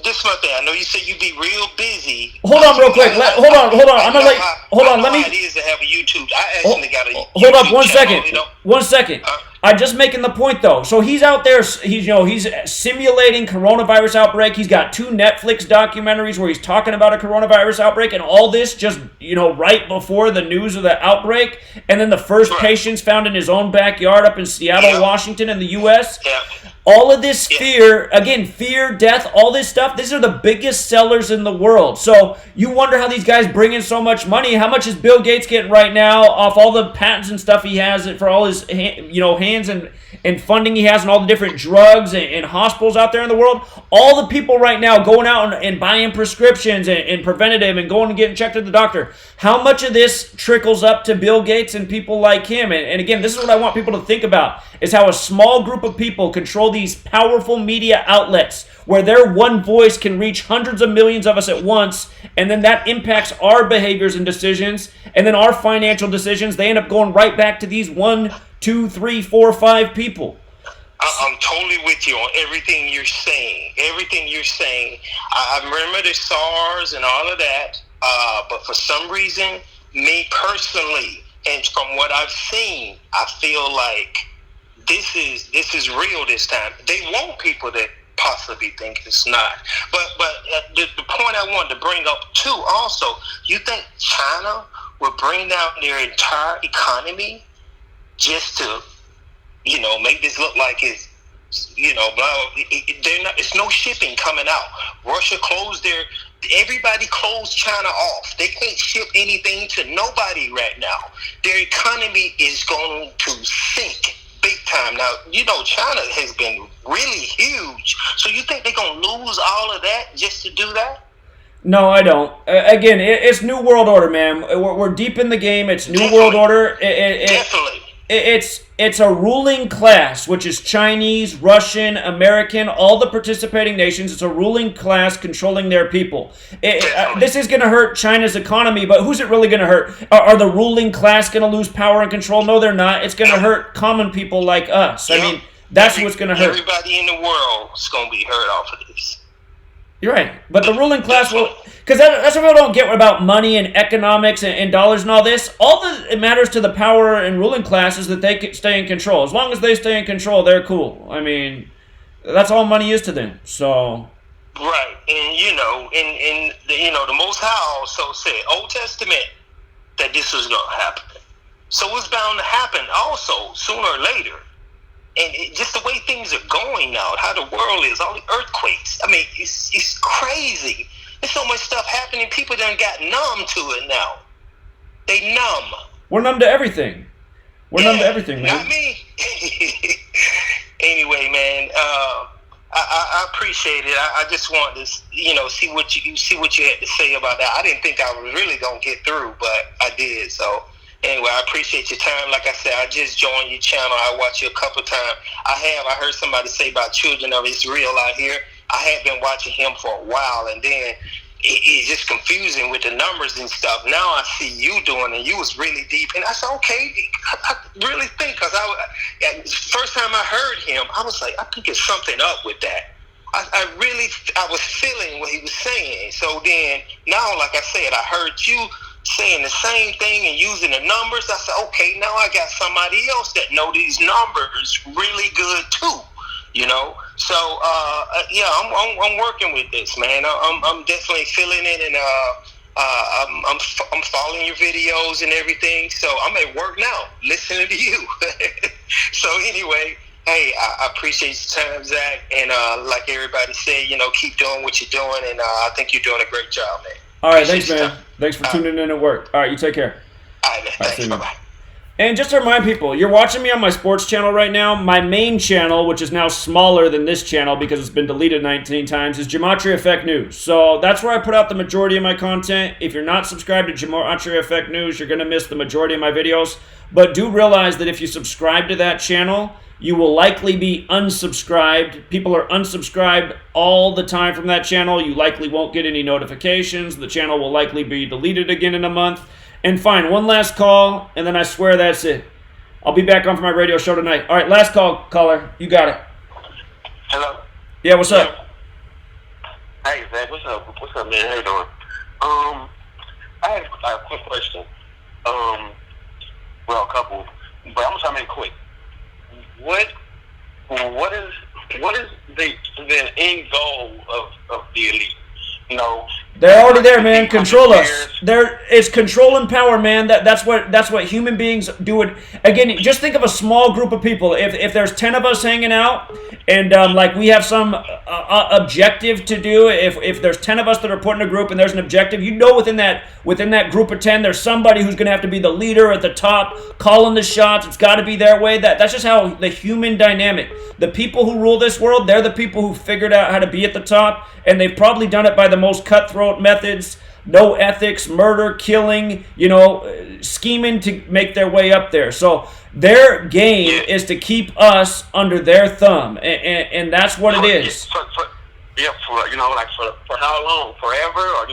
this is my thing. I know you said you be real busy. Hold on, real quick. Hold on. I'm gonna let. Hold on. Let me. It is to have a YouTube. I actually got a. Hold up, 1 second. 1 second. I'm just making the point though. So he's out there. He's simulating coronavirus outbreak. He's got 2 Netflix documentaries where he's talking about a coronavirus outbreak, and all this just right before the news of the outbreak, and then the first patients found in his own backyard up in Seattle, Washington, in the U.S. Yeah. All of this fear, death, all this stuff, these are the biggest sellers in the world. So you wonder how these guys bring in so much money. How much is Bill Gates getting right now off all the patents and stuff he has for all his hands and funding he has and all the different drugs and hospitals out there in the world? All the people right now going out and buying prescriptions and preventative and going and getting checked at the doctor. How much of this trickles up to Bill Gates and people like him? And again, this is what I want people to think about, is how a small group of people control these powerful media outlets where their one voice can reach hundreds of millions of us at once, and then that impacts our behaviors and decisions, and then our financial decisions, they end up going right back to these 1, 2, 3, 4, 5 people. I'm totally with you on everything you're saying. I remember the SARS and all of that, but for some reason, me personally, and from what I've seen, I feel like this is real this time. They want people that possibly think it's not. But the point I wanted to bring up too also, you think China would bring down their entire economy just to, make this look like it's, it's no shipping coming out. Russia closed everybody closed China off. They can't ship anything to nobody right now. Their economy is going to sink big time. Now, China has been really huge. So you think they're going to lose all of that just to do that? No, I don't. Again, it's New World Order, man. We're deep in the game. It's New World Order. Definitely. It's a ruling class, which is Chinese, Russian, American, all the participating nations. It's a ruling class controlling their people. This is going to hurt China's economy, but who's it really going to hurt? Are the ruling class going to lose power and control? No, they're not. It's going to hurt common people like us. I mean, that's what's going to hurt. Everybody in the world is going to be hurt off of this. You're right. But the ruling class will... Because that's what people don't get about money and economics and dollars and all this. All that it matters to the power and ruling class is that they can stay in control. As long as they stay in control, they're cool. I mean, that's all money is to them. So... Right. And, the Most High also said, Old Testament, that this was going to happen. So it's bound to happen also, sooner or later. And just the way things are going now, how the world is, all the earthquakes. I mean, it's crazy. There's so much stuff happening. People done got numb to it now. They numb. We're numb to everything. We're numb to everything, man. Not me. Anyway, man, I appreciate it. I just wanted to, see what you had to say about that. I didn't think I was really gonna get through, but I did. So anyway, I appreciate your time. Like I said, I just joined your channel. I watched you a couple times. I heard somebody say about Children of Israel out here. I had been watching him for a while, and then it's just confusing with the numbers and stuff. Now I see you doing it. You was really deep, and I said, okay, I really think, because first time I heard him, I was like, I think there's something up with that. I was feeling what he was saying. So then now, like I said, I heard you saying the same thing and using the numbers. I said, okay, now I got somebody else that know these numbers really good too. So I'm working with this, man. I'm definitely feeling it, and I'm following your videos and everything. So I'm at work now, listening to you. So anyway, hey, I appreciate your time, Zach, and like everybody said, keep doing what you're doing, and I think you're doing a great job, man. All right, thanks, man. Thanks for tuning in at work. All right, you take care. All right, man. Thanks. Bye-bye. And just to remind people, you're watching me on my sports channel right now. My main channel, which is now smaller than this channel because it's been deleted 19 times, is Gematria Effect News. So that's where I put out the majority of my content. If you're not subscribed to Gematria Effect News, you're going to miss the majority of my videos. But do realize that if you subscribe to that channel, you will likely be unsubscribed. People are unsubscribed all the time from that channel. You likely won't get any notifications. The channel will likely be deleted again in a month. And fine, one last call, and then I swear that's it. I'll be back on for my radio show tonight. All right, last call, caller. You got it. Hello? Yeah, what's up? Hey, Zach. What's up, man? How you doing? I had a quick question. Well, a couple, but I'm gonna try to make it quick. What is the end goal of the elite? They're already there, man. Control us. It's control and power, man. That's what human beings do. It again. Just think of a small group of people. If there's 10 of us hanging out, and like we have some objective to do. If there's 10 of us that are put in a group and there's an objective, within that group of 10, there's somebody who's going to have to be the leader at the top, calling the shots. It's got to be their way. That's just how the human dynamic. The people who rule this world, they're the people who figured out how to be at the top, and they've probably done it by the most cutthroat methods. No ethics, murder, killing, scheming to make their way up there. So their game is to keep us under their thumb, and that's what it is. For how long? Forever? Or,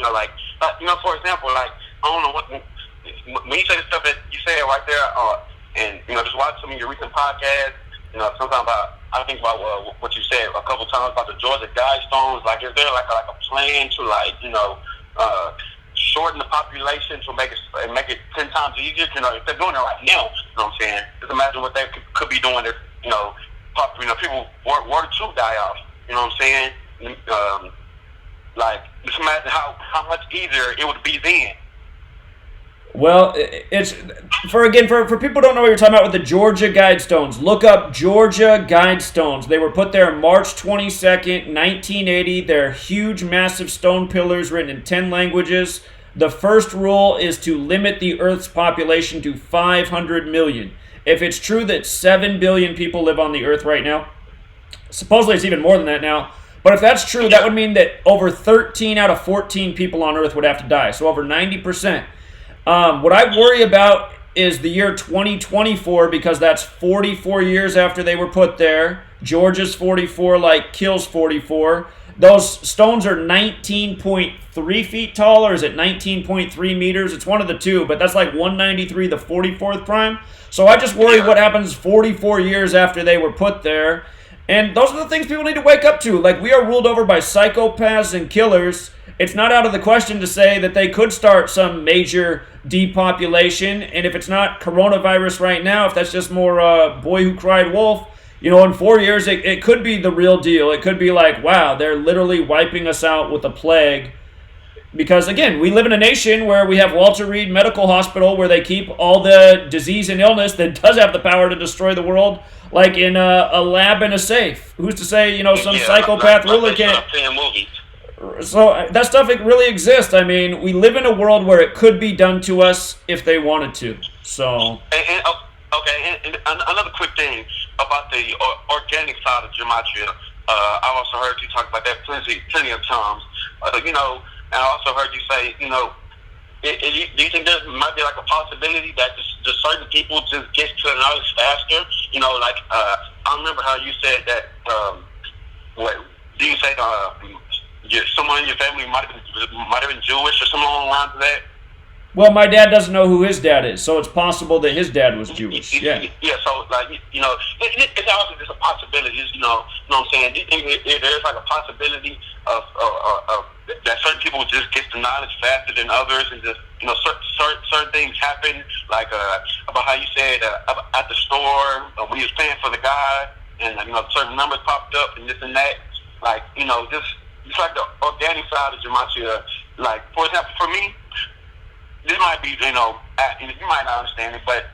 for example, I don't know what, when you say the stuff that you said right there, and, just watch some of your recent podcasts, sometimes I think about what you said a couple times about the Georgia Guidestones. Is there like a plan to shorten the population to make it 10 times easier? If they're doing it right now, you know what I'm saying? Just imagine what they could be doing if people were to die off. You know what I'm saying? Just imagine how much easier it would be then. Well, it's for people who don't know what you're talking about with the Georgia Guidestones. Look up Georgia Guidestones. They were put there March 22nd, 1980. They're huge, massive stone pillars written in 10 languages. The first rule is to limit the Earth's population to 500 million. If it's true that 7 billion people live on the Earth right now, supposedly it's even more than that now, but if that's true, that would mean that over 13 out of 14 people on Earth would have to die, so over 90%. What I worry about is the year 2024, because that's 44 years after they were put there. Georgia's 44, like Kill's 44. Those stones are 19.3 feet tall, or is it 19.3 meters? It's one of the two, but that's like 193, the 44th prime. So I just worry what happens 44 years after they were put there. And those are the things people need to wake up to. We are ruled over by psychopaths and killers. It's not out of the question to say that they could start some major depopulation. And if it's not coronavirus right now, if that's just more boy who cried wolf, in 4 years, it could be the real deal. It could be like, wow, they're literally wiping us out with a plague. Because, again, we live in a nation where we have Walter Reed Medical Hospital, where they keep all the disease and illness that does have the power to destroy the world, like in a lab in a safe. Who's to say, some psychopath ruler can't... So that stuff, it really exists. I mean, we live in a world where it could be done to us if they wanted to. So... And another quick thing about the organic side of Gematria. I've also heard you talk about that plenty of times. You know, and I also heard you say, you know, do you think there might be like a possibility that just certain people just get to the knowledge faster? You know, like I remember how you said that. What do you say? Someone in your family might have been Jewish or something along the lines of that. Well, my dad doesn't know who his dad is, so it's possible that his dad was Jewish. Yeah. Yeah. So like you know, it's also just a possibility. You know what I'm saying? Do you think there's like a possibility of that certain people just get the knowledge faster than others, and just you know certain things happen, like about how you said at the store when you was paying for the guy, and you know certain numbers popped up and this and that. Like you know, just like the organic side of Gematria. Like for example, for me. This might be, you know, you might not understand it, but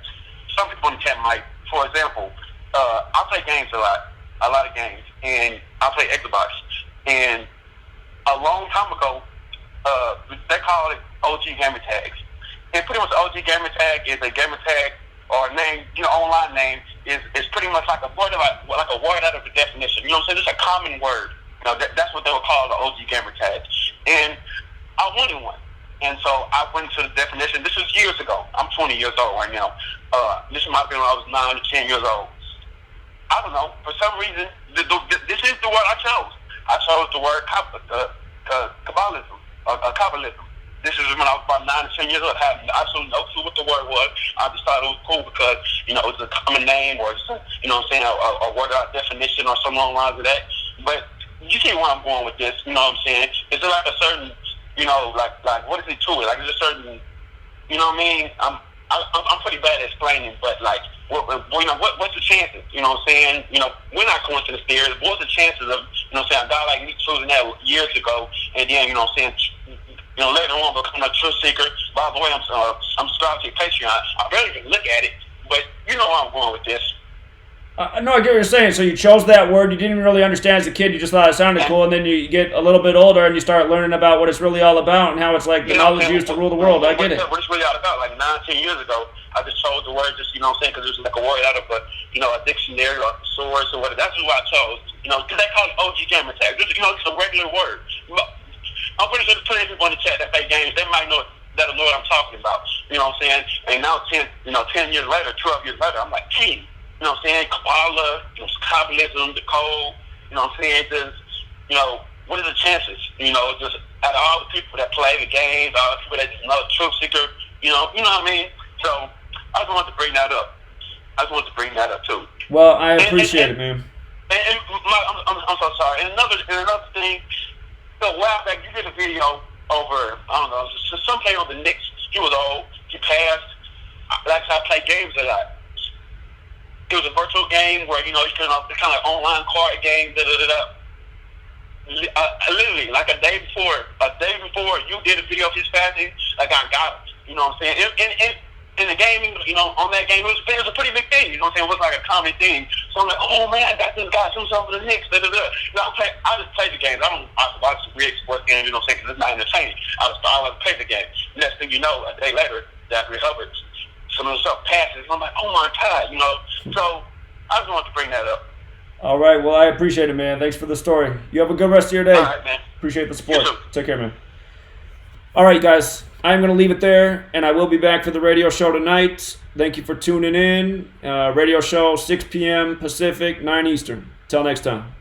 some people in the chat might. For example, I play games a lot of games, and I play Xbox. And a long time ago, they called it OG gamer tags. And pretty much OG gamer tag is a gamer tag or a name, you know, online name is pretty much like a word out of the definition. You know what I'm saying? It's a common word. You know, that's what they would call the OG gamer tag. And I wanted one. And so I went to the definition. This was years ago. I'm 20 years old right now. This might have been when I was 9 or 10 years old. I don't know. For some reason, this is the word I chose. I chose the word Kabbalism. Kabbalism. This is when I was about 9 or 10 years old. I had absolutely no clue what the word was. I just thought it was cool because, you know, it's a common name or, you know what I'm saying, a word out definition or something along the lines of that. But you see where I'm going with this, you know what I'm saying? Is there like a certain... You know, like what is it to it? Like, there's a certain, you know what I mean? I'm pretty bad at explaining, but like, what's the chances? You know what I'm saying? You know, we're not coincidence theories. What's the chances of, you know what I'm saying, a guy like me choosing that years ago, and then, you know what I'm saying, you know, later on become a truth seeker. By the way, I'm subscribed to your Patreon. I barely even look at it, but you know where I'm going with this. No, I get what you're saying. So you chose that word. You didn't really understand as a kid. You just thought it sounded cool. And then you get a little bit older and you start learning about what it's really all about and how it's like the knowledge used to rule the world. I get it. What it's really all about. Like 9, 10 years ago, I just chose the word just, you know what I'm saying, because it was like a word out of a dictionary or a source or whatever. That's what I chose. You know, because they call it OG gamer tag. You know, it's a regular word. I'm pretty sure there's plenty of people in the chat that play games. They might know that'll know what I'm talking about. You know what I'm saying? And now 10 years later, 12 years later, I'm like, gee. You know what I'm saying? Kabbalah, Kabbalism, the code, you know what I'm saying? Just, you know, what are the chances? You know, just out of all the people that play the games, all the people that just know the truth seeker, you know what I mean? So I just wanted to bring that up. Too. Well, I appreciate it, man. I'm so sorry. And another thing, so a while back, you did a video over, I don't know, some player on the Knicks. He was old. He passed. Like I play games a lot. It was a virtual game where, you know, it's kind of like online card game, literally, like a day before you did a video of his passing, like I got him. You know what I'm saying? In the game, you know, on that game, it was a pretty big thing. You know what I'm saying? It was like a common thing. So I'm like, oh man, I got this guy, some for the Knicks, You know, I just play the games. I watch real sports games, you know what I'm saying, because it's not entertaining. I like to play the game. Next thing you know, a day later, Zachary Hubbard, some of the stuff passes. I'm like, oh my God, you know. So I just wanted to bring that up. All right. Well, I appreciate it, man. Thanks for the story. You have a good rest of your day. All right, man. Appreciate the support. Take care, man. All right, guys. I'm going to leave it there, and I will be back for the radio show tonight. Thank you for tuning in. Radio show, 6 p.m. Pacific, 9 Eastern. Till next time.